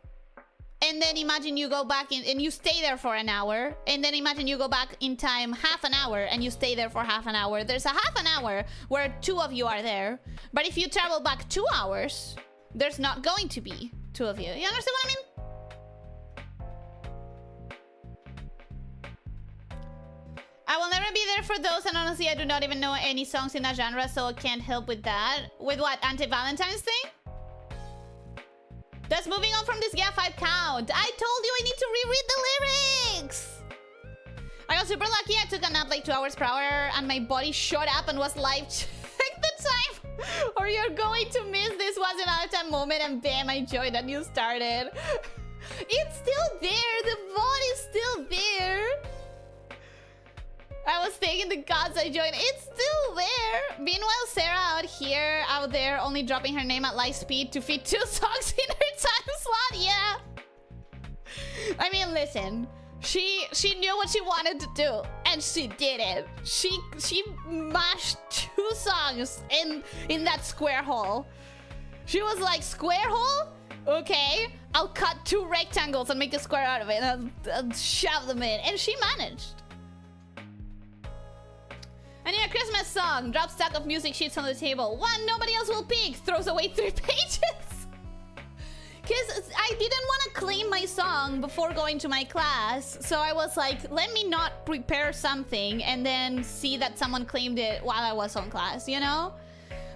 and then imagine you go back in and you stay there for an hour, and then imagine you go back in time half an hour and you stay there for half an hour. There's a half an hour where 2 of you are there, but if you travel back 2 hours, there's not going to be 2 of you. You understand what I mean? I will never be there for those, and honestly, I do not even know any songs in that genre, so I can't help with that. With what? Anti-Valentine's thing? That's moving on from this GA 5 count. I told you I need to reread the lyrics! I got super lucky. I took a nap like 2 hours per hour, and my body shot up and was live. Check the time, or you're going to miss this was an out-of-time moment, and bam, I joined and you started. It's still there. The VOD is still there. I was taking the gods, I joined. It's still there. Meanwhile, Sarah out there, only dropping her name at light speed to fit 2 songs in her time slot. Yeah. I mean, listen. She knew what she wanted to do, and she did it. She mashed 2 songs in that square hole. She was like, square hole? Okay, I'll cut 2 rectangles and make a square out of it, and I'll shove them in. And she managed. I need a Christmas song. Drop stack of music sheets on the table. 1 nobody else will pick. Throws away 3 pages. Because I didn't want to claim my song before going to my class. So I was like, let me not prepare something and then see that someone claimed it while I was on class, you know?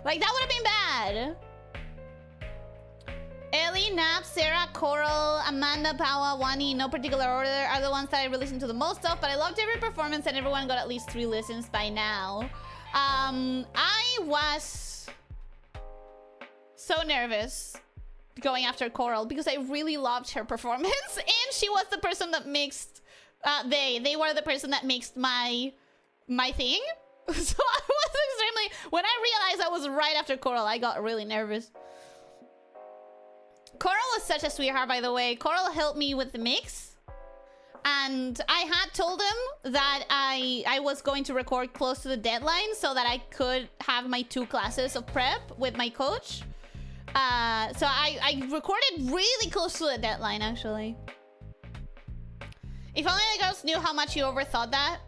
Like, that would have been bad. Ellie, Nap, Sarah, Coral, Amanda, Paula, Wani, no particular order, are the ones that I re-listened to the most of, but I loved every performance and everyone got at least 3 listens by now. I was so nervous going after Coral because I really loved her performance, and she was the person that mixed, they were the person that mixed my thing. So I was extremely, when I realized I was right after Coral, I got really nervous. Coral was such a sweetheart, by the way. Coral helped me with the mix. And I had told him that I was going to record close to the deadline so that I could have my 2 classes of prep with my coach. So I recorded really close to the deadline, actually. If only the girls knew how much you overthought that.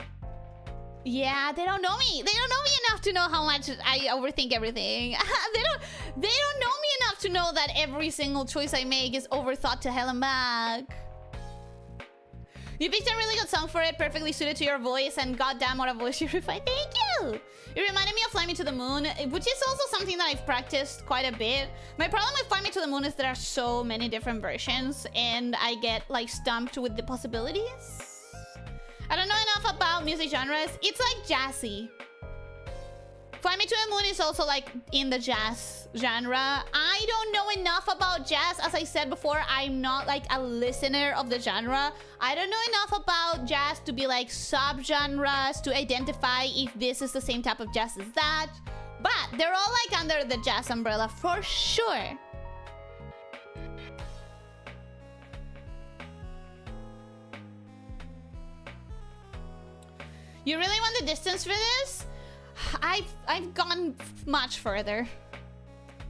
Yeah, they don't know me. They don't know me enough to know how much I overthink everything. They don't know me enough to know that every single choice I make is overthought to hell and back. You picked a really good song for it, perfectly suited to your voice, and goddamn what a voice you refined. Thank you! It reminded me of Fly Me to the Moon, which is also something that I've practiced quite a bit. My problem with Fly Me to the Moon is there are so many different versions, and I get like stumped with the possibilities. I don't know enough about music genres. It's like jazzy. Fly Me to the Moon is also like in the jazz genre. I don't know enough about jazz. As I said before, I'm not like a listener of the genre. I don't know enough about jazz to be like sub-genres to identify if this is the same type of jazz as that. But they're all like under the jazz umbrella for sure. You really want the distance for this? I've gone much further.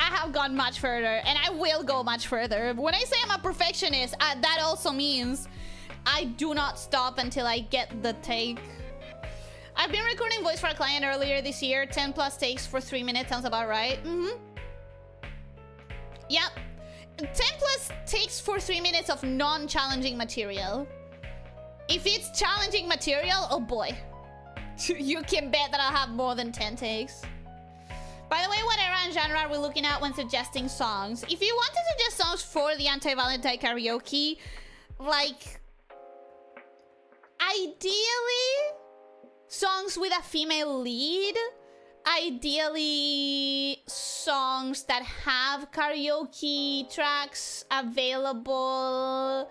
I have gone much further, and I will go much further. When I say I'm a perfectionist, that also means I do not stop until I get the take. I've been recording voice for a client earlier this year. 10 plus takes for 3 minutes sounds about right. Yep. 10 plus takes for 3 minutes of non-challenging material. If it's challenging material, oh boy. You can bet that I'll have more than 10 takes. By the way, what era and genre are we looking at when suggesting songs? If you want to suggest songs for the anti-Valentine karaoke, like... ideally, songs with a female lead. Ideally, songs that have karaoke tracks available.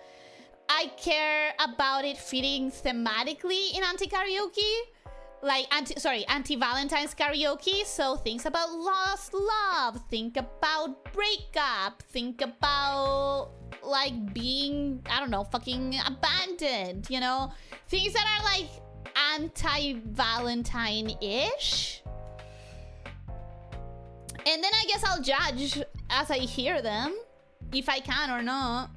I care about it fitting thematically in anti-karaoke. Like, anti-Valentine's karaoke. So things about lost love. Think about breakup. Think about, like, being, I don't know, fucking abandoned, you know? Things that are, like, anti-Valentine-ish. And then I guess I'll judge as I hear them. If I can or not.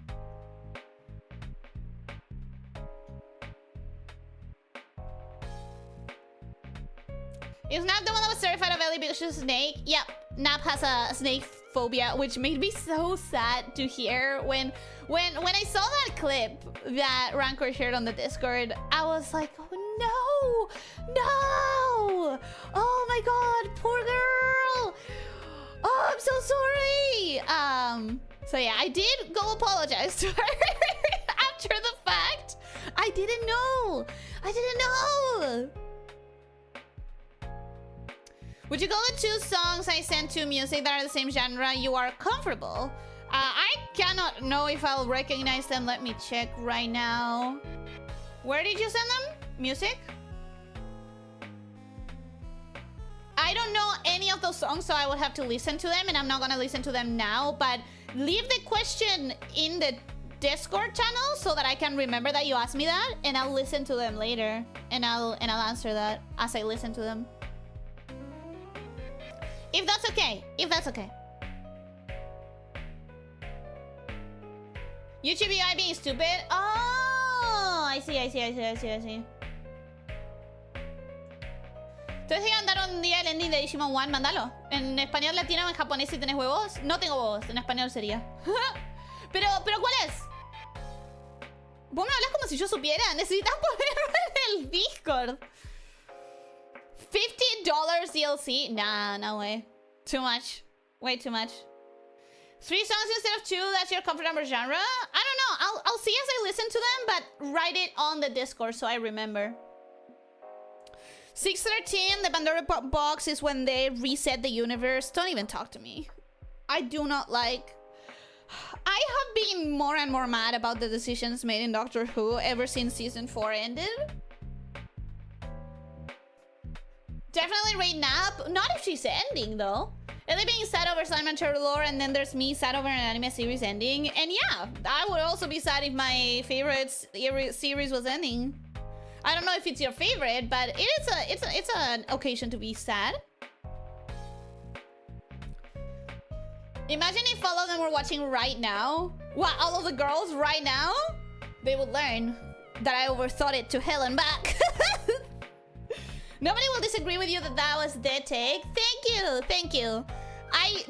Is Nap the one that was terrified of Ellie because she's a snake? Yep, Nap has a snake phobia, which made me so sad to hear. When I saw that clip that Rancor shared on the Discord, I was like, oh no! No! Oh my god, poor girl! Oh, I'm so sorry! So yeah, I did go apologize to her after the fact. I didn't know! I didn't know! Would you go with 2 songs I sent to music that are the same genre you are comfortable? I cannot know if I'll recognize them. Let me check right now. Where did you send them? Music? I don't know any of those songs, so I would have to listen to them, and I'm not gonna listen to them now, but leave the question in the Discord channel so that I can remember that you asked me that, and I'll listen to them later, and I'll answer that as I listen to them. If that's okay. If that's okay. YouTube UI being stupid. Oh, I see. Entonces si mandaron un día el ending de Digimon One, mándalo. En español latino o en japonés si tenés huevos. No tengo huevos, en español sería. pero ¿cuál es? Vos me hablas como si yo supiera. Necesitas ponerlo en el Discord. $50 DLC? Nah, no way. Too much. Way too much. 3 songs instead of 2, that's your comfort number genre? I don't know. I'll see as I listen to them, but write it on the Discord so I remember. 613, the Pandora box is when they reset the universe. Don't even talk to me. I do not like... I have been more and more mad about the decisions made in Doctor Who ever since season 4 ended. Definitely rate Nap. Not if she's ending, though. Ellie being sad over Simon Lore, and then there's me sad over an anime series ending. And yeah, I would also be sad if my favorite series was ending. I don't know if it's your favorite, but it's an occasion to be sad. Imagine if all of them were watching right now. What, all of the girls right now? They would learn that I overthought it to hell and back. Nobody will disagree with you that that was their take. Thank you. I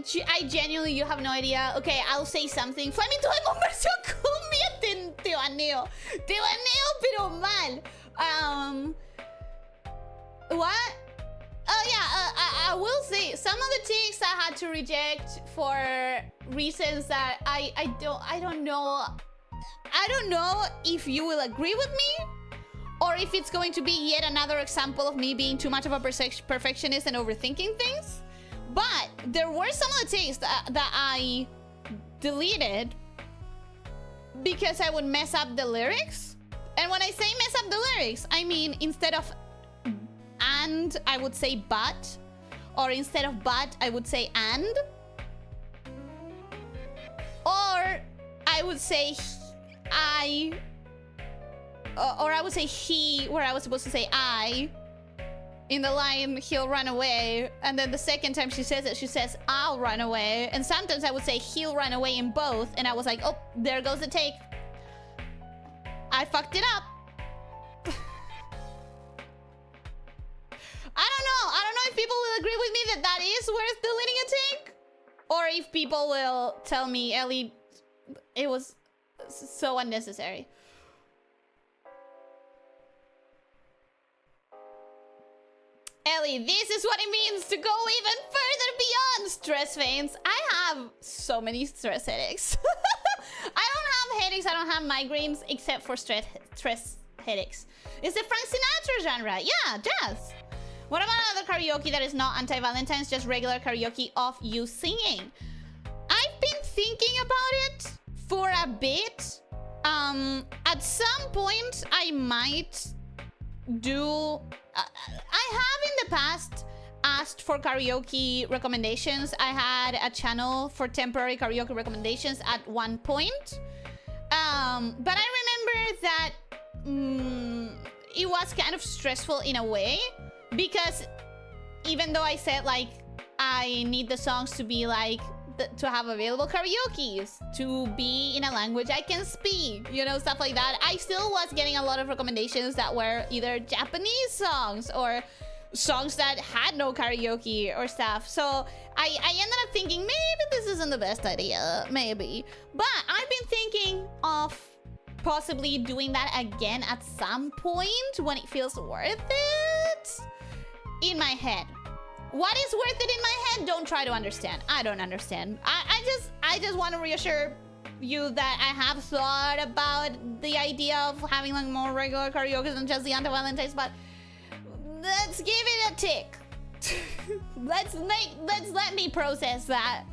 genuinely, you have no idea. Okay, I'll say something. Flaming en conversión cumbia, te baneo. Te baneo, pero mal. What? Oh yeah, I will say some of the takes I had to reject for reasons that I don't know. I don't know if you will agree with me, or if it's going to be yet another example of me being too much of a perfectionist and overthinking things. But there were some of the takes that I deleted because I would mess up the lyrics. And when I say mess up the lyrics, I mean instead of and, I would say but. Or instead of but, I would say and. Or I would say I. Or I would say he, where I was supposed to say I. In the line, he'll run away. And then the second time she says it, she says, I'll run away. And sometimes I would say he'll run away in both. And I was like, oh, there goes the take. I fucked it up. I don't know if people will agree with me that that is worth deleting a take. Or if people will tell me, Ellie, It was so unnecessary. Ellie, this is what it means to go even further beyond stress veins. I have so many stress headaches. I don't have headaches, I don't have migraines, except for stress headaches. It's the Frank Sinatra genre. Yeah, jazz. What about another karaoke that is not anti-Valentine's, just regular karaoke of you singing? I've been thinking about it for a bit. At some point, I might do... I have in the past asked for karaoke recommendations. I had a channel for temporary karaoke recommendations at one point. But I remember that it was kind of stressful in a way, because even though I said like I need the songs to be like to have available karaoke's, to be in a language I can speak, you know, stuff like that, I still was getting a lot of recommendations that were either Japanese songs or songs that had no karaoke or stuff. So I ended up thinking maybe this isn't the best idea, maybe. But I've been thinking of possibly doing that again at some point when it feels worth it in my head. What is worth it in my head? Don't try to understand. I don't understand. I just want to reassure you that I have thought about the idea of having like more regular karaoke than just the anti-Valentine's, but let's give it a tick. let me process that.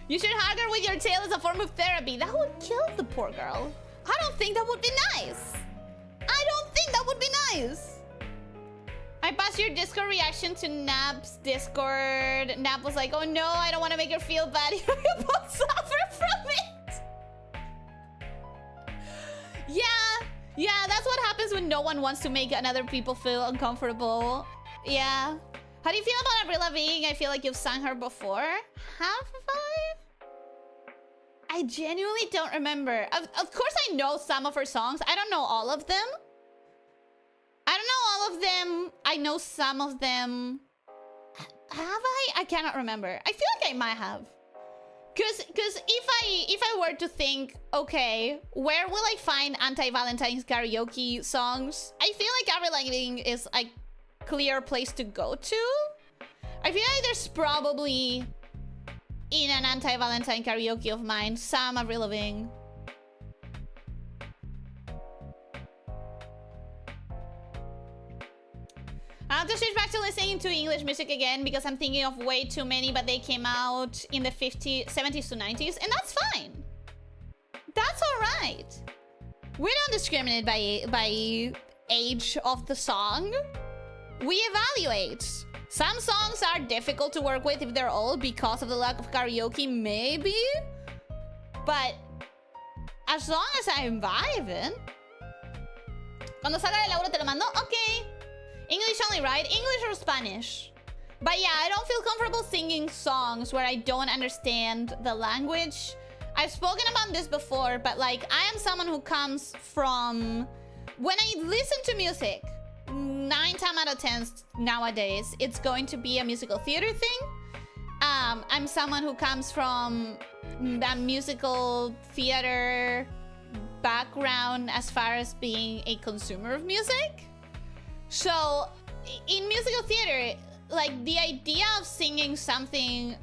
You should hug her with your tail as a form of therapy. That would kill the poor girl. I don't think that would be nice. I don't think that would be nice. I passed your Discord reaction to Nap's Discord. Nap was like, oh no, I don't want to make her feel bad. You both suffer from it. Yeah, that's what happens when no one wants to make other people feel uncomfortable. Yeah. How do you feel about Avril Lavigne? I feel like you've sung her before. Have I? I genuinely don't remember. Of course I know some of her songs. I don't know all of them. I don't know all of them. I know some of them. Have I? I cannot remember. I feel like I might have. Cause if I were to think, okay, where will I find anti-Valentine's karaoke songs? I feel like Avril Lavigne is a clear place to go to. I feel like there's probably in an anti-Valentine karaoke of mine some Avril Lavigne. I have to switch back to listening to English music again because I'm thinking of way too many, but they came out in the 70s to 90s, and that's fine. That's all right. We don't discriminate by age of the song. We evaluate. Some songs are difficult to work with if they're old because of the lack of karaoke, maybe. But as long as I'm vibing. Cuando salga de Laura te lo mando. Okay. English only, right? English or Spanish? But yeah, I don't feel comfortable singing songs where I don't understand the language. I've spoken about this before, but like, I am someone who comes from... When I listen to music, 9 times out of 10 nowadays, it's going to be a musical theater thing. I'm someone who comes from that musical theater background as far as being a consumer of music. So, in musical theater, like, the idea of singing something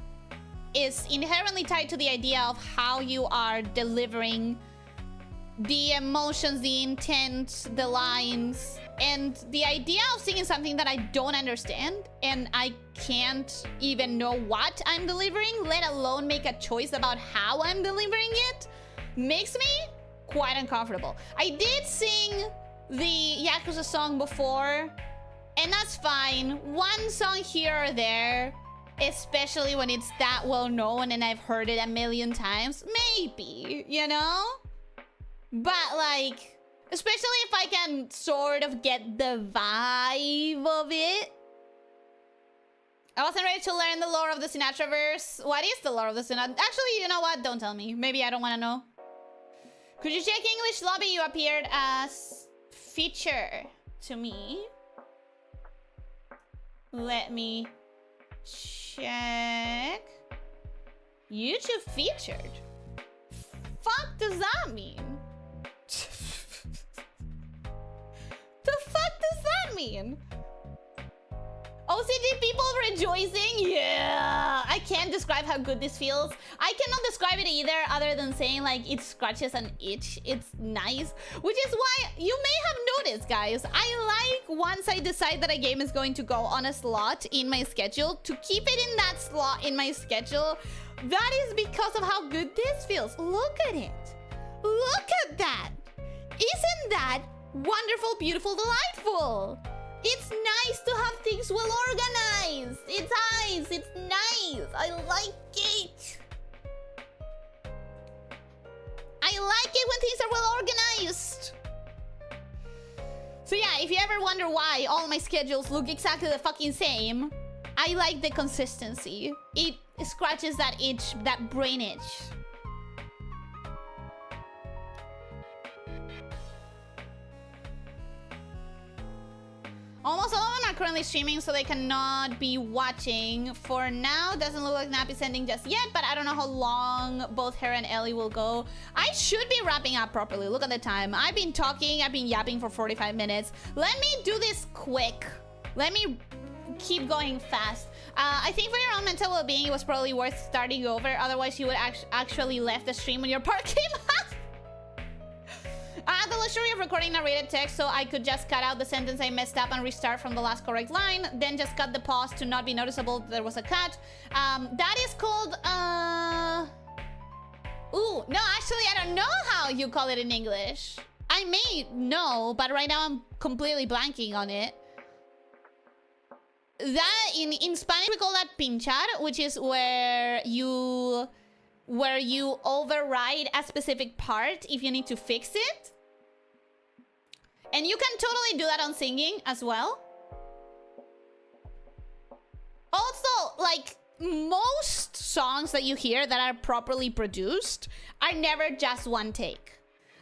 is inherently tied to the idea of how you are delivering the emotions, the intent, the lines. And the idea of singing something that I don't understand and I can't even know what I'm delivering, let alone make a choice about how I'm delivering it, makes me quite uncomfortable. I did sing the Yakuza song before, and that's fine. One song here or there, especially when it's that well known and I've heard it a million times, maybe, you know? But like, especially if I can sort of get the vibe of it. I wasn't ready to learn the lore of the Sinatraverse. What is the lore of the Sinatra? Actually, you know what? Don't tell me. Maybe I don't want to know. Could you check English lobby? You appeared as feature to me. Let me check. YouTube featured. Fuck does that mean? The fuck does that mean? OCD people rejoicing? Yeah! I can't describe how good this feels. I cannot describe it either, other than saying like it scratches an itch. It's nice. Which is why you may have noticed, guys, I like once I decide that a game is going to go on a slot in my schedule, to keep it in that slot in my schedule. That is because of how good this feels. Look at it. Look at that. Isn't that wonderful, beautiful, delightful? It's nice to have things well organized. It's nice. It's nice. I like it. I like it when things are well organized. So yeah, if you ever wonder why all my schedules look exactly the fucking same, I like the consistency. It scratches that itch, that brain itch. Almost all of them are currently streaming, so they cannot be watching. For now, doesn't look like Nappy's ending just yet, but I don't know how long both her and Ellie will go. I should be wrapping up properly. Look at the time. I've been talking, I've been yapping for 45 minutes. Let me do this quick. Let me keep going fast. I think for your own mental well-being, it was probably worth starting over. Otherwise, you would actually left the stream when your part came out. I had the luxury of recording narrated text, so I could just cut out the sentence I messed up and restart from the last correct line, then just cut the pause to not be noticeable that there was a cut. That is called, Ooh, no, actually, I don't know how you call it in English. I may know, but right now I'm completely blanking on it. That, in Spanish, we call that pinchar, which is where you override a specific part if you need to fix it. And you can totally do that on singing as well. Also, like, most songs that you hear that are properly produced are never just one take.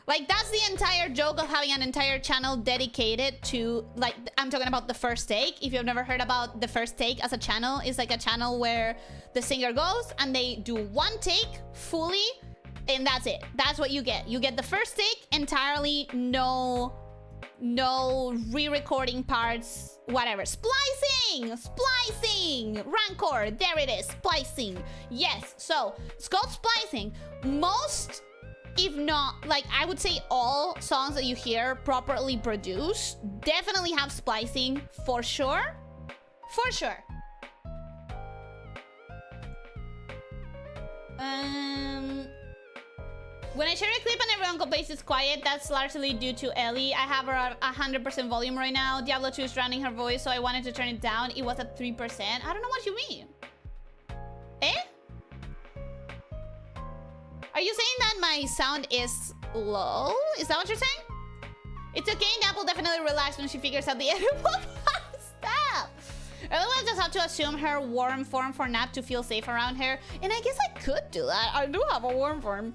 Like, that's the entire joke of having an entire channel dedicated to, like, I'm talking about the first take. If you've never heard about the first take as a channel, it's like a channel where the singer goes and they do one take fully, and that's it. That's what you get. You get the first take entirely, no re-recording parts, whatever. Splicing! Splicing! Rancor, there it is. Splicing. Yes, so it's called splicing. Most, if not, like, I would say all songs that you hear properly produced definitely have splicing, for sure. For sure. When I share a clip and everyone complains it's quiet, that's largely due to Ellie. I have her at 100% volume right now. Diablo 2 is drowning her voice, so I wanted to turn it down. It was at 3%. I don't know what you mean. Eh? Are you saying that my sound is low? Is that what you're saying? It's okay, Nap will definitely relax when she figures out the edible part. Stop! Otherwise, just have to assume her warm form for Nap to feel safe around her. And I guess I could do that. I do have a warm form.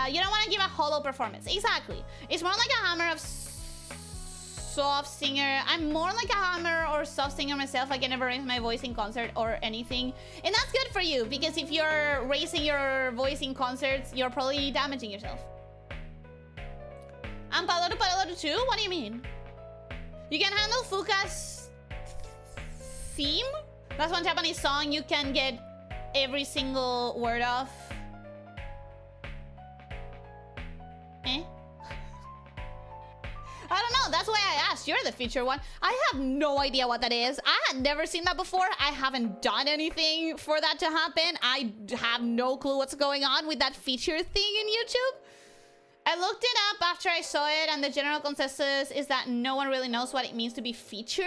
You don't want to give a hollow performance. Exactly. It's more like a hammer of soft singer. I'm more like a hammer or soft singer myself. I can never raise my voice in concert or anything. And that's good for you, because if you're raising your voice in concerts, you're probably damaging yourself. And Paloru too? What do you mean? You can handle Fuka's theme? That's one Japanese song you can get every single word of. Eh? I don't know. That's why I asked. You're the feature one. I have no idea what that is. I had never seen that before. I haven't done anything for that to happen. I have no clue what's going on with that feature thing in YouTube. I looked it up after I saw it, and the general consensus is that no one really knows what it means to be featured.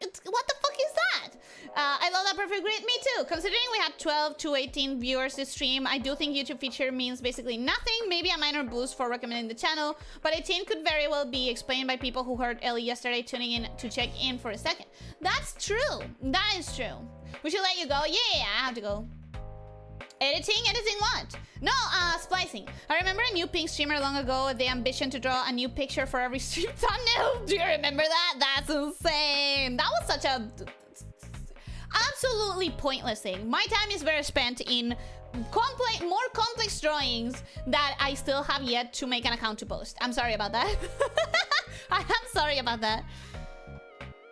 What the fuck is that? I love that perfect grid. Me too. Considering we had 12 to 18 viewers this stream, I do think YouTube feature means basically nothing. Maybe a minor boost for recommending the channel, but 18 could very well be explained by people who heard Ellie yesterday tuning in to check in for a second. That's true. That is true. We should let you go. Yeah, I have to go. Editing what? No, splicing. I remember a new pink streamer long ago, the ambition to draw a new picture for every stream thumbnail. Do you remember that? That's insane. That was such a absolutely pointless thing. My time is very spent in more complex drawings that I still have yet to make an account to post. I'm sorry about that. I am sorry about that.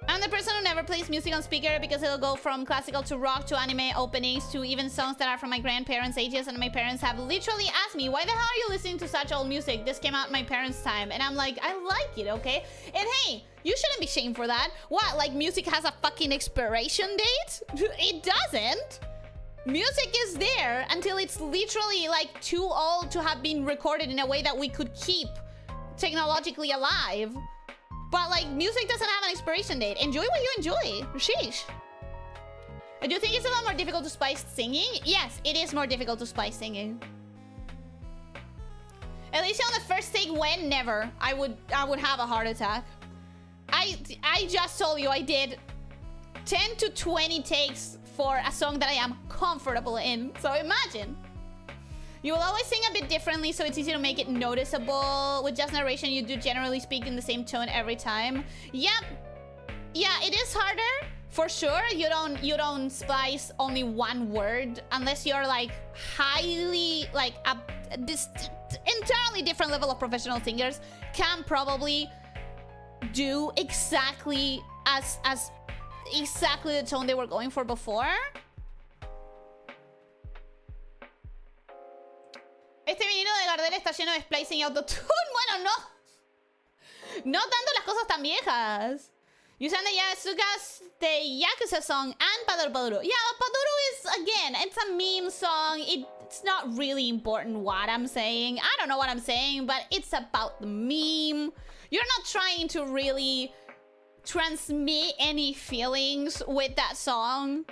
I'm the person who never plays music on speaker because it'll go from classical to rock to anime openings to even songs that are from my grandparents' ages, and my parents have literally asked me, why the hell are you listening to such old music? This came out my parents' time. And I'm like, I like it, okay? And hey, you shouldn't be shamed for that. What, like music has a fucking expiration date? It doesn't. Music is there until it's literally like too old to have been recorded in a way that we could keep technologically alive. But like, music doesn't have an expiration date. Enjoy what you enjoy. Sheesh. I do think it's a lot more difficult to spice singing. Yes, it is more difficult to spice singing. Elyssia on the first take when? Never. I would have a heart attack. I just told you I did 10 to 20 takes for a song that I am comfortable in. So imagine. You will always sing a bit differently, so it's easy to make it noticeable. With just narration, you do generally speak in the same tone every time. Yep. Yeah, it is harder for sure. You don't splice only one word unless you're like highly like this entirely different level of professional singers can probably do exactly as exactly the tone they were going for before. Este vinilo de Gardel está lleno de splicing y autotune. Bueno, no tanto las cosas tan viejas. Using the Yasuga's the Yakuza song and Paduru Paduru. Yeah, Paduru is, again, it's a meme song. It's not really important what I'm saying. I don't know what I'm saying, but it's about the meme. You're not trying to really transmit any feelings with that song.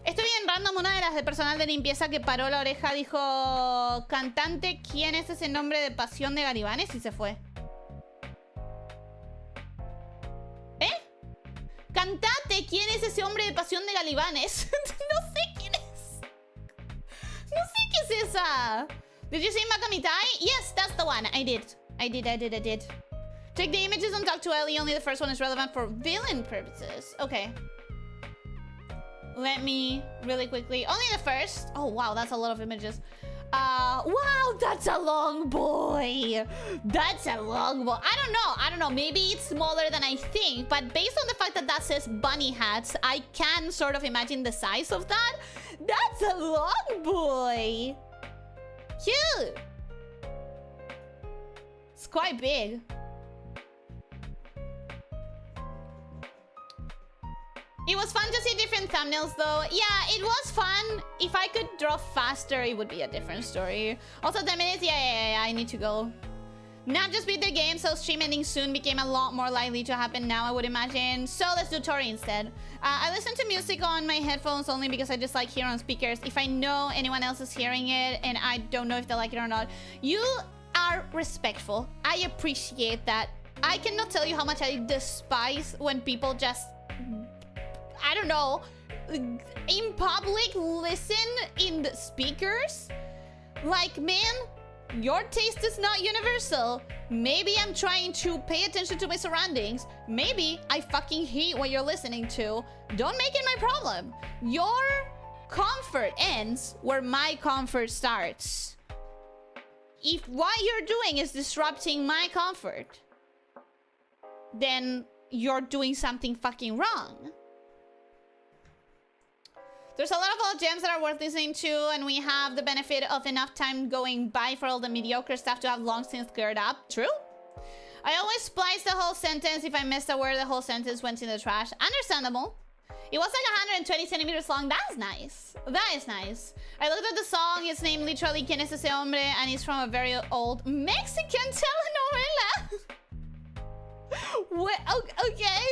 Estoy bien random. Una de las de personal de limpieza que paró la oreja dijo: cantante, ¿quién es ese nombre de Pasión de Garibanes? Y se fue. ¿Eh? Cantate, ¿quién es ese hombre de Pasión de Galibanes? No sé quién es. No sé qué es esa. Did you see Makamitai? Yes, that's the one. I did. Check the images and talk to Ellie. Only the first one is relevant for villain purposes. Okay. Let me really quickly. Only the first. Oh, wow, that's a lot of images. Wow, that's a long boy. That's a long boy. I don't know. Maybe it's smaller than I think, but based on the fact that that says bunny hats, I can sort of imagine the size of that. That's a long boy. Cute. It's quite big. It was fun to see different thumbnails though. Yeah, it was fun. If I could draw faster, it would be a different story. Also, 10 minutes? Yeah, I need to go. Not just beat the game, so stream ending soon became a lot more likely to happen now, I would imagine. So let's do Tori instead. I listen to music on my headphones only because I just like hearing on speakers. If I know anyone else is hearing it and I don't know if they like it or not, you are respectful. I appreciate that. I cannot tell you how much I despise when people just, I don't know, in public listen in the speakers. Like, man, your taste is not universal. Maybe I'm trying to pay attention to my surroundings. Maybe I fucking hate what you're listening to. Don't make it my problem. Your comfort ends where my comfort starts. If what you're doing is disrupting my comfort, then you're doing something fucking wrong. There's a lot of old gems that are worth listening to, and we have the benefit of enough time going by for all the mediocre stuff to have long since cleared up. True? I always splice the whole sentence. If I missed a word, the whole sentence went in the trash. Understandable. It was like 120 centimeters long. That is nice. That is nice. I looked at the song. It's named literally ¿Quién es ese hombre? And it's from a very old Mexican telenovela. Okay.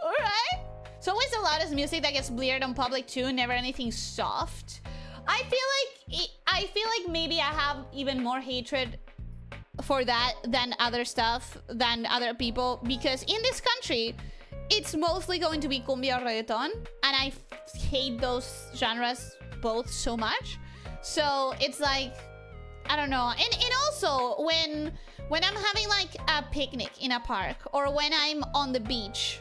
Alright. It's always the loudest music that gets blared on public too, never anything soft. I feel like maybe I have even more hatred for that than other stuff, than other people, because in this country, it's mostly going to be cumbia or reggaeton, and I hate those genres both so much. So it's like, I don't know. And also, when I'm having like a picnic in a park, or when I'm on the beach,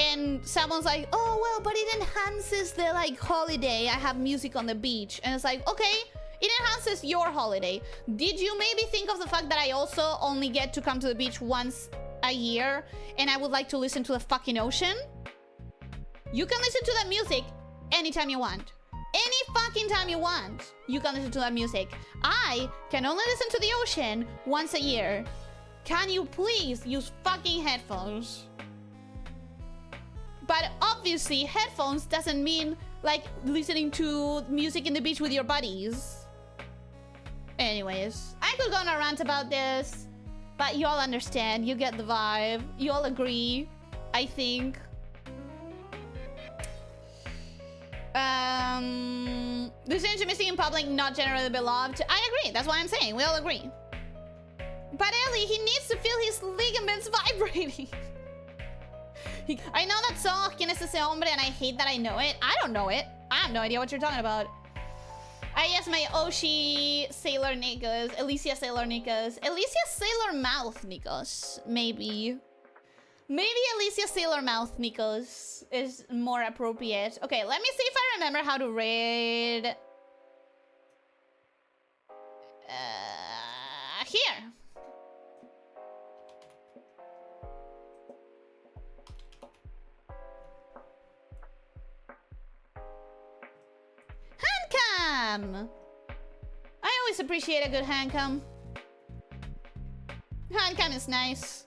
and someone's like, oh, well, but it enhances the, like, holiday. I have music on the beach. And it's like, okay, it enhances your holiday. Did you maybe think of the fact that I also only get to come to the beach once a year and I would like to listen to the fucking ocean? You can listen to that music anytime you want. Any fucking time you want, you can listen to that music. I can only listen to the ocean once a year. Can you please use fucking headphones? But obviously, headphones doesn't mean like listening to music in the beach with your buddies. Anyways, I could go on a rant about this, but you all understand. You get the vibe. You all agree, I think. This change to missing in public, not generally beloved. I agree. That's what I'm saying. We all agree. But Ellie, he needs to feel his ligaments vibrating. I know that song, ¿Quién es ese hombre? And I hate that I know it. I don't know it. I have no idea what you're talking about. I guess my Oshi Sailor Nikos. Elyssia Sailor Nikos. Elyssia Sailor Mouth Nikos. Maybe. Maybe Elyssia Sailor Mouth Nikos is more appropriate. Okay, let me see if I remember how to raid. Here. Handcam! I always appreciate a good handcam. Handcam is nice.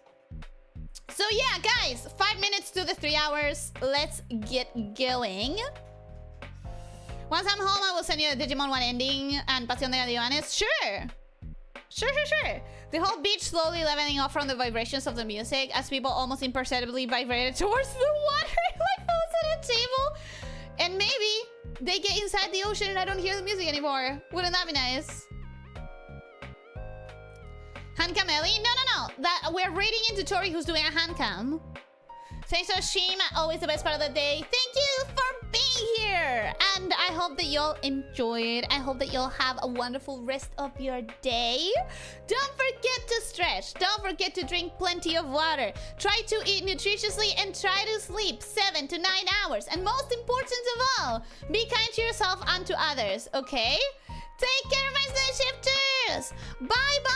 So yeah, guys, 5 minutes to the 3 hours. Let's get going. Once I'm home, I will send you the Digimon 1 ending and Pasión de Gavilanes. Sure. Sure. The whole beach slowly leveling off from the vibrations of the music as people almost imperceptibly vibrated towards the water like those at a table. And maybe they get inside the ocean and I don't hear the music anymore. Wouldn't that be nice? Handcam Ellie? No. That we're raiding into Tori who's doing a handcam. Thanks to Shima, always the best part of the day. Thank you for being here. And I hope that you'll enjoy it. I hope that you'll have a wonderful rest of your day. Don't forget to stretch. Don't forget to drink plenty of water. Try to eat nutritiously and try to sleep 7 to 9 hours. And most important of all, be kind to yourself and to others, okay? Take care, my Slay Shifters. Bye-bye.